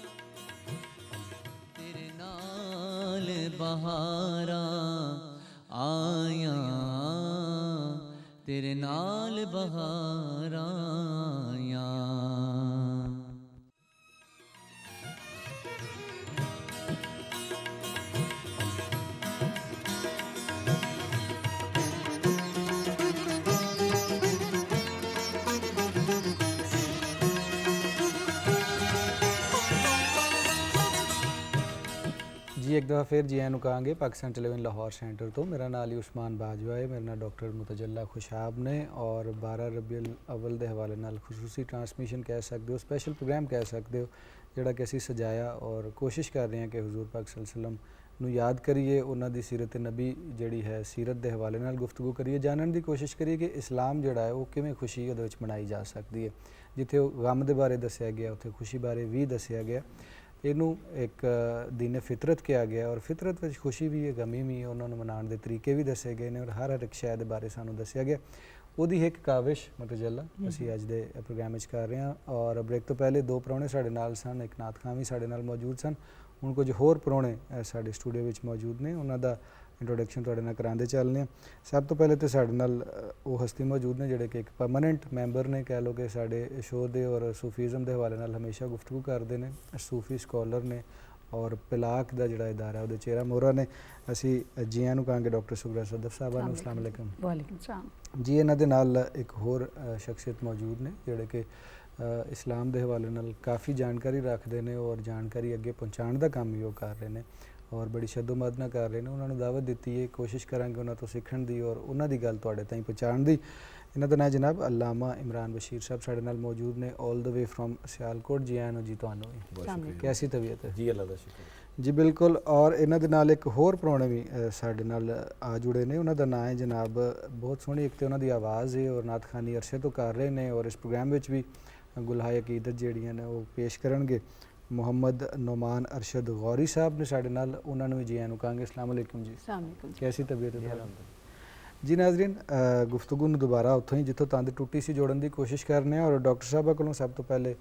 तेरे नाल बहारां आया तेरे नाल बहारां जी एक दफ़ा फिर जी आनू कहांगे पाकिस्तान टेलीविजन लाहौर सेंटर तो मेरा नाम अली उस्मान बाजवा है मेरा नाम डॉक्टर मुतजल्ला खुशाब ने और 12 रबीउल अव्वल के हवाले नाल खसूसी ट्रांसमिशन कह सकते हो स्पैशल प्रोग्राम कह सकते हो जोड़ा कि असी सजाया और कोशिश कर रहे हैं कि हुजूर पाक सल्लल्लाहु अलैहि वसल्लम नू याद करिए उन्हां दी सीरत नबी जिहड़ी है सीरत के हवाले नाल गुफ्तगू करिए जानने की कोशिश करिए कि इस्लाम जिहड़ा है वो किवें खुशी उहदे विच मनाई जा सकती है जिथे गम के बारे दस्सिया गया उत्थे खुशी बारे भी दस्सिया गया इनू एक दीन फितरत किया गया और फितरत में खुशी भी है गमी भी है उन्होंने मनाने के तरीके भी दसे गए हैं और हर एक शय के बारे सानू दसिया गया ਉਹਦੀ एक काविश मुतजल्ला ਅਸੀਂ ਅੱਜ ਦੇ प्रोग्राम ਵਿੱਚ कर रहे हैं और ब्रेक तो पहले दो ਪ੍ਰਾਹੁਣੇ ਸਾਡੇ ਨਾਲ ਸਨ ਇੱਕ ਨਾਤ ਖਾਂ ਵੀ ਸਾਡੇ ਨਾਲ ਮੌਜੂਦ ਸਨ ਹੁਣ ਕੁਝ ਹੋਰ ਪ੍ਰਾਹੁਣੇ ਸਾਡੇ ਸਟੂਡੀਓ ਵਿੱਚ ਮੌਜੂਦ ਨੇ ਉਹਨਾਂ ਦਾ इंट्रोडक्शन ਤੁਹਾਡੇ ਨਾਲ ਕਰਾਉਂਦੇ ਚੱਲਦੇ ਹਾਂ ਸਭ ਤੋਂ ਪਹਿਲੇ ਤੇ ਸਾਡੇ ਨਾਲ ਉਹ ਹਸਤੀ ਮੌਜੂਦ ਨੇ ਜਿਹੜੇ ਕਿ ਇੱਕ ਪਰਮਾਨੈਂਟ ਮੈਂਬਰ ਨੇ ਕਹਿ ਲਓ ਕਿ ਸਾਡੇ ਸ਼ੋਅ ਦੇ ਔਰ ਸੂਫੀਜ਼ਮ ਦੇ ਹਵਾਲੇ ਨਾਲ ਹਮੇਸ਼ਾ ਗੁਫ਼ਤਗੂ ਕਰਦੇ ਨੇ ਸੂਫੀ ਸਕਾਲਰ ਨੇ और पिलाक का जोड़ा इदारा वो चेहरा मोहरा ने असी जियां नूं कहांगे डॉक्टर सुगरा सदफ साहबा नूं अस्सलाम वालेकुम वालेकुम सलाम जी इन्हां दे नाल एक होर शख्सियत मौजूद ने जिहड़े कि इस्लाम के हवाले नाल काफ़ी जानकारी रखते हैं और जानकारी अगे पहुँचाने का काम भी वो कर रहे हैं और बड़ी शद्दोमद ना कर रहे हैं उन्होंने दावत दी है कोशिश करांगे उन्होंने तो सीखण दी और उन्हों की गल तुहाडे ताईं पहुँचाण दी इन्हां दा नाम जनाब अल्लामा इमरान बशीर साहब साडे नाल मौजूद ने all the way from Sialkot जी आए जी तुहानूं भी कैसी तबीयत है जी अल्लाह दा शुक्र जी बिल्कुल और इन्हां दे नाल एक होर प्राहुणे भी साडे नाल आ जुड़े ने उन्हां दा नाम है जनाब बहुत सोहनी एक तो उन्हां दी आवाज़ है और नात खानी अरसे तो कर रहे हैं और इस प्रोग्राम विच भी गुलहाए अकीदत जिहड़ियां ने वो पेश करनगे मोहम्मद नोमान अरशद गौरी साहब ने साडे नाल उन्हां नूं जी आनूं कहांगे अस्सलाम वालेकुम जी अस्सलाम वालेकुम कैसी तबीयत है जी नाजरीन गुफ्तगू नूं दोबारा उत्थों ही जिथों तंद टुटी सी जोड़न की कोशिश करने और डॉक्टर साहबा कोलों सब तो पहले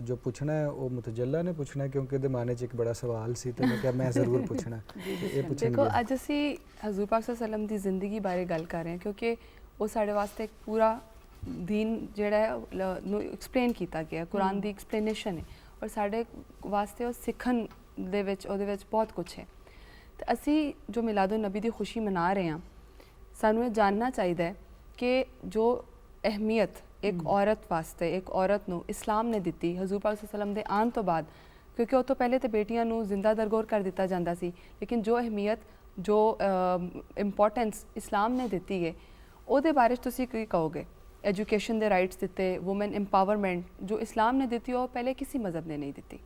जो पूछना है वो मुतजल्ला ने पूछना है क्योंकि दे माने च एक बड़ा सवाल सी तो मैं क्या मैं जरूर पूछना ये देखो अज असी हजूर पाक सल्लम की जिंदगी बारे गल कर रहे हैं क्योंकि वो साढ़े वास्ते एक पूरा दीन जिहड़ा है एक्सप्लेन किया गया कुरान की एक्सप्लेनेशन है और साढ़े वास्ते वो सीखण दे विच ओहदे विच बहुत कुछ है तो असी जो मिलादुन नबी की खुशी मना रहे हैं सानू ये जानना चाहिए कि जो अहमियत एक औरत वास्ते एक औरत नू इस्लाम ने दी हजूर पाक सल्लम दे आन तो बाद क्योंकि उस तो पहले तो बेटियां नू जिंदा दरगोर कर दिता जाता सी लेकिन जो अहमियत जो इंपॉर्टेंस इस्लाम ने दी है ਉਹਦੇ बारे तुसी की कहोगे एजुकेशन के राइट्स दिते वुमेन एम्पावरमेंट जो इस्लाम ने दी वो पहले किसी मज़हब ने नहीं दी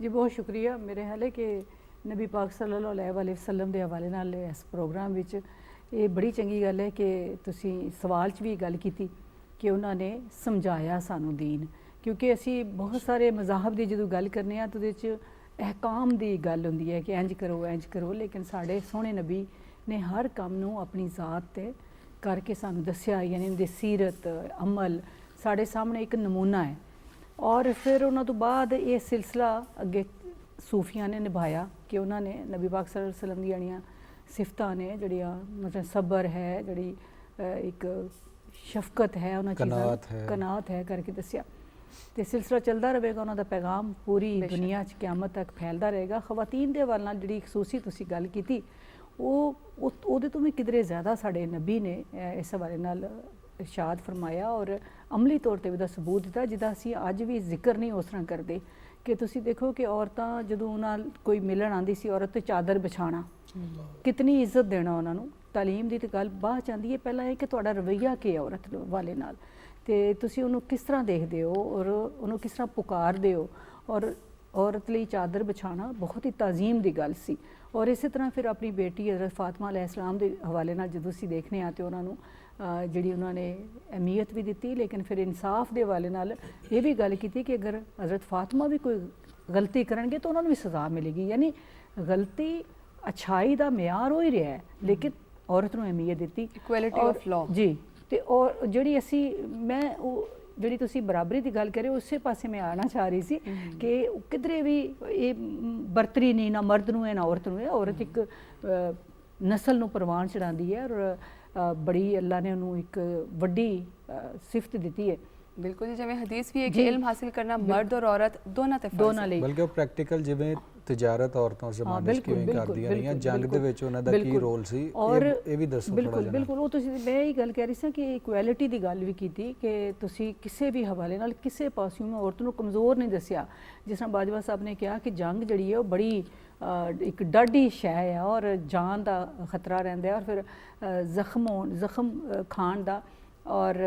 जी बहुत शुक्रिया मेरे ख्याल है कि नबी पाक सल्लल्लाहु अलैहि वसल्लम के हवाले नाल इस प्रोग्राम विच ये बड़ी चंगी गल है कि तुसी सवाल च भी गल की कि उन्होंने समझाया सानू दीन क्योंकि असी बहुत सारे मज़ाहब की जो गल करने तो अहकाम की गल होंदी है कि इंज करो लेकिन साढ़े सोहने नबी ने हर काम नू अपनी ज़ात ते करके सानू दस्या यानी उनकी सीरत अमल साढ़े सामने एक नमूना है और फिर उन्होंने तो बाद ये सिलसिला अगे सूफिया ने निभाया कि उन्होंने नबी पाक सल्लल्लाहु अलैहि वसल्लम दी जड़ियाँ सिफतां ने जड़ियाँ मतलब सबर है जड़ी एक शफकत है उन्होंने कनात है करके दसिया तो सिलसिला चलता रहेगा उन्होंने पैगाम पूरी दुनिया च क़यामत तक फैलता रहेगा खवातीन के हवाले नाल जिहड़ी खसूसी तुसी गल की वो तो भी किधरे ज़्यादा साढ़े नबी ने इस हवाले नाल इरशाद फरमाया और अमली तौर पर भी सबूत दिता जिदा असी अज भी जिक्र नहीं उस तरह करते कि तुसी देखो कि औरतां जदों उन्हां कोई मिलन आंदी सी औरत ते चादर बिछाना कितनी इज्जत देना उन्होंने तालीम की तो गल बाद च आंदी है पहला है कि तुहाडा रवैया के औरत वाले नाल ਤੇ ਤੁਸੀਂ ਉਹਨੂੰ ਕਿਸ ਤਰ੍ਹਾਂ ਦੇਖਦੇ ਹੋ ਔਰ ਉਹਨੂੰ ਕਿਸ ਤਰ੍ਹਾਂ ਪੁਕਾਰਦੇ ਹੋ। ਔਰ ਔਰਤ ਲਈ ਚਾਦਰ ਵਿਛਾਉਣਾ ਬਹੁਤ ਹੀ ਤਾਜ਼ੀਮ ਦੀ ਗੱਲ ਸੀ। ਔਰ ਇਸੇ ਤਰ੍ਹਾਂ ਫਿਰ ਆਪਣੀ ਬੇਟੀ ਹਜ਼ਰਤ ਫਾਤਮਾ अलैहिस्सलाम ਦੇ ਹਵਾਲੇ ਨਾਲ ਜਦੋਂ ਅਸੀਂ ਦੇਖਨੇ ਆ ਤੇ ਉਹਨਾਂ ਨੂੰ ਜਿਹੜੀ ਉਹਨਾਂ ਨੇ ਅਹਿਮੀਅਤ ਵੀ ਦਿੱਤੀ, ਲੇਕਿਨ ਫਿਰ ਇਨਸਾਫ ਦੇ ਹਵਾਲੇ ਨਾਲ ਇਹ ਵੀ ਗੱਲ ਕੀਤੀ ਕਿ ਅਗਰ ਹਜ਼ਰਤ ਫਾਤਮਾ ਵੀ ਕੋਈ ਗਲਤੀ ਕਰਨਗੇ ਤਾਂ ਉਹਨਾਂ ਨੂੰ ਵੀ ਸਜ਼ਾ ਮਿਲੇਗੀ। ਯਾਨੀ ਗਲਤੀ ਅੱਛਾਈ ਦਾ ਮਿਆਰ ਹੋ ਹੀ ਰਿਹਾ ਹੈ, ਲੇਕਿਨ ਔਰਤ ਨੂੰ ਅਹਿਮੀਅਤ ਦਿੱਤੀ। Equality ਔਰ- of law। ਜੀ, ਤੇ ਔਰ ਜਿਹੜੀ ਅਸੀਂ ਮੈਂ ਉਹ ਜਿਹੜੀ ਤੁਸੀਂ ਬਰਾਬਰੀ ਦੀ ਗੱਲ ਕਰੇ ਉਸੇ ਪਾਸੇ ਮੈਂ ਆਣਾ ਚਾਹ ਰਹੀ ਸੀ ਕਿ ਕਿਧਰੇ ਵੀ ਇਹ ਬਰਤਰੀ ਨਹੀਂ ਨਾ ਮਰਦ ਨੂੰ ਹੈ ਨਾ ਔਰਤ ਨੂੰ ਹੈ। ਔਰਤ ਇੱਕ ਨਸਲ ਨੂੰ ਪ੍ਰਵਾਨ ਚੜਾਉਂਦੀ ਹੈ ਔਰ ਬੜੀ ਅੱਲਾ ਨੇ ਉਹਨੂੰ ਇੱਕ ਵੱਡੀ ਸਿਫਤ ਦਿੱਤੀ ਹੈ। ਬਿਲਕੁਲ ਜੀ, ਜਿਵੇਂ ਹਦੀਸ ਵੀ ਹੈ ਕਿ ਜੀ। ਇਲਮ ਹਾਸਿਲ ਕਰਨਾ ਮਰਦ ਔਰ ਔਰਤ ਦੋਨਾਂ ਤੇ ਫਰਜ਼ ਦੋਨਾਂ ਹੈ। ਲਈ ਬਲਕਿ ਉਹ ਪ੍ਰੈਕਟੀਕਲ ਜਿਵੇਂ ਤਜਾਰਤ ਔਰਤਾਂ ਉਸ ਜ਼ਮਾਨੇ 'ਚ ਬਿਲਕੁਲ, ਕਿਵੇਂ ਬਿਲਕੁਲ, ਕਰਦੀਆਂ ਰਹੀਆਂ, ਬਿਲਕੁਲ, ਜੰਗ ਦੇ ਬਿਲਕੁਲ, ਵਿੱਚ ਉਹਨਾਂ ਦਾ ਕੀ ਬਿਲਕੁਲ। ਰੋਲ ਸੀ, ਔਰ ਇਹ ਵੀ ਦੱਸੋ ਥੋੜਾ ਬਿਲਕੁਲ ਜਿਹਾ। ਬਿਲਕੁਲ ਉਹ ਤੁਸੀਂ ਮੈਂ ਇਹ ਗੱਲ ਕਹਿ ਰਹੀ ਸੀ ਕਿ ਇਕੁਐਲਿਟੀ ਦੀ ਗੱਲ ਵੀ ਕੀਤੀ ਕਿ ਤੁਸੀਂ ਕਿਸੇ ਵੀ ਹਵਾਲੇ ਨਾਲ ਕਿਸੇ ਪਾਸਿਓਂ ਔਰਤ ਨੂੰ ਕਮਜ਼ੋਰ ਨਹੀਂ ਦੱਸਿਆ। ਜਿਸ ਤਰ੍ਹਾਂ ਬਾਜਵਾ ਸਾਹਿਬ ਨੇ ਕਿਹਾ ਕਿ ਜੰਗ ਜਿਹੜੀ ਹੈ ਉਹ ਬੜੀ ਇੱਕ ਡਾਢੀ ਸ਼ੈ ਹੈ ਔਰ ਜਾਨ ਦਾ ਖਤਰਾ ਰਹਿੰਦਾ ਹੈ ਔਰ ਫਿਰ ਜ਼ਖਮ ਖਾਣ ਦਾ ਔਰ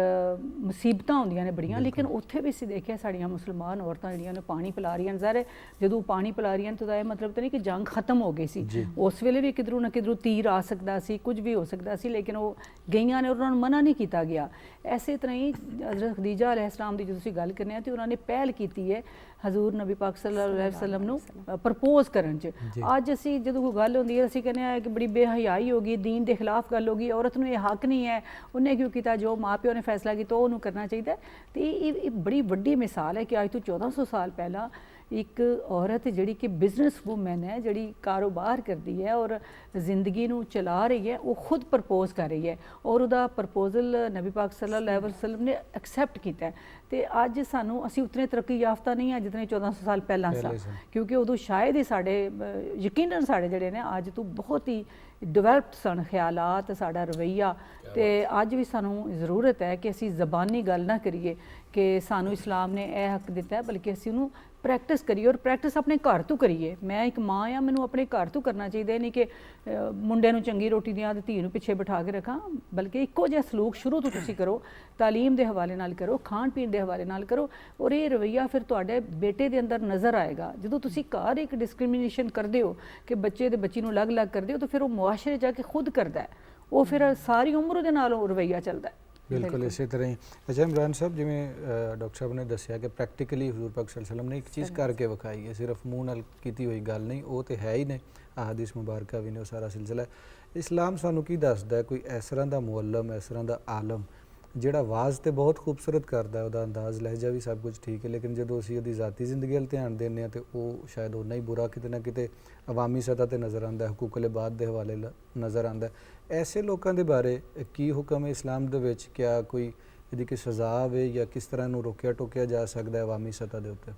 ਮੁਸੀਬਤਾਂ ਹੁੰਦੀਆਂ ਨੇ ਬੜੀਆਂ। ਲੇਕਿਨ ਉੱਥੇ ਵੀ ਅਸੀਂ ਦੇਖਿਆ ਸਾਡੀਆਂ ਮੁਸਲਮਾਨ ਔਰਤਾਂ ਜਿਹੜੀਆਂ ਨੇ ਪਾਣੀ ਪਿਲਾ ਰਹੀਆਂ। ਜ਼ਾਹਿਰ ਜਦੋਂ ਪਾਣੀ ਪਿਲਾ ਰਹੀਆਂ ਤਾਂ ਇਹ ਮਤਲਬ ਤਾਂ ਨਹੀਂ ਕਿ ਜੰਗ ਖਤਮ ਹੋ ਗਈ ਸੀ। ਉਸ ਵੇਲੇ ਵੀ ਕਿਧਰੋਂ ਨਾ ਕਿਧਰੋਂ ਤੀਰ ਆ ਸਕਦਾ ਸੀ, ਕੁਝ ਵੀ ਹੋ ਸਕਦਾ ਸੀ, ਲੇਕਿਨ ਉਹ ਗਈਆਂ ਨੇ, ਉਹਨਾਂ ਨੂੰ ਮਨਾ ਨਹੀਂ ਕੀਤਾ ਗਿਆ। ਐਸੇ ਤਰ੍ਹਾਂ ਹੀ ਹਜ਼ਰਤ ਖਦੀਜਾ अलैहिस्सलाम ਦੀ ਜਦੋਂ ਤੁਸੀਂ ਗੱਲ ਕਰਨੇ ਆ ਤੇ ਉਹਨਾਂ ਨੇ ਪਹਿਲ ਕੀਤੀ ਹੈ ਹਜ਼ੂਰ ਨਬੀ ਪਾਕ ਸੱਲੱਲਾਹੁ अलैहि वसल्लम ਨੂੰ ਪ੍ਰਪੋਜ਼ ਕਰਨ 'ਚ। ਅੱਜ ਅਸੀਂ ਜਦੋਂ ਕੋਈ ਗੱਲ ਹੁੰਦੀ ਹੈ ਅਸੀਂ ਕਹਿੰਦੇ ਆ ਕਿ ਬੜੀ ਬੇਹਯਾਈ ਹੋ ਗਈ, ਦੀਨ ਦੇ ਖਿਲਾਫ ਗੱਲ ਹੋ ਗਈ, ਔਰਤ ਨੂੰ ਇਹ ਹੱਕ ਨਹੀਂ ਹੈ, ਉਹਨੇ ਕਿਉਂ ਕੀਤਾ, ਜੋ ਮਾਂ ਪਿਓ ਨੇ ਫੈਸਲਾ ਕੀਤਾ ਉਹਨੂੰ ਕਰਨਾ ਚਾਹੀਦਾ। ਤੇ ਇਹ ਬੜੀ ਵੱਡੀ ਮਿਸਾਲ ਹੈ ਕਿ ਅੱਜ ਤੋਂ 1400 ਸਾਲ ਪਹਿਲਾਂ ਇੱਕ ਔਰਤ ਜਿਹੜੀ ਕਿ ਬਿਜ਼ਨਸ ਵੂਮਨ ਹੈ, ਜਿਹੜੀ ਕਾਰੋਬਾਰ ਕਰਦੀ ਹੈ ਔਰ ਜ਼ਿੰਦਗੀ ਨੂੰ ਚਲਾ ਰਹੀ ਹੈ, ਉਹ ਖੁਦ ਪ੍ਰਪੋਜ਼ ਕਰ ਰਹੀ ਹੈ ਔਰ ਉਹਦਾ ਪ੍ਰਪੋਜ਼ਲ ਨਬੀ ਪਾਕ ਸੱਲੱਲਾਹੁ अलैहि वसल्लम ਨੇ ਐਕਸੈਪਟ ਕੀਤਾ ਹੈ। ਤੇ ਅੱਜ ਸਾਨੂੰ ਅਸੀਂ ਉਤਨੇ ਤਰੱਕੀ ਯਾਫਤਾ ਨਹੀਂ ਹਾਂ ਜਿਤਨੇ 1400 ਸਾਲ ਪਹਿਲਾਂ ਸਾਂ, ਕਿਉਂਕਿ ਉਦੋਂ ਸ਼ਾਇਦ ਹੀ ਸਾਡੇ ਯਕੀਨਨ ਸਾਡੇ ਜਿਹੜੇ ਨੇ ਅੱਜ ਤੋਂ ਬਹੁਤ ਹੀ ਡਿਵੈਲਪਡ ਸਨ ਖਿਆਲਾਤ, ਸਾਡਾ ਰਵੱਈਆ। ਤੇ ਅੱਜ ਵੀ ਸਾਨੂੰ ਜ਼ਰੂਰਤ ਹੈ ਕਿ ਅਸੀਂ ਜ਼ਬਾਨੀ ਗੱਲ ਨਾ ਕਰੀਏ ਕਿ ਸਾਨੂੰ ਇਸਲਾਮ ਨੇ ਇਹ ਹੱਕ ਦਿੱਤਾ ਹੈ, ਬਲਕਿ ਅਸੀਂ ਉਹਨੂੰ ਪ੍ਰੈਕਟਿਸ ਕਰੀਏ ਔਰ ਪ੍ਰੈਕਟਿਸ ਆਪਣੇ ਘਰ ਤੋਂ ਕਰੀਏ। ਮੈਂ ਇੱਕ ਮਾਂ ਆ, ਮੈਨੂੰ ਆਪਣੇ ਘਰ ਤੋਂ ਕਰਨਾ ਚਾਹੀਦਾ, ਨਹੀਂ ਕਿ ਮੁੰਡੇ ਨੂੰ ਚੰਗੀ ਰੋਟੀ ਦਿਆਂ ਤੇ ਧੀ ਨੂੰ ਪਿੱਛੇ ਬਿਠਾ ਕੇ ਰੱਖਾਂ, ਬਲਕਿ ਇੱਕੋ ਜਿਹਾ ਸਲੂਕ ਸ਼ੁਰੂ ਤੋਂ ਤੁਸੀਂ ਕਰੋ, ਤਾਲੀਮ ਦੇ ਹਵਾਲੇ ਨਾਲ ਕਰੋ, ਖਾਣ ਪੀਣ ਦੇ ਹਵਾਲੇ ਨਾਲ ਕਰੋ ਔਰ ਇਹ ਰਵੱਈਆ ਫਿਰ ਤੁਹਾਡੇ ਬੇਟੇ ਦੇ ਅੰਦਰ ਨਜ਼ਰ ਆਏਗਾ। ਜਦੋਂ ਤੁਸੀਂ ਘਰ ਇੱਕ ਡਿਸਕ੍ਰਿਮੀਨੇਸ਼ਨ ਕਰਦੇ ਹੋ ਕਿ ਬੱਚੇ ਦੇ ਬੱਚੀ ਨੂੰ ਅਲੱਗ-ਅਲੱਗ ਕਰਦੇ ਹੋ ਤਾਂ ਫਿਰ ਉਹ ਮੁਆਸ਼ਰੇ ਜਾ ਕੇ ਖੁਦ ਕਰਦਾ ਹੈ, ਉਹ ਫਿਰ ਸਾਰੀ ਉਮਰ ਉਹਦੇ ਨਾਲ ਉਹ ਰਵੱਈਆ ਚੱਲਦਾ ਹੈ। ਬਿਲਕੁਲ ਇਸੇ ਤਰ੍ਹਾਂ ਹੀ। ਅੱਛਾ ਇਮਰਾਨ ਸਾਹਿਬ, ਜਿਵੇਂ ਡਾਕਟਰ ਸਾਹਿਬ ਨੇ ਦੱਸਿਆ ਕਿ ਪ੍ਰੈਕਟੀਕਲੀ ਹਜ਼ੂਰ ਪਾਕ ਸੱਲੱਲਾਹੁ ਅਲੈहि ਵਸੱਲਮ ਨੇ ਇੱਕ ਚੀਜ਼ ਕਰਕੇ ਵਿਖਾਈ ਹੈ, ਸਿਰਫ ਮੂੰਹ ਨਾਲ ਕੀਤੀ ਹੋਈ ਗੱਲ ਨਹੀਂ, ਉਹ ਤੇ ਹੈ ਹੀ ਨੇ, ਅਹਾਦੀਸ ਮੁਬਾਰਕਾ ਵੀ ਨੇ, ਉਹ ਸਾਰਾ ਸਿਲਸਿਲਾ। ਇਸਲਾਮ ਸਾਨੂੰ ਕੀ ਦੱਸਦਾ ਹੈ? ਕੋਈ ਇਸ ਤਰ੍ਹਾਂ ਦਾ ਮੁਅੱਲਮ, ਇਸ ਤਰ੍ਹਾਂ ਦਾ ਆਲਮ ਜਿਹੜਾ ਆਵਾਜ਼ ਤੇ ਬਹੁਤ ਖੂਬਸੂਰਤ ਕਰਦਾ, ਉਹਦਾ ਅੰਦਾਜ਼ ਲਹਿਜਾ ਵੀ ਸਭ ਕੁਝ ਠੀਕ ਹੈ, ਲੇਕਿਨ ਜਦੋਂ ਅਸੀਂ ਉਹਦੀ ਜ਼ਾਤੀ ਜ਼ਿੰਦਗੀ ਵੱਲ ਧਿਆਨ ਦਿੰਦੇ ਹਾਂ ਤੇ ਉਹ ਸ਼ਾਇਦ ਉਨਾ ਹੀ ਬੁਰਾ ਕਿਤੇ ਨਾ ਕਿਤੇ ਅਵਾਮੀ ਸਤਹ ਤੇ ਨਜ਼ਰ ਆਉਂਦਾ, ਹਕੂਕ ਬਾਤ ਦੇ ਹਵਾਲੇ ਨਜ਼ਰ ਆਉਂਦਾ। ਐਸੇ ਲੋਕਾਂ ਦੇ ਬਾਰੇ ਕੀ ਹੁਕਮ ਹੈ ਇਸਲਾਮ ਦੇ ਵਿੱਚ? ਕਿਆ ਕੋਈ ਇਹਦੀ ਕੋਈ ਸਜ਼ਾ ਹੋਵੇ ਜਾਂ ਕਿਸ ਤਰ੍ਹਾਂ ਨੂੰ ਰੋਕਿਆ ਟੋਕਿਆ ਜਾ ਸਕਦਾ ਹੈ ਅਵਾਮੀ ਸਤਹ ਦੇ ਉੱਤੇ?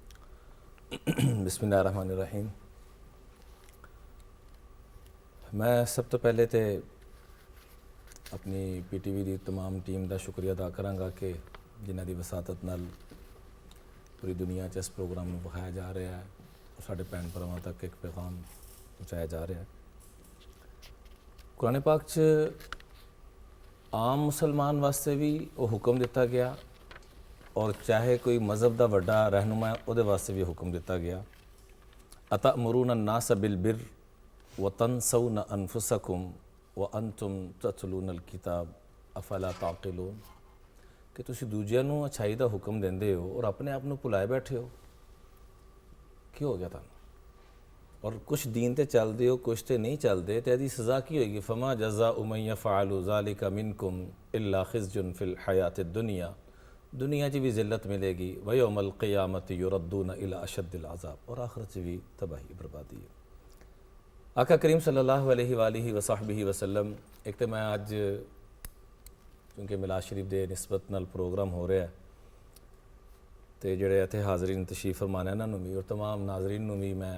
ਬਿਸਮਿਲ੍ਲਾਹਿਰਰਹਿਮਾਨਿਰਰਹੀਮ। ਮੈਂ ਸਭ ਤੋਂ ਪਹਿਲੇ ਤੇ ਆਪਣੀ PTV ਦੀ तमाम ਟੀਮ ਦਾ ਸ਼ੁਕਰੀਆ ਅਦਾ ਕਰਾਂਗਾ ਕਿ ਜਿਨ੍ਹਾਂ ਦੀ ਵਸਾਤਤ ਨਾਲ ਪੂਰੀ ਦੁਨੀਆ 'ਚ ਇਸ ਪ੍ਰੋਗਰਾਮ ਨੂੰ ਵਿਖਾਇਆ ਜਾ ਰਿਹਾ ਹੈ, ਸਾਡੇ ਭੈਣ ਭਰਾਵਾਂ ਤੱਕ ਇੱਕ ਪੈਗਾਮ ਪਹੁੰਚਾਇਆ ਜਾ ਰਿਹਾ ਹੈ। ਕੁਰਾਨ ਪਾਕ 'ਚ ਆਮ ਮੁਸਲਮਾਨ ਵਾਸਤੇ ਵੀ ਉਹ ਹੁਕਮ ਦਿੱਤਾ ਗਿਆ ਔਰ ਚਾਹੇ ਕੋਈ ਮਜ਼ਹਬ ਦਾ ਵੱਡਾ ਰਹਿਨੁਮਾ ਉਹਦੇ ਵਾਸਤੇ ਵੀ ਹੁਕਮ ਦਿੱਤਾ ਗਿਆ, ਅਤਅਮੁਰੂਨ ਅਨ-ਨਾਸ ਬਿਲ-ਬਿਰ व तनसौन अनफुसकुम व अंतुम ततलून अल-किताब अफला ताक़िलून, कि तुसी दूजिਆਂ ਨੂੰ अच्छाई ਦਾ ਹੁਕਮ ਦਿੰਦੇ ਹੋ ਔਰ ਆਪਣੇ ਆਪ ਨੂੰ ਭੁਲਾਏ ਬੈਠੇ ਹੋ। ਕੀ ਹੋ ਗਿਆ ਤੁਹਾਨੂੰ? ਔਰ ਕੁਛ ਦੀਨ ਤੇ ਚੱਲਦੇ ਹੋ, ਕੁਛ ਤੇ ਨਹੀਂ ਚੱਲਦੇ, ਤੇ ਇਹਦੀ ਸਜ਼ਾ ਕੀ ਹੋਏਗੀ? ਫਮਾ जज़ाउ मन यफ़अलु ज़ालिका मिनकुम इल्ला ख़िज़्युन फ़िल हयातिद दुनिया, दुनिया 'ਚ ਵੀ ਜ਼ਿਲਤ ਮਿਲੇਗੀ, व यौमल क़ियामति युरद्दून इला अशद्दिल अज़ाब, और आखिरत 'ਚ भी तबाही बर्बादी है। आका करीम सल्लल्लाहु अलैहि वसहबिही वसल्लम, एक तो मैं अज क्योंकि मिलाद शरीफ के निस्बत नाल प्रोग्राम हो रहा है तो जोड़े इतने हाज़रीन तशरीफ फरमाने इन्होंने भी और तमाम नाजरीन भी मैं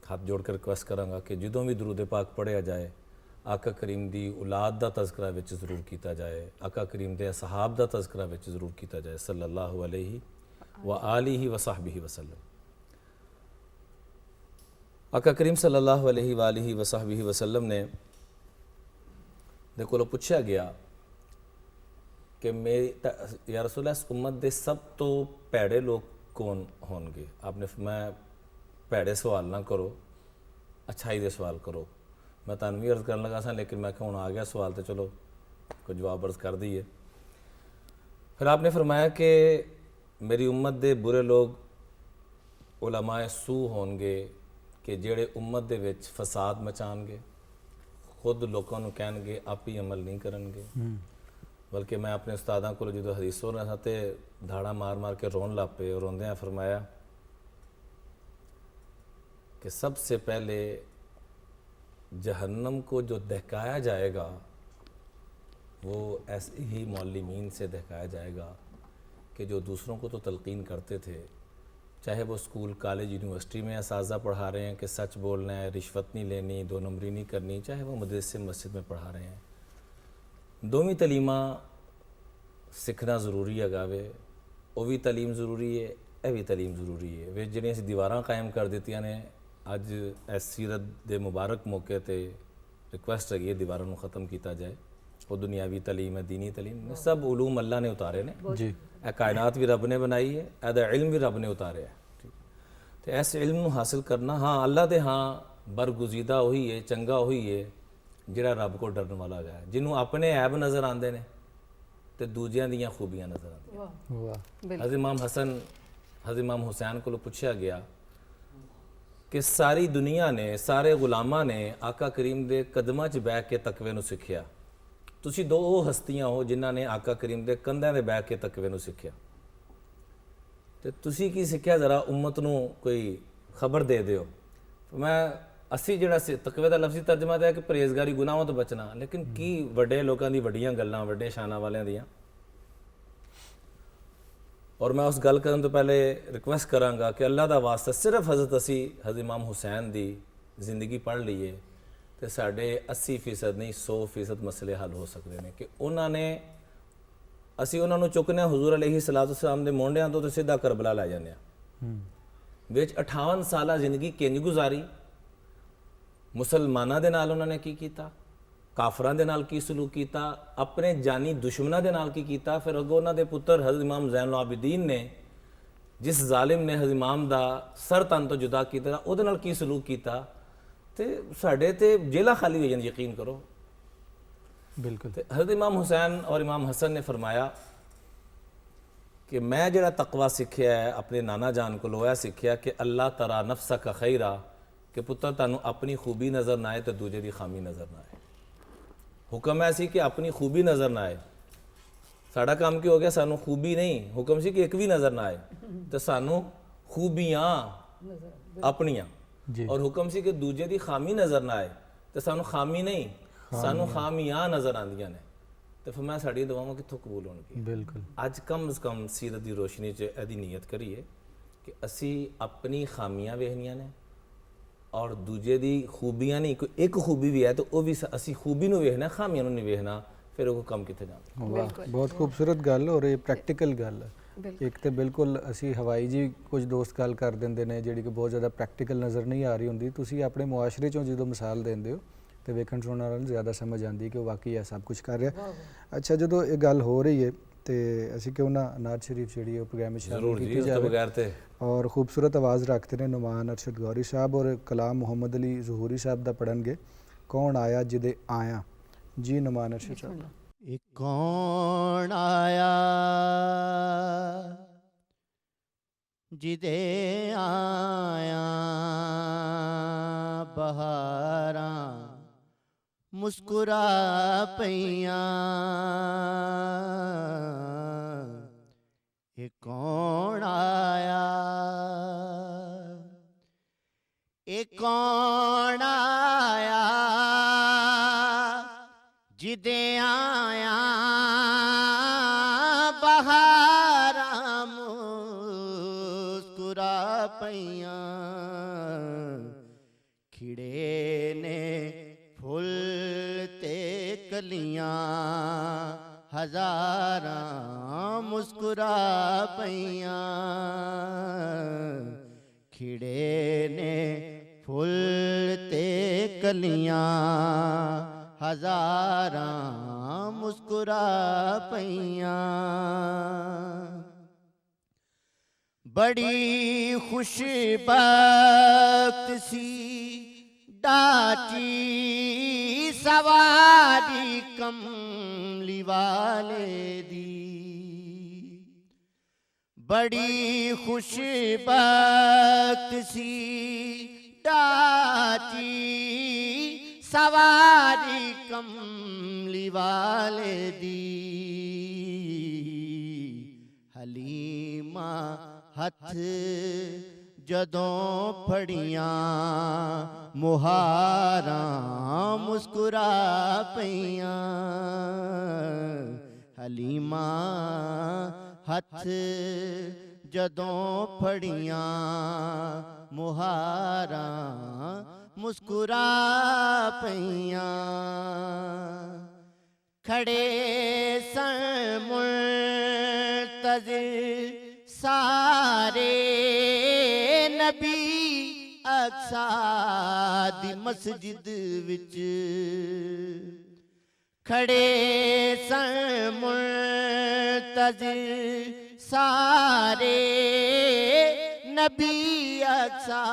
हाथ जोड़ कर रिक्वेस्ट कराँगा कि जो भी दरूद पाक पढ़िया जाए आका करीम की औलाद का तज़करा विच जरूर किया जाए, आका करीम के असहाब का तज़करा विच जरूर किया जाए सल्लल्लाहु अलैहि व आलिहि वसहबिही वसल्लम। आका करीम सल्लल्लाहु अलैहि वसल्लम ने दे कोलों पूछा गया कि मेरी या रसूल इस उम्मत दे सब तो भैड़े लोग कौन होणगे। आपने फरमाया भैड़े सवाल ना करो, अच्छाई दे सवाल करो। मैं तुहानूं भी अर्ज़ करन लगा सा, लेकिन मैं हुण आ गया सवाल, तो चलो कोई जवाब अर्ज़ कर दईए। फिर आपने फरमाया कि मेरी उम्मत दे बुरे लोग उलमाए सू होणगे कि ਜਿਹੜੇ उम्मत दे विच फसाद मचाणगे, खुद लोगों नूं कहणगे, आप ही अमल नहीं करनगे। बल्कि मैं अपने उस्तादां कोलों जदों हदीस सुन रहा था तो धाड़ा मार मार के रोन लग पे, और रोंदियां फरमाया कि सबसे पहले जहन्नम को जो दहकाया जाएगा वो ऐसे ही मौलिमीन से दहकाया जाएगा कि जो दूसरों को तो तलकीन करते थे, चाहे वो स्कूल कॉलेज यूनिवर्सिटी में असाजा पढ़ा रहे हैं कि सच बोलना है, रिश्वत नहीं लेनी, दो नंबरी नहीं करनी, चाहे वो मदरसे मस्जिद में पढ़ा रहे हैं। दोवीं तलीमा सीखना ज़रूरी है गावे, वो भी तलीम ज़रूरी है, यह भी तलीम ज़रूरी है। वे जिहड़ियां असीं दीवारां कायम कर दित्तियां ने, अज इस सीरत दे मुबारक मौके ते रिक्वेस्ट है दीवारों को ख़त्म किया जाए। वो दुनियावी तलीम है, दीनी तलीम, सब उलूम अल्लाह ने उतारे ने जी। यह कायनात भी रब ने बनाई है, यदा इल्म भी रब ने उतारे है। ठीक, तो इस इल्म नूं हासिल करना, हाँ अल्लाह दे हाँ बरगुजीदा वही है, चंगा वही है जिहड़ा रब को डरन वाला है, जिन्हों अपने ऐब नज़र आते हैं तो दूजियां दियां खूबियां नज़र आती। हज़रत इमाम हसन, हज़रत इमाम हुसैन को पूछा गया कि सारी दुनिया ने, सारे गुलामां ने आका करीम दे कदमां च बैठ के तकवे नूं सिੱਖਿਆ, तुसी दो वो हस्तियां हो जिन्हां ने आका करीम दे कंधां ते बैठ के तकवे नूं सिੱਖਿਆ, ते तुसी की सिੱਖਿਆ ज़रा उम्मत नूं कोई खबर दे दिओ। मैं असी जिहड़ा तकवे दा लफ्ज़ी तर्जमा है कि परहेज़गारी गुनाहों तो बचना, लेकिन की वड्डे लोकां दी वड्डियां गल्लां, वड्डे शानां वालियां दियां। और मैं उस गल करन तो पहले रिक्वेस्ट करांगा कि अल्लाह दा वास्ता सिर्फ हज़रत इमाम हुसैन दी जिंदगी पढ़ लीए तो साढ़े 80% नहीं 100% मसले हल हो सकते हैं कि उन्होंने असी उन्होंने चुकने हुजूर अलैहिस्सलाम दे मोंडियां तो सीधा करबला लै जाने विच 58 साल जिंदगी किंज गुजारी, मुसलमानां दे नाल उन्होंने की कीता, काफरां दे नाल की सलूक कीता, अपने जानी दुश्मनां दे नाल की कीता, फिर अगों उन्हां दे पुत्तर हज़रत इमाम ज़ैनुल आबिदीन ने जिस जालिम ने हज़रत इमाम दा सर तन तो जुदा कीता उहदे नाल की सलूक कीता, ते साडे ते जेलां खाली हो जान, यकीन करो। बिल्कुल। ते हज़रत इमाम हुसैन और इमाम हसन ने फरमाया कि मैं जिहड़ा तकवा सीखिया है अपने नाना जान को लोया सीखिया कि अल्लाह तरा नफ्सा का खैरा, कि पुत्र तुहानू अपनी खूबी नज़र ना आए तो दूजे की खामी नज़र ना आए। हुक्म ऐसी कि अपनी खूबी नज़र ना आए, साड़ा काम क्या हो गया, सानू खूबी नहीं, हुक्म सी कि एक भी नज़र ना आए, तो सानू खूबियाँ अपनियाँ, और हुक्म सी कि दूजे की खामी नज़र ना आए, तो सानू खामी नहीं, सानू खामियाँ नज़र आंदियां ने। तो फिर मैं साड़ी दुआवां कित्थों कबूल होणगी। बिल्कुल। अज कम से कम सीरत की रोशनी च इहदी नीयत करिए कि असी अपनी खामियां वेखनियां ने और दूजे दी खूबियां नहीं, कोई एक खूबी भी है तो वह भी असी खूबी नूं वेखना, खामियां नूं नहीं वेखना, फिर वो कम कित्थे जांदा। वाह, बहुत खूबसूरत गल और ये प्रैक्टिकल गल है। एक तो बिल्कुल असी हवाई जी कुछ दोस्त गल कर देंगे ने जिहड़ी कि बहुत ज़्यादा प्रैक्टिकल नज़र नहीं आ रही होंदी, तुसी अपने मुआशरे चों जो मिसाल देंदे हो तो वेखण सुणन वालिਆਂ ਨੂੰ ज़्यादा समझ आती है कि वाकई यह सब कुछ कर रहा। अच्छा, जो ये गल हो रही है तो असी क्यों ना नात शरीफ जी प्रोग्राम में शामिल की जाए, और खूबसूरत आवाज़ रखते हैं नुमान अरशद गौरी साहब और कलाम मोहम्मद अली ज़हूरी साहब का पढ़नगे, कौन आया जिदे आया। जी नुमान अरशद साहब। एक कौन आया जिदे आया बहारां मुस्कुरा पईयां, एक कौन आया, एक कौन आया जिदे आया बहारां मुस्कुरा पईयां, खिड़े ने फुल ते कलियां हजारां मुस्कुरा पईयां, खिड़े ने फुल ते कलियां हजारां ਮੁਸਕਰਾ ਪਈਆਂ ਬੜੀ ਖੁਸ਼ਬਖਤ ਸੀ ਡਾਚੀ ਸਵਾਰੀ ਕਮਲੀ ਵਾਲੇ ਦੀ ਬੜੀ ਖੁਸ਼ਬਖਤ ਸੀ ਡਾਚੀ ਸਵਾਰੀ ਕਮਲੀ ਵਾਲੇ ਦੀ ਹਲੀਮਾ ਹੱਥ ਜਦੋਂ ਫੜੀਆਂ ਮੁਹਾਰਾਂ ਮੁਸਕਰਾ ਪਈਆਂ ਹਲੀਮਾ ਹੱਥ ਜਦੋਂ ਫੜੀਆਂ ਮੁਹਾਰਾਂ ਮੁਸਕਰਾ ਪਈਆਂ ਖੜੇ ਸਨ ਮੁਲਤਜ਼ਿਰ ਸਾਰੇ ਨਬੀ ਅਕਸਾ ਦੀ ਮਸਜਿਦ ਵਿੱਚ ਖੜੇ ਸਨ ਮੁਲਤਜ਼ਿਰ ਸਾਰੇ ਨਬੀ ਅਕਸਾ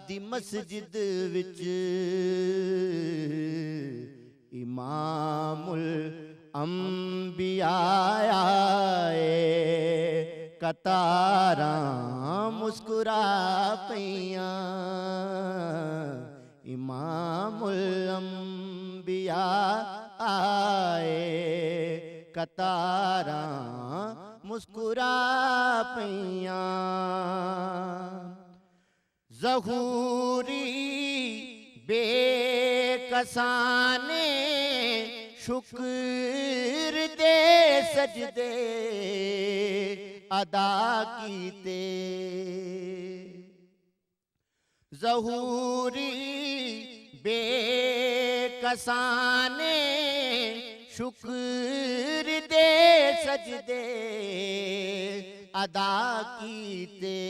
ਦੀ ਮਸਜਿਦ ਵਿੱਚ ਇਮਾਮੁਲ ਅੰਬਿਆ ਆਏ ਕਤਾਰਾਂ ਮੁਸਕਰਾ ਪਈਆਂ ਇਮਾਮੁਲ ਅੰਬਿਆ ਆਏ ਕਤਾਰਾਂ ਮੁਸਕਰਾ ਪਈਆਂ ਜ਼ਹੂਰੀ ਬੇਕਸਾਂ ਨੇ ਸ਼ੁਕਰ ਦੇ ਸਜਦੇ ਅਦਾ ਕੀਤੇ ਜ਼ਹੂਰੀ ਬੇਕਸਾਂ ਨੇ ਸ਼ੁਕਰ ਦੇ ਸਜਦੇ ਅਦਾ ਕੀਤੇ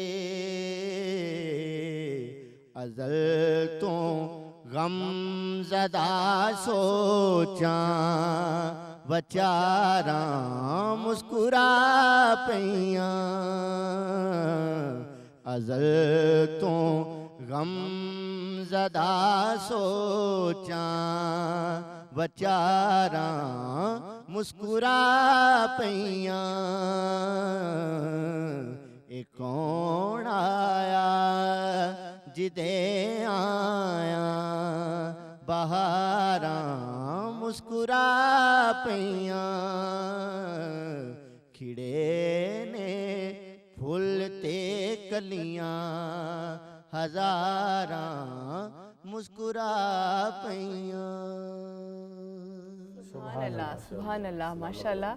ਅਜ਼ਲ ਤੋਂ ਗਮਜ਼ਦਾ ਸੋਚਾਂ ਵਿਚਾਰਾਂ ਮੁਸਕਰਾ ਪਈਆਂ ਅਜ਼ਲ ਤੋਂ ਗਮਜ਼ਦਾ ਸੋਚਾਂ ਵਿਚਾਰਾਂ ਮੁਸਕਰਾ ਪਈਆਂ ਇਹ ਕੌਣ ਆਇਆ ਜਿਹਦੇ ਆਇਆ ਬਹਾਰਾਂ ਮੁਸਕਰਾ ਪਈਆਂ ਖਿੜੇ ਨੇ ਫੁੱਲ ਤੇ ਕਲੀਆਂ ਹਜ਼ਾਰਾਂ ਮੁਸਕਰਾ ਪਈਆਂ ਸੁਭਾਨ ਅੱਲਾਹ ਮਾਸ਼ਾਅੱਲਾ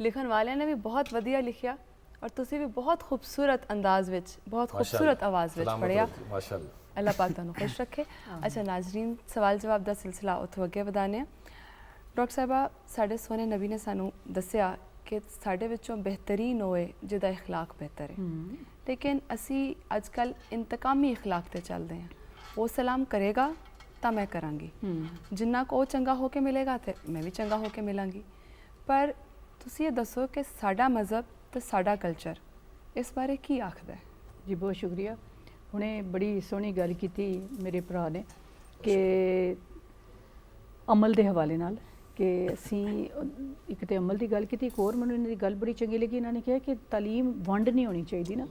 ਲਿਖਣ ਵਾਲਿਆਂ ਨੇ ਵੀ ਬਹੁਤ ਵਧੀਆ ਲਿਖਿਆ ਔਰ ਤੁਸੀਂ ਵੀ ਬਹੁਤ ਖੂਬਸੂਰਤ ਅੰਦਾਜ਼ ਵਿੱਚ ਬਹੁਤ ਖੂਬਸੂਰਤ ਆਵਾਜ਼ ਵਿੱਚ ਪੜ੍ਹਿਆ ਮਾਸ਼ਾਅੱਲਾ ਅੱਲਾਹ ਪਾਕ ਤੁਹਾਨੂੰ ਖੁਸ਼ ਰੱਖੇ ਅੱਛਾ ਨਾਜ਼ਰੀਨ ਸਵਾਲ ਜਵਾਬ ਦਾ ਸਿਲਸਿਲਾ ਉੱਥੋਂ ਅੱਗੇ ਵਧਾਉਂਦੇ ਹਾਂ ਡਾਕਟਰ ਸਾਹਿਬਾ ਸਾਡੇ ਸੋਹਣੇ ਨਬੀ ਨੇ ਸਾਨੂੰ ਦੱਸਿਆ ਕਿ ਸਾਡੇ ਵਿੱਚੋਂ ਬਿਹਤਰੀਨ ਹੋਏ ਜਿਹਦਾ ਇਖਲਾਕ ਬਿਹਤਰ ਹੈ ਲੇਕਿਨ ਅਸੀਂ ਅੱਜ ਕੱਲ੍ਹ ਇੰਤਕਾਮੀ ਇਖਲਾਕ 'ਤੇ ਚੱਲਦੇ ਹਾਂ ਉਹ ਸਲਾਮ ਕਰੇਗਾ ਤਾਂ ਮੈਂ ਕਰਾਂਗੀ ਜਿੰਨਾ ਕੁ ਉਹ ਚੰਗਾ ਹੋ ਕੇ ਮਿਲੇਗਾ ਤੇ ਮੈਂ ਵੀ ਚੰਗਾ ਹੋ ਕੇ ਮਿਲਾਂਗੀ ਪਰ ਤੁਸੀਂ ਇਹ ਦੱਸੋ ਕਿ ਸਾਡਾ ਮਜ਼ਹਬ ਤੇ ਸਾਡਾ ਕਲਚਰ ਇਸ ਬਾਰੇ ਕੀ ਆਖਦਾ ਹੈ ਜੀ ਬਹੁਤ ਸ਼ੁਕਰੀਆ ਹੁਣੇ ਬੜੀ ਸੋਹਣੀ ਗੱਲ ਕੀਤੀ ਮੇਰੇ ਭਰਾ ਨੇ ਕਿ ਅਮਲ ਦੇ ਹਵਾਲੇ ਨਾਲ ਕਿ ਅਸੀਂ ਇੱਕ ਤੇ ਅਮਲ ਦੀ ਗੱਲ ਕੀਤੀ ਇੱਕ ਹੋਰ ਮੈਨੂੰ ਇਹਨਾਂ ਦੀ ਗੱਲ ਬੜੀ ਚੰਗੀ ਲੱਗੀ ਇਹਨਾਂ ਨੇ ਕਿਹਾ ਕਿ ਤਾਲੀਮ ਵੰਡ ਨਹੀਂ ਹੋਣੀ ਚਾਹੀਦੀ ਨਾ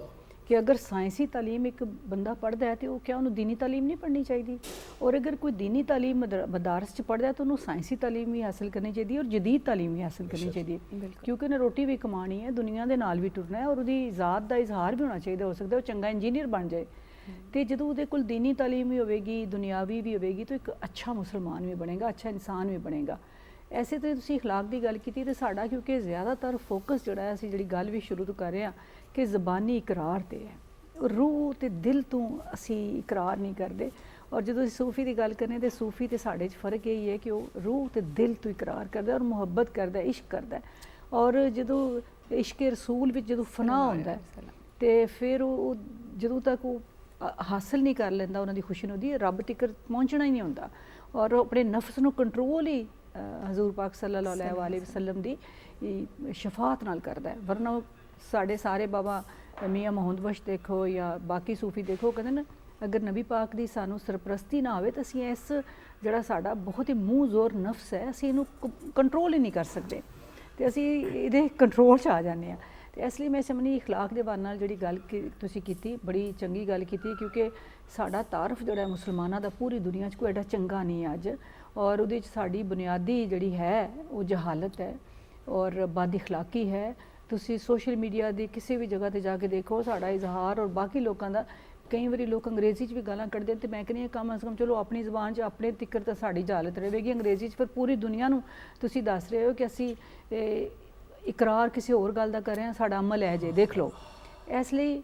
ਕਿ ਅਗਰ ਸਾਇੰਸੀ ਤਾਲੀਮ ਇੱਕ ਬੰਦਾ ਪੜ੍ਹਦਾ ਹੈ ਤੇ ਉਹ ਕਿਆ ਉਹਨੂੰ ਦੀਨੀ ਤਾਲੀਮ ਨਹੀਂ ਪੜ੍ਹਨੀ ਚਾਹੀਦੀ ਔਰ ਅਗਰ ਕੋਈ ਦੀਨੀ ਤਾਲੀਮ ਮਦਾਰਸ 'ਚ ਪੜ੍ਹਦਾ ਤਾਂ ਉਹਨੂੰ ਸਾਇੰਸੀ ਤਾਲੀਮ ਵੀ ਹਾਸਿਲ ਕਰਨੀ ਚਾਹੀਦੀ ਔਰ ਜਦੀਦ ਤਾਲੀਮ ਵੀ ਹਾਸਿਲ ਕਰਨੀ ਚਾਹੀਦੀ ਹੈ ਕਿਉਂਕਿ ਉਹਨੇ ਰੋਟੀ ਵੀ ਕਮਾਣੀ ਹੈ ਦੁਨੀਆ ਦੇ ਨਾਲ ਵੀ ਟੁਰਨਾ ਹੈ ਔਰ ਉਹਦੀ ਜ਼ਾਤ ਦਾ ਇਜ਼ਹਾਰ ਵੀ ਹੋਣਾ ਚਾਹੀਦਾ ਹੋ ਸਕਦਾ ਉਹ ਚੰਗਾ ਇੰਜੀਨੀਅਰ ਬਣ ਜਾਏ ਤੇ ਜਦੋਂ ਉਹਦੇ ਕੋਲ ਦੀਨੀ ਤਾਲੀਮ ਵੀ ਹੋਵੇਗੀ ਦੁਨਿਆਵੀ ਵੀ ਹੋਵੇਗੀ ਤਾਂ ਇੱਕ ਅੱਛਾ ਮੁਸਲਮਾਨ ਵੀ ਬਣੇਗਾ ਅੱਛਾ ਇਨਸਾਨ ਵੀ ਬਣੇਗਾ ਐਸੇ ਤੇ ਤੁਸੀਂ ਇਖਲਾਕ ਦੀ ਗੱਲ ਕੀਤੀ ਤੇ ਸਾਡਾ ਕਿਉਂਕਿ ਜ਼ਿਆਦਾਤਰ ਫੋਕਸ ਜਿਹੜਾ ਹੈ ਅਸੀਂ ਜਿਹੜੀ ਗੱਲ ਵੀ ਸ਼ੁਰੂ ਤੋਂ ਕਰ ਰਹੇ ਹਾਂ ਕਿ ਜ਼ਬਾਨੀ ਇਕਰਾਰ ਤੇ ਹੈ ਰੂਹ ਤੇ ਦਿਲ ਤੋਂ ਅਸੀਂ ਇਕਰਾਰ ਨਹੀਂ ਕਰਦੇ ਔਰ ਜਦੋਂ ਅਸੀਂ ਸੂਫੀ ਦੀ ਗੱਲ ਕਰਨੇ ਤੇ ਸੂਫੀ ਤੇ ਸਾਡੇ 'ਚ ਫਰਕ ਇਹ ਹੀ ਹੈ ਕਿ ਉਹ ਰੂਹ ਤੇ ਦਿਲ ਤੋਂ ਇਕਰਾਰ ਕਰਦਾ ਔਰ ਮੁਹੱਬਤ ਕਰਦਾ ਇਸ਼ਕ ਕਰਦਾ ਔਰ ਜਦੋਂ ਇਸ਼ਕ ਰਸੂਲ ਵਿੱਚ ਜਦੋਂ ਫਨਾ ਹੁੰਦਾ ਤੇ ਫਿਰ ਉਹ ਜਦੋਂ ਤੱਕ ਉਹ ਹਾਸਲ ਨਹੀਂ ਕਰ ਲੈਂਦਾ ਉਹਨਾਂ ਦੀ ਖੁਸ਼ੀ ਨੂੰ ਦੀ ਰੱਬ ਤੱਕ ਪਹੁੰਚਣਾ ਹੀ ਨਹੀਂ ਹੁੰਦਾ ਔਰ ਆਪਣੇ ਨਫਸ ਨੂੰ ਕੰਟਰੋਲ ਹੀ ਹਜ਼ੂਰ ਪਾਕ ਸੱਲੱਲਾਹੁ अलैहि वसल्लम ਦੀ ਸ਼ਫਾਅਤ ਨਾਲ ਕਰਦਾ ਹੈ। ਵਰਨਾ ਸਾਡੇ ਸਾਰੇ ਬਾਬਾ ਮੀਆਂ ਮੁਹੰਮਦ ਬਖਸ਼ ਦੇਖੋ ਜਾਂ ਬਾਕੀ ਸੂਫੀ ਦੇਖੋ, ਕਹਿੰਦੇ ਨੇ ਅਗਰ ਨਬੀ ਪਾਕ ਦੀ ਸਾਨੂੰ ਸਰਪ੍ਰਸਤੀ ਨਾ ਹੋਵੇ ਤਾਂ ਅਸੀਂ ਇਸ ਜਿਹੜਾ ਸਾਡਾ ਬਹੁਤ ਹੀ ਮੂੰਹ ਜ਼ੋਰ ਨਫਸ ਹੈ, ਅਸੀਂ ਇਹਨੂੰ ਕੰਟਰੋਲ ਹੀ ਨਹੀਂ ਕਰ ਸਕਦੇ ਤੇ ਅਸੀਂ ਇਹਦੇ ਕੰਟਰੋਲ 'ਚ ਆ ਜਾਂਦੇ ਹਾਂ। ਤੇ ਇਸ ਲਈ ਮੈਂ ਸਮਝਦੀ ਇਖਲਾਕ ਦੇ ਬਾਰੇ ਨਾਲ ਜਿਹੜੀ ਗੱਲ ਤੁਸੀਂ ਕੀਤੀ, ਬੜੀ ਚੰਗੀ ਗੱਲ ਕੀਤੀ, ਕਿਉਂਕਿ ਸਾਡਾ ਤਾਰਫ ਜਿਹੜਾ ਮੁਸਲਮਾਨਾਂ ਦਾ ਪੂਰੀ ਦੁਨੀਆ 'ਚ ਕੋਈ ਐਡਾ ਚੰਗਾ ਨਹੀਂ ਹੈ ਅੱਜ, ਔਰ ਉਹਦੇ 'ਚ ਸਾਡੀ ਬੁਨਿਆਦੀ ਜਿਹੜੀ ਹੈ ਉਹ ਜਹਾਲਤ ਹੈ ਔਰ ਬਦ ਇਖਲਾਕੀ ਹੈ। ਤੁਸੀਂ ਸੋਸ਼ਲ ਮੀਡੀਆ ਦੀ ਕਿਸੇ ਵੀ ਜਗ੍ਹਾ ਤੇ ਜਾ ਕੇ ਦੇਖੋ, ਸਾਡਾ ਇਜ਼ਹਾਰ ਔਰ ਬਾਕੀ ਲੋਕਾਂ ਦਾ, ਕਈ ਵਾਰੀ ਲੋਕ ਅੰਗਰੇਜ਼ੀ 'ਚ ਵੀ ਗਾਲਾਂ ਕੱਢਦੇ ਤੇ ਮੈਂ ਕਹਿੰਦੀ ਹਾਂ ਕਮ ਅਜ਼ ਕਮ ਚਲੋ ਆਪਣੀ ਜ਼ੁਬਾਨ 'ਚ ਆਪਣੇ ਤਿੱਕਰ ਤਾਂ ਸਾਡੀ ਜਹਾਲਤ ਰਹੇਗੀ, ਅੰਗਰੇਜ਼ੀ 'ਚ ਫਿਰ ਪੂਰੀ ਦੁਨੀਆ ਨੂੰ ਤੁਸੀਂ ਦੱਸ ਰਹੇ ਹੋ ਕਿ ਅਸੀਂ ਇਕਰਾਰ ਕਿਸੇ ਹੋਰ ਗੱਲ ਦਾ ਕਰ ਰਹੇ ਹਾਂ, ਸਾਡਾ ਅਮਲ ਹੈ ਜੇ ਦੇਖ ਲਓ। ਇਸ ਲਈ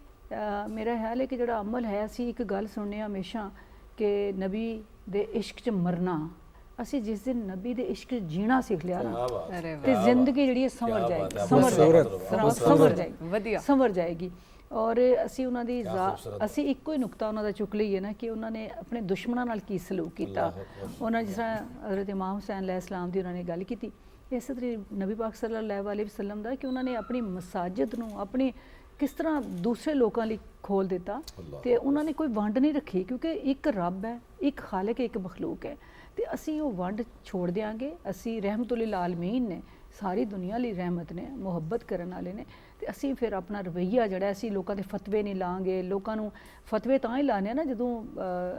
ਮੇਰਾ ਖਿਆਲ ਹੈ ਕਿ ਜਿਹੜਾ ਅਮਲ ਹੈ, ਅਸੀਂ ਇੱਕ ਗੱਲ ਸੁਣਨੇ ਹਮੇਸ਼ਾ ਕਿ ਨਬੀ ਦੇ ਇਸ਼ਕ 'ਚ ਮਰਨਾ, ਅਸੀਂ ਜਿਸ ਦਿਨ ਨਬੀ ਦੇ ਇਸ਼ਕ 'ਚ ਜੀਣਾ ਸਿੱਖ ਲਿਆ ਨਾ ਤੇ ਜ਼ਿੰਦਗੀ ਜਿਹੜੀ ਹੈ ਸੰਵਰ ਜਾਏਗੀ, ਸੰਵਰ ਜਾਏਗੀ। ਔਰ ਅਸੀਂ ਉਹਨਾਂ ਦੀ ਅਸੀਂ ਇੱਕੋ ਹੀ ਨੁਕਤਾ ਉਹਨਾਂ ਦਾ ਚੁੱਕ ਲਈਏ ਨਾ ਕਿ ਉਹਨਾਂ ਨੇ ਆਪਣੇ ਦੁਸ਼ਮਣਾਂ ਨਾਲ ਕੀ ਸਲੂਕ ਕੀਤਾ। ਉਹਨਾਂ ਜਿਸ ਤਰ੍ਹਾਂ ਹਜ਼ਰਤ ਇਮਾਮ ਹੁਸੈਨ ਅਲੈਹਿ ਸਲਾਮ ਦੀ ਉਹਨਾਂ ਨੇ ਗੱਲ ਕੀਤੀ, ਇਸੇ ਤਰ੍ਹਾਂ ਨਬੀ ਪਾਕ ਸੱਲੱਲਾਹੁ अलैहि वसल्लम ਦਾ ਕਿ ਉਹਨਾਂ ਨੇ ਆਪਣੀ ਮਸਾਜਿਦ ਨੂੰ ਆਪਣੀ ਕਿਸ ਤਰ੍ਹਾਂ ਦੂਸਰੇ ਲੋਕਾਂ ਲਈ ਖੋਲ ਦਿੱਤਾ ਤੇ ਉਹਨਾਂ ਨੇ ਕੋਈ ਵੰਡ ਨਹੀਂ ਰੱਖੀ, ਕਿਉਂਕਿ ਇੱਕ ਰੱਬ ਹੈ, ਇੱਕ ਖਾਲਿਕ, ਇੱਕ ਮਖਲੂਕ ਹੈ ਤੇ ਅਸੀਂ ਉਹ ਵੰਡ ਛੋੜ ਦਿਆਂਗੇ। ਅਸੀਂ ਰਹਿਮਤੁਲ ਆਲਮੀਨ ਨੇ, ਸਾਰੀ ਦੁਨੀਆ ਲਈ ਰਹਿਮਤ ਨੇ, ਮੁਹੱਬਤ ਕਰਨ ਵਾਲੇ ਨੇ ਤੇ ਅਸੀਂ ਫਿਰ ਆਪਣਾ ਰਵੱਈਆ ਜਿਹੜਾ ਅਸੀਂ ਲੋਕਾਂ ਦੇ ਫਤਵੇ ਨਹੀਂ ਲਾਂਗੇ। ਲੋਕਾਂ ਨੂੰ ਫਤਵੇ ਤਾਂ ਹੀ ਲਾਣੇ ਨਾ ਜਦੋਂ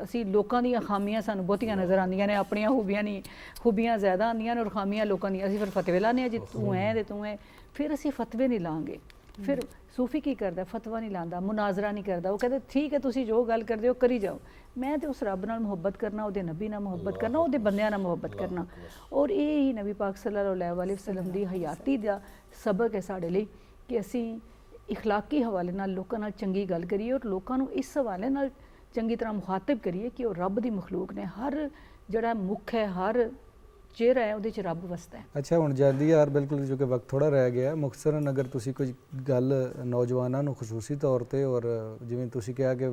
ਅਸੀਂ ਲੋਕਾਂ ਦੀਆਂ ਖਾਮੀਆਂ ਸਾਨੂੰ ਬਹੁਤੀਆਂ ਨਜ਼ਰ ਆਉਂਦੀਆਂ ਨੇ, ਆਪਣੀਆਂ ਖੂਬੀਆਂ ਨਹੀਂ, ਖੂਬੀਆਂ ਜ਼ਿਆਦਾ ਆਉਂਦੀਆਂ ਨੇ ਔਰ ਖਾਮੀਆਂ ਲੋਕਾਂ ਦੀਆਂ, ਅਸੀਂ ਫਿਰ ਫਤਵੇ ਲਾਣੇ ਆ ਜੀ ਤੂੰ ਹੈ ਤੇ ਤੂੰ ਹੈ, ਫਿਰ ਅਸੀਂ ਫਤਵੇ ਨਹੀਂ ਲਾਂਗੇ। ਫਿਰ ਸੂਫੀ ਕੀ ਕਰਦਾ, ਫਤਵਾ ਨਹੀਂ ਲਾਉਂਦਾ, ਮੁਨਾਜ਼ਰਾ ਨਹੀਂ ਕਰਦਾ, ਉਹ ਕਹਿੰਦਾ ਠੀਕ ਹੈ ਤੁਸੀਂ ਜੋ ਗੱਲ ਕਰਦੇ ਹੋ ਕਰੀ ਜਾਓ, ਮੈਂ ਤੇ ਉਸ ਰੱਬ ਨਾਲ ਮੁਹੱਬਤ ਕਰਨਾ, ਉਹਦੇ ਨਬੀ ਨਾਲ ਮੁਹੱਬਤ ਕਰਨਾ, ਉਹਦੇ ਬੰਦਿਆਂ ਨਾਲ ਮੁਹੱਬਤ ਕਰਨਾ। ਔਰ ਇਹ ਹੀ ਨਬੀ ਪਾਕ ਸੱਲੱਲਾਹੁ अलैहि वसल्लम ਦੀ ਹਯਾਤੀ ਦਾ ਸਬਕ ਹੈ ਸਾਡੇ ਲਈ ਕਿ ਅਸੀਂ ਇਖਲਾਕੀ ਹਵਾਲੇ ਨਾਲ ਲੋਕਾਂ ਨਾਲ ਚੰਗੀ ਗੱਲ ਕਰੀਏ ਔਰ ਲੋਕਾਂ ਨੂੰ ਇਸ ਹਵਾਲੇ ਨਾਲ ਚੰਗੀ ਤਰ੍ਹਾਂ ਮੁਖਾਤਬ ਕਰੀਏ ਕਿ ਉਹ ਰੱਬ ਦੀ ਮਖਲੂਕ ਨੇ, ਹਰ ਜਿਹੜਾ ਮੁੱਖ ਹੈ, ਹਰ ਚਿਹਰਾ ਹੈ, ਉਹਦੇ 'ਚ ਰੱਬ ਵਸਦਾ ਹੈ। ਅੱਛਾ ਹੁਣ ਜਲਦੀ ਯਾਰ ਬਿਲਕੁਲ ਜੋ ਕਿ ਵਕਤ ਥੋੜਾ ਰਹਿ ਗਿਆ, ਮੁਖਤਸਰਨ ਅਗਰ ਤੁਸੀਂ ਕੋਈ ਗੱਲ ਨੌਜਵਾਨਾਂ ਨੂੰ ਖਸੂਸੀ ਤੌਰ ਤੇ ਔਰ ਜਿਵੇਂ ਤੁਸੀਂ ਕਿਹਾ ਕਿ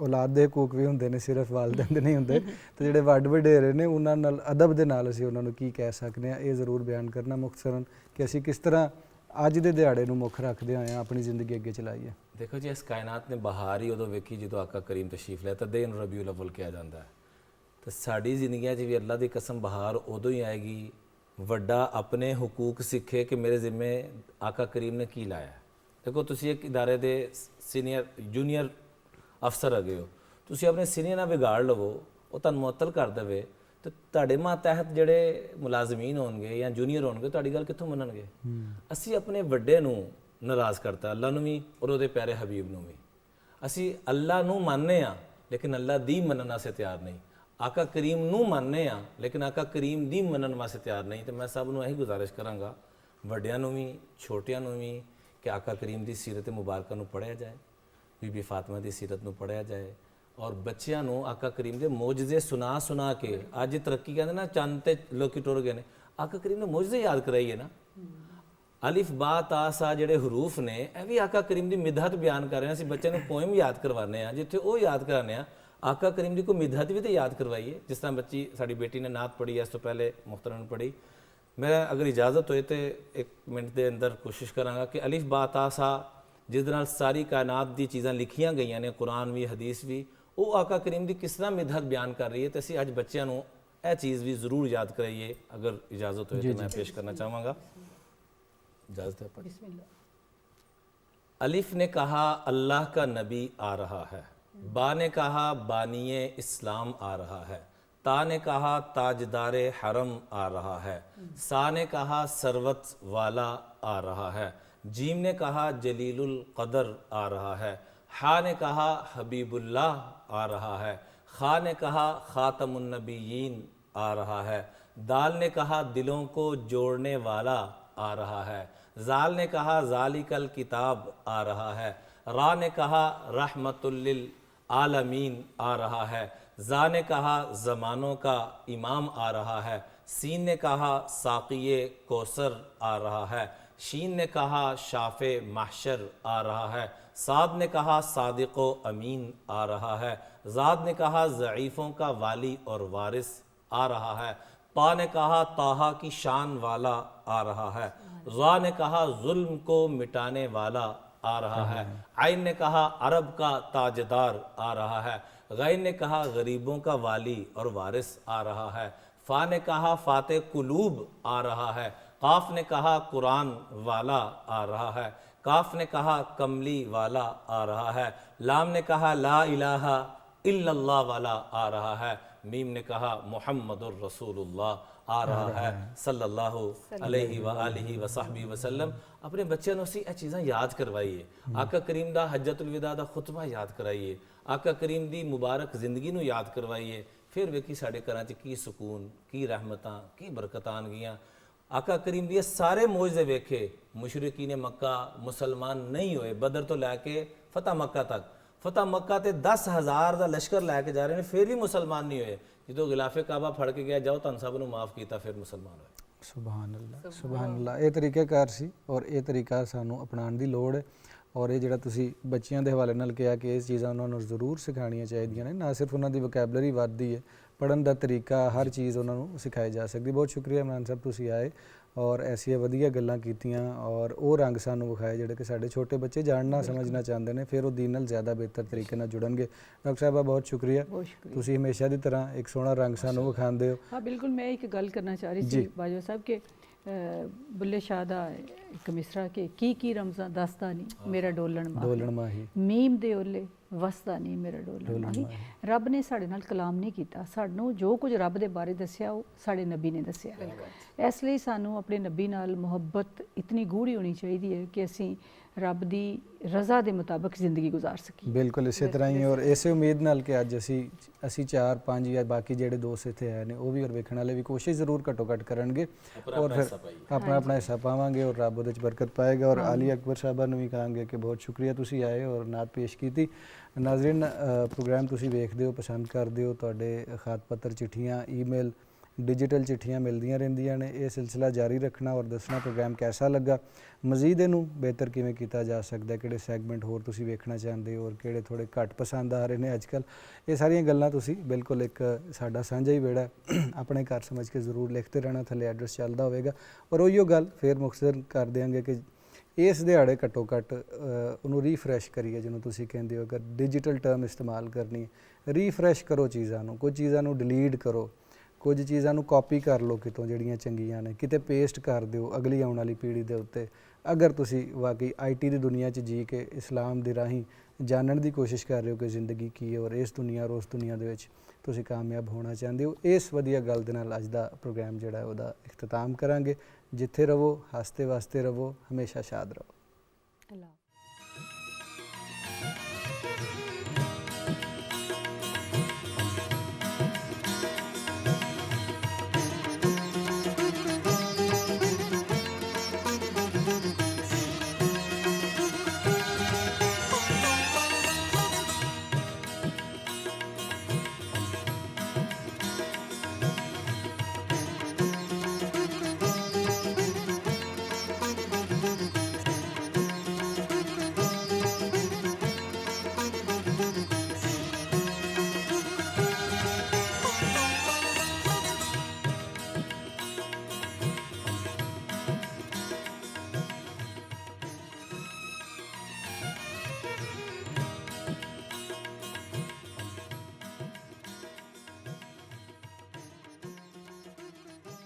ਔਲਾਦ ਦੇ ਹਕੂਕ ਵੀ ਹੁੰਦੇ ਨੇ, ਸਿਰਫ ਵਾਲਿदैन ਦੇ ਨਹੀਂ ਹੁੰਦੇ, ਤੇ ਜਿਹੜੇ ਵੱਡ ਵਡੇਰੇ ਨੇ ਉਹਨਾਂ ਨਾਲ ਅਦਬ ਦੇ ਨਾਲ ਅਸੀਂ ਉਹਨਾਂ ਨੂੰ ਕੀ ਕਹਿ ਸਕਦੇ ਹਾਂ, ਇਹ ਜ਼ਰੂਰ ਬਿਆਨ ਕਰਨਾ ਮੁਖਤਸਰਨ ਕਿ ਅਸੀਂ ਕਿਸ ਤਰ੍ਹਾਂ ਅੱਜ ਦੇ ਦਿਹਾੜੇ ਨੂੰ ਮੁੱਖ ਰੱਖਦੇ ਹੋਏ ਆਪਣੀ ਜ਼ਿੰਦਗੀ ਅੱਗੇ ਚਲਾਈਏ। ਦੇਖੋ ਜੀ, ਇਸ ਕਾਇਨਾਤ ਨੇ ਬਹਾਰ ਹੀ ਉਦੋਂ ਵੇਖੀ ਜਦੋਂ ਆਕਾ ਕਰੀਮ ਤਸ਼ਰੀਫ ਲਿਆ, ਤਦੇ ਇਹਨੂੰ ਰਬੀਉਲ ਅਵਲ ਕਿਹਾ ਜਾਂਦਾ ਹੈ। ਤੇ ਸਾਡੀ ਜ਼ਿੰਦਗੀਆਂ 'ਚ ਵੀ ਅੱਲਾ ਦੀ ਕਸਮ ਬਹਾਰ ਉਦੋਂ ਹੀ ਆਏਗੀ ਵੱਡਾ ਆਪਣੇ ਹਕੂਕ ਸਿੱਖੇ ਕਿ ਮੇਰੇ ਜ਼ਿੰਮੇ ਆਕਾ ਕਰੀਮ ਨੇ ਕੀ ਲਾਇਆ। ਦੇਖੋ ਤੁਸੀਂ ਇੱਕ ਇਦਾਰੇ ਦੇ ਜੂਨੀਅਰ ਅਫਸਰ ਹੈਗੇ ਹੋ, ਤੁਸੀਂ ਆਪਣੇ ਸੀਨੀਅਰ ਨਾਲ ਵਿਗਾੜ ਲਵੋ, ਉਹ ਤੁਹਾਨੂੰ ਮੁਅੱਤਲ ਕਰ ਦੇਵੇ ਤੇ ਤੁਹਾਡੇ ਮਾਤਹਿਤ ਜਿਹੜੇ ਮੁਲਾਜ਼ਮੀਨ ਹੋਣਗੇ ਜਾਂ ਜੂਨੀਅਰ ਹੋਣਗੇ ਤੁਹਾਡੀ ਗੱਲ ਕਿੱਥੋਂ ਮੰਨਣਗੇ। ਅਸੀਂ ਆਪਣੇ ਵੱਡੇ ਨੂੰ ਨਾਰਾਜ਼ ਕਰਤਾ, ਅੱਲਾ ਨੂੰ ਵੀ ਔਰ ਉਹਦੇ ਪਿਆਰੇ ਹਬੀਬ ਨੂੰ ਵੀ। ਅਸੀਂ ਅੱਲਾ ਨੂੰ ਮੰਨਦੇ ਹਾਂ ਲੇਕਿਨ ਅੱਲਾ ਦੀ ਮੰਨਣ ਵਾਸਤੇ ਤਿਆਰ ਨਹੀਂ, ਆਕਾ ਕਰੀਮ ਨੂੰ ਮੰਨਦੇ ਹਾਂ ਲੇਕਿਨ ਆਕਾ ਕਰੀਮ ਦੀ ਮੰਨਣ ਵਾਸਤੇ ਤਿਆਰ ਨਹੀਂ। ਤੇ ਮੈਂ ਸਭ ਨੂੰ ਇਹੀ ਗੁਜ਼ਾਰਿਸ਼ ਕਰਾਂਗਾ, ਵੱਡਿਆਂ ਨੂੰ ਵੀ ਛੋਟਿਆਂ ਨੂੰ ਵੀ, ਕਿ ਆਕਾ ਕਰੀਮ ਦੀ ਸੀਰਤ ਮੁਬਾਰਕਾ ਨੂੰ ਪੜ੍ਹਿਆ ਜਾਏ, ਬੀਬੀ ਫਾਤਿਮਾ ਦੀ ਸੀਰਤ ਨੂੰ ਪੜ੍ਹਿਆ ਜਾਏ ਔਰ ਬੱਚਿਆਂ ਨੂੰ ਆਕਾ ਕਰੀਮ ਦੇ ਮੌਜਜ਼ੇ ਸੁਣਾ ਕੇ, ਅੱਜ ਤਰੱਕੀ ਕਹਿੰਦੇ ਨਾ ਚੰਦ ਤੇ ਲੋਕੀ ਟੁਰ ਗਏ ਨੇ, ਆਕਾ ਕਰੀਮ ਦੇ ਮੌਜਜ਼ੇ ਯਾਦ ਕਰਾਈਏ ਨਾ। ਅਲਿਫ ਬਾ ਤਾ ਸਾ ਜਿਹੜੇ ਹਰੂਫ ਨੇ ਇਹ ਵੀ ਆਕਾ ਕਰੀਮ ਦੀ ਮਿਦਹਤ ਬਿਆਨ ਕਰ ਰਹੇ ਹਾਂ। ਅਸੀਂ ਬੱਚਿਆਂ ਨੂੰ ਪੋਇਮ ਯਾਦ ਕਰਵਾਉਂਦੇ ਹਾਂ, ਜਿੱਥੇ ਉਹ ਯਾਦ ਕਰਾਉਂਦੇ ਹਾਂ ਆਕਾ ਕਰੀਮ ਦੀ ਕੋਈ ਮਿਦਹਤ ਵੀ ਤਾਂ ਯਾਦ ਕਰਵਾਈਏ। ਜਿਸ ਤਰ੍ਹਾਂ ਬੱਚੀ ਸਾਡੀ ਬੇਟੀ ਨੇ ਨਾਤ ਪੜ੍ਹੀ, ਇਸ ਤੋਂ ਪਹਿਲੇ ਮੁਖਤਰਮ ਨੇ ਪੜ੍ਹੀ। ਮੈਂ ਅਗਰ ਇਜਾਜ਼ਤ ਹੋਏ ਤੇ 1 ਮਿੰਟ ਦੇ ਅੰਦਰ ਕੋਸ਼ਿਸ਼ ਕਰਾਂਗਾ ਕਿ ਅਲਿਫ ਬਾ ਤਾ ਸਾ ਜਿਸ ਦੇ ਨਾਲ ਸਾਰੀ ਕਾਇਨਾਤ ਦੀ ਚੀਜ਼ਾਂ ਲਿਖੀਆਂ ਗਈਆਂ ਨੇ, ਕੁਰਾਨ ਵੀ ਹਦੀਸ ਵੀ, ਉਹ ਆਕਾ ਕਰੀਮ ਦੀ ਕਿਸ ਤਰ੍ਹਾਂ ਮਿਦਹਤ ਬਿਆਨ ਕਰ ਰਹੀ ਹੈ ਤੇ ਅਸੀਂ ਅੱਜ ਬੱਚਿਆਂ ਨੂੰ ਇਹ ਚੀਜ਼ ਵੀ ਜ਼ਰੂਰ ਯਾਦ ਕਰਾਈਏ। ਅਗਰ ਇਜਾਜ਼ਤ ਹੋਏ ਤਾਂ ਮੈਂ ਪੇਸ਼ ਕਰਨਾ ਚਾਹਾਂਗਾ। इजाजत है पढ़। अलिफ ने कहा अल्लाह का नबी आ रहा है, बा ने कहा बानिए इस्लाम आ रहा है, ता ने कहा ताजदारे हरम आ रहा है, सा ने कहा सरवत वाला आ रहा है, जीम ने कहा जलीलुल कदर आ रहा है, हा ने कहा हबीबुल्लाह आ रहा है, खा ने कहा खातमुन नबीयीन आ रहा है, दाल ने कहा दिलों को जोड़ने वाला आ रहा है, जाल ने कहा जालिकल किताब आ रहा है, रा ने कहा रहमतुल लिल आलमीन आ रहा है, जा ने कहा ज़मानों का इमाम आ रहा है, सीन ने कहा साक़िए कौसर आ रहा है, शीन ने कहा शाफ़े महशर आ रहा है, साद ने कहा सादिक़ो अमीन आ रहा है, ज़ाद ने कहा ज़ईफ़ों का वाली और वारिस आ रहा है, ता ने कहा ताहा की शान वाला आ रहा है, ज़ा ने कहा जुल्म को मिटाने वाला आ रहा है, आइन ने कहा अरब का ताजदार आ रहा है, गैन ने कहा गरीबों का वाली और वारिस आ रहा है, फ़ा ने कहा फ़ाते कुलूब आ रहा है, काफ ने कहा कुरान वाला आ रहा है, काफ ने कहा कमली वाला आ रहा है, लाम ने कहा ला इलाहा इल्लल्लाह वाला आ रहा है, मीम ने कहा मुहम्मदुर रसूलुल्लाह आ रहा है सल्लल्लाहु अलैहि व आलिहि व सहबी वसल्लम। अपने बच्चों ਨੂੰ ਅਸੀਂ ਇਹ ਚੀਜ਼ਾਂ ਯਾਦ ਕਰਵਾਈਏ, ਆਕਾ ਕਰੀਮ ਦਾ ਹਜਤੁਲ ਵਿਦਾ ਦਾ ਖੁਤਬਾ ਯਾਦ ਕਰਾਈਏ, ਆਕਾ ਕਰੀਮ ਦੀ ਮੁਬਾਰਕ ਜ਼ਿੰਦਗੀ ਨੂੰ ਯਾਦ ਕਰਵਾਈਏ, ਫਿਰ ਵੇਖੀ ਸਾਡੇ ਘਰਾਂ 'ਚ ਕੀ ਸਕੂਨ, ਕੀ ਰਹਿਮਤਾਂ, ਕੀ ਬਰਕਤਾਂ ਆਣਗੀਆਂ। ਆਕਾ ਕਰੀਮ ਦੀ ਸਾਰੇ ਮੌਜਜ਼ੇ ਵੇਖੇ, ਮੁਸ਼ਰਿਕੀਨ ਮੱਕਾ ਮੁਸਲਮਾਨ ਨਹੀਂ ਹੋਏ, ਬਦਰ ਤੋਂ ਲੈ ਕੇ ਫਤਹ ਮੱਕਾ ਤੱਕ, ਫਤਹ ਮੱਕਾ ਤੇ 10,000 ਦਾ ਲਸ਼ਕਰ ਲੈ ਕੇ ਜਾ ਰਹੇ ਨੇ, ਫਿਰ ਵੀ ਮੁਸਲਮਾਨ ਨਹੀਂ ਹੋਏ। ਜਦੋਂ ਗਿਲਾਫੇ ਕਾਬਾ ਫੜ ਕੇ ਗਿਆ, ਜਾਓ ਤੁਹਾਨੂੰ ਸਭ ਨੂੰ ਮਾਫ ਕੀਤਾ, ਫਿਰ ਮੁਸਲਮਾਨ ਹੋਏ। ਸੁਭਾਨ ਅੱਲਾ, ਸੁਭਾਨ ਅੱਲਾ। ਇਹ ਤਰੀਕੇਕਾਰ ਸੀ ਔਰ ਇਹ ਤਰੀਕਾ ਸਾਨੂੰ ਅਪਣਾਉਣ ਦੀ ਲੋੜ ਹੈ। ਔਰ ਇਹ ਜਿਹੜਾ ਤੁਸੀਂ ਬੱਚਿਆਂ ਦੇ ਹਵਾਲੇ ਨਾਲ ਕਿਹਾ ਕਿ ਇਹ ਚੀਜ਼ਾਂ ਉਹਨਾਂ ਨੂੰ ਜ਼ਰੂਰ ਸਿਖਾਉਣੀਆਂ ਚਾਹੀਦੀਆਂ ਨੇ, ਨਾ ਸਿਰਫ ਉਹਨਾਂ ਦੀ ਵੋਕੈਬਲਰੀ ਵੱਧਦੀ ਹੈ, ਪੜ੍ਹਨ ਦਾ ਤਰੀਕਾ, ਹਰ ਚੀਜ਼ ਉਹਨਾਂ ਨੂੰ ਸਿਖਾਈ ਜਾ ਸਕਦੀ। ਬਹੁਤ ਸ਼ੁਕਰੀਆ ਇਮਰਾਨ ਸਾਹਿਬ, ਤੁਸੀਂ ਆਏ ਔਰ ਐਸੀਆਂ ਵਧੀਆ ਗੱਲਾਂ ਕੀਤੀਆਂ ਔਰ ਉਹ ਰੰਗ ਸਾਨੂੰ ਵਿਖਾਏ ਜਿਹੜੇ ਕਿ ਸਾਡੇ ਛੋਟੇ ਬੱਚੇ ਜਾਣਨਾ ਸਮਝਣਾ ਚਾਹੁੰਦੇ ਨੇ, ਫਿਰ ਉਹ ਦੀਨ ਨਾਲ ਜ਼ਿਆਦਾ ਬਿਹਤਰ ਤਰੀਕੇ ਨਾਲ ਜੁੜਨਗੇ। ਡਾਕਟਰ ਸਾਹਿਬਾ ਬਹੁਤ ਸ਼ੁਕਰੀਆ, ਤੁਸੀਂ ਹਮੇਸ਼ਾ ਦੀ ਤਰ੍ਹਾਂ ਇੱਕ ਸੋਹਣਾ ਰੰਗ ਸਾਨੂੰ ਵਿਖਾਉਂਦੇ ਹੋ। हाँ बिल्कुल, मैं एक गल करना चाह रही थी बाजवा साहब के बुल्ले शाह दा एक मिसरा के की रमज़ां दसदा नहीं मेरा डोलन ਮਾਹੀ मीम दे ओले वसदा नहीं मेरा डोलन माही। रब ने साढ़े नाल कलाम नहीं कीता, सानू जो कुछ रब दे बारे दस्सिया वो साढ़े नबी ने दस्सिया। इस ਲਈ ਸਾਨੂੰ ਆਪਣੇ ਨਬੀ ਨਾਲ ਮੁਹੱਬਤ ਇਤਨੀ ਗੂੜੀ ਹੋਣੀ ਚਾਹੀਦੀ ਹੈ ਕਿ ਅਸੀਂ ਰੱਬ ਦੀ ਰਜ਼ਾ ਦੇ ਮੁਤਾਬਕ ਜ਼ਿੰਦਗੀ ਗੁਜ਼ਾਰ ਸਕੀਏ। ਬਿਲਕੁਲ ਇਸੇ ਤਰ੍ਹਾਂ ਹੀ ਔਰ ਇਸੇ ਉਮੀਦ ਨਾਲ ਕਿ ਅੱਜ ਅਸੀਂ 4-5 ਜਾਂ ਬਾਕੀ ਜਿਹੜੇ ਦੋਸਤ ਇੱਥੇ ਆਏ ਨੇ ਉਹ ਵੀ ਔਰ ਵੇਖਣ ਵਾਲੇ ਵੀ ਕੋਸ਼ਿਸ਼ ਜ਼ਰੂਰ ਘੱਟੋ ਘੱਟ ਕਰਨਗੇ ਔਰ ਫਿਰ ਆਪਣਾ ਹਿੱਸਾ ਪਾਵਾਂਗੇ ਔਰ ਰੱਬ ਉਹਦੇ 'ਚ ਬਰਕਤ ਪਾਏਗਾ। ਔਰ ਆਲੀ ਅਕਬਰ ਸਾਹਿਬਾ ਨੂੰ ਵੀ ਕਹਾਂਗੇ ਕਿ ਬਹੁਤ ਸ਼ੁਕਰੀਆ, ਤੁਸੀਂ ਆਏ ਔਰ ਨਾਤ ਪੇਸ਼ ਕੀਤੀ। ਨਾਜ਼ਰੀਨ, ਪ੍ਰੋਗਰਾਮ ਤੁਸੀਂ ਵੇਖਦੇ ਹੋ, ਪਸੰਦ ਕਰਦੇ ਹੋ, ਤੁਹਾਡੇ ਖਾਤ ਪੱਤਰ, ਚਿੱਠੀਆਂ, ਈਮੇਲ, डिजिटल चिट्ठियाँ मिलदियाँ रहिंदियां ने। ये सिलसिला जारी रखना और दसना प्रोग्राम कैसा लगा, मजीद इनू बेहतर किवें कीता जा सकदा है, किहड़े सैगमेंट होर तुसीं वेखना चाहते हो और किहड़े थोड़े घट पसंद आ रहे हैं अजकल। ये सारियां गल्लां तुसीं बिल्कुल एक साडा साझा ही बेड़ा अपने घर समझ के जरूर लिखते रहना, थल्ले एड्रैस चलदा होवेगा। और उहियो गल फिर मुख्तसर कर देंगे कि इस दिहाड़े घट्टो घट उन्होंने रीफ्रैश करिए, जिन्होंने तुसीं कहंदे हो अगर डिजिटल टर्म इस्तेमाल करनी है, रीफ्रैश करो चीज़ां नूं, कुछ चीज़ां नूं डिलीट करो, कुछ चीज़ां नूं कॉपी कर लो कितों ਜਿਹੜੀਆਂ ਚੰਗੀਆਂ ਨੇ, ਕਿਤੇ ਪੇਸਟ ਕਰ ਦਿਓ ਅਗਲੀ ਆਉਣ ਵਾਲੀ ਪੀੜ੍ਹੀ ਦੇ ਉੱਤੇ। ਅਗਰ ਤੁਸੀਂ ਵਾਕਈ IT ਦੀ ਦੁਨੀਆ 'ਚ ਜੀ ਕੇ ਇਸਲਾਮ ਦੇ ਰਾਹੀਂ ਜਾਣਨ ਦੀ ਕੋਸ਼ਿਸ਼ ਕਰ ਰਹੇ ਹੋ ਕਿ ਜ਼ਿੰਦਗੀ ਕੀ ਹੈ ਔਰ ਇਸ ਦੁਨੀਆ ਔਰ ਉਸ ਦੁਨੀਆ ਦੇ ਵਿੱਚ ਤੁਸੀਂ ਕਾਮਯਾਬ ਹੋਣਾ ਚਾਹੁੰਦੇ ਹੋ, ਇਸ ਵਧੀਆ ਗੱਲ ਦੇ ਨਾਲ ਅੱਜ ਦਾ ਪ੍ਰੋਗਰਾਮ ਜਿਹੜਾ ਉਹਦਾ ਇਖਤਤਾਮ ਕਰਾਂਗੇ। ਜਿੱਥੇ ਰਹੋ, ਹੱਸਦੇ ਵਾਸਤੇ ਰਹੋ, ਹਮੇਸ਼ਾ ਸ਼ਾਦ ਰਹੋ। ਅੱਲਾਹ।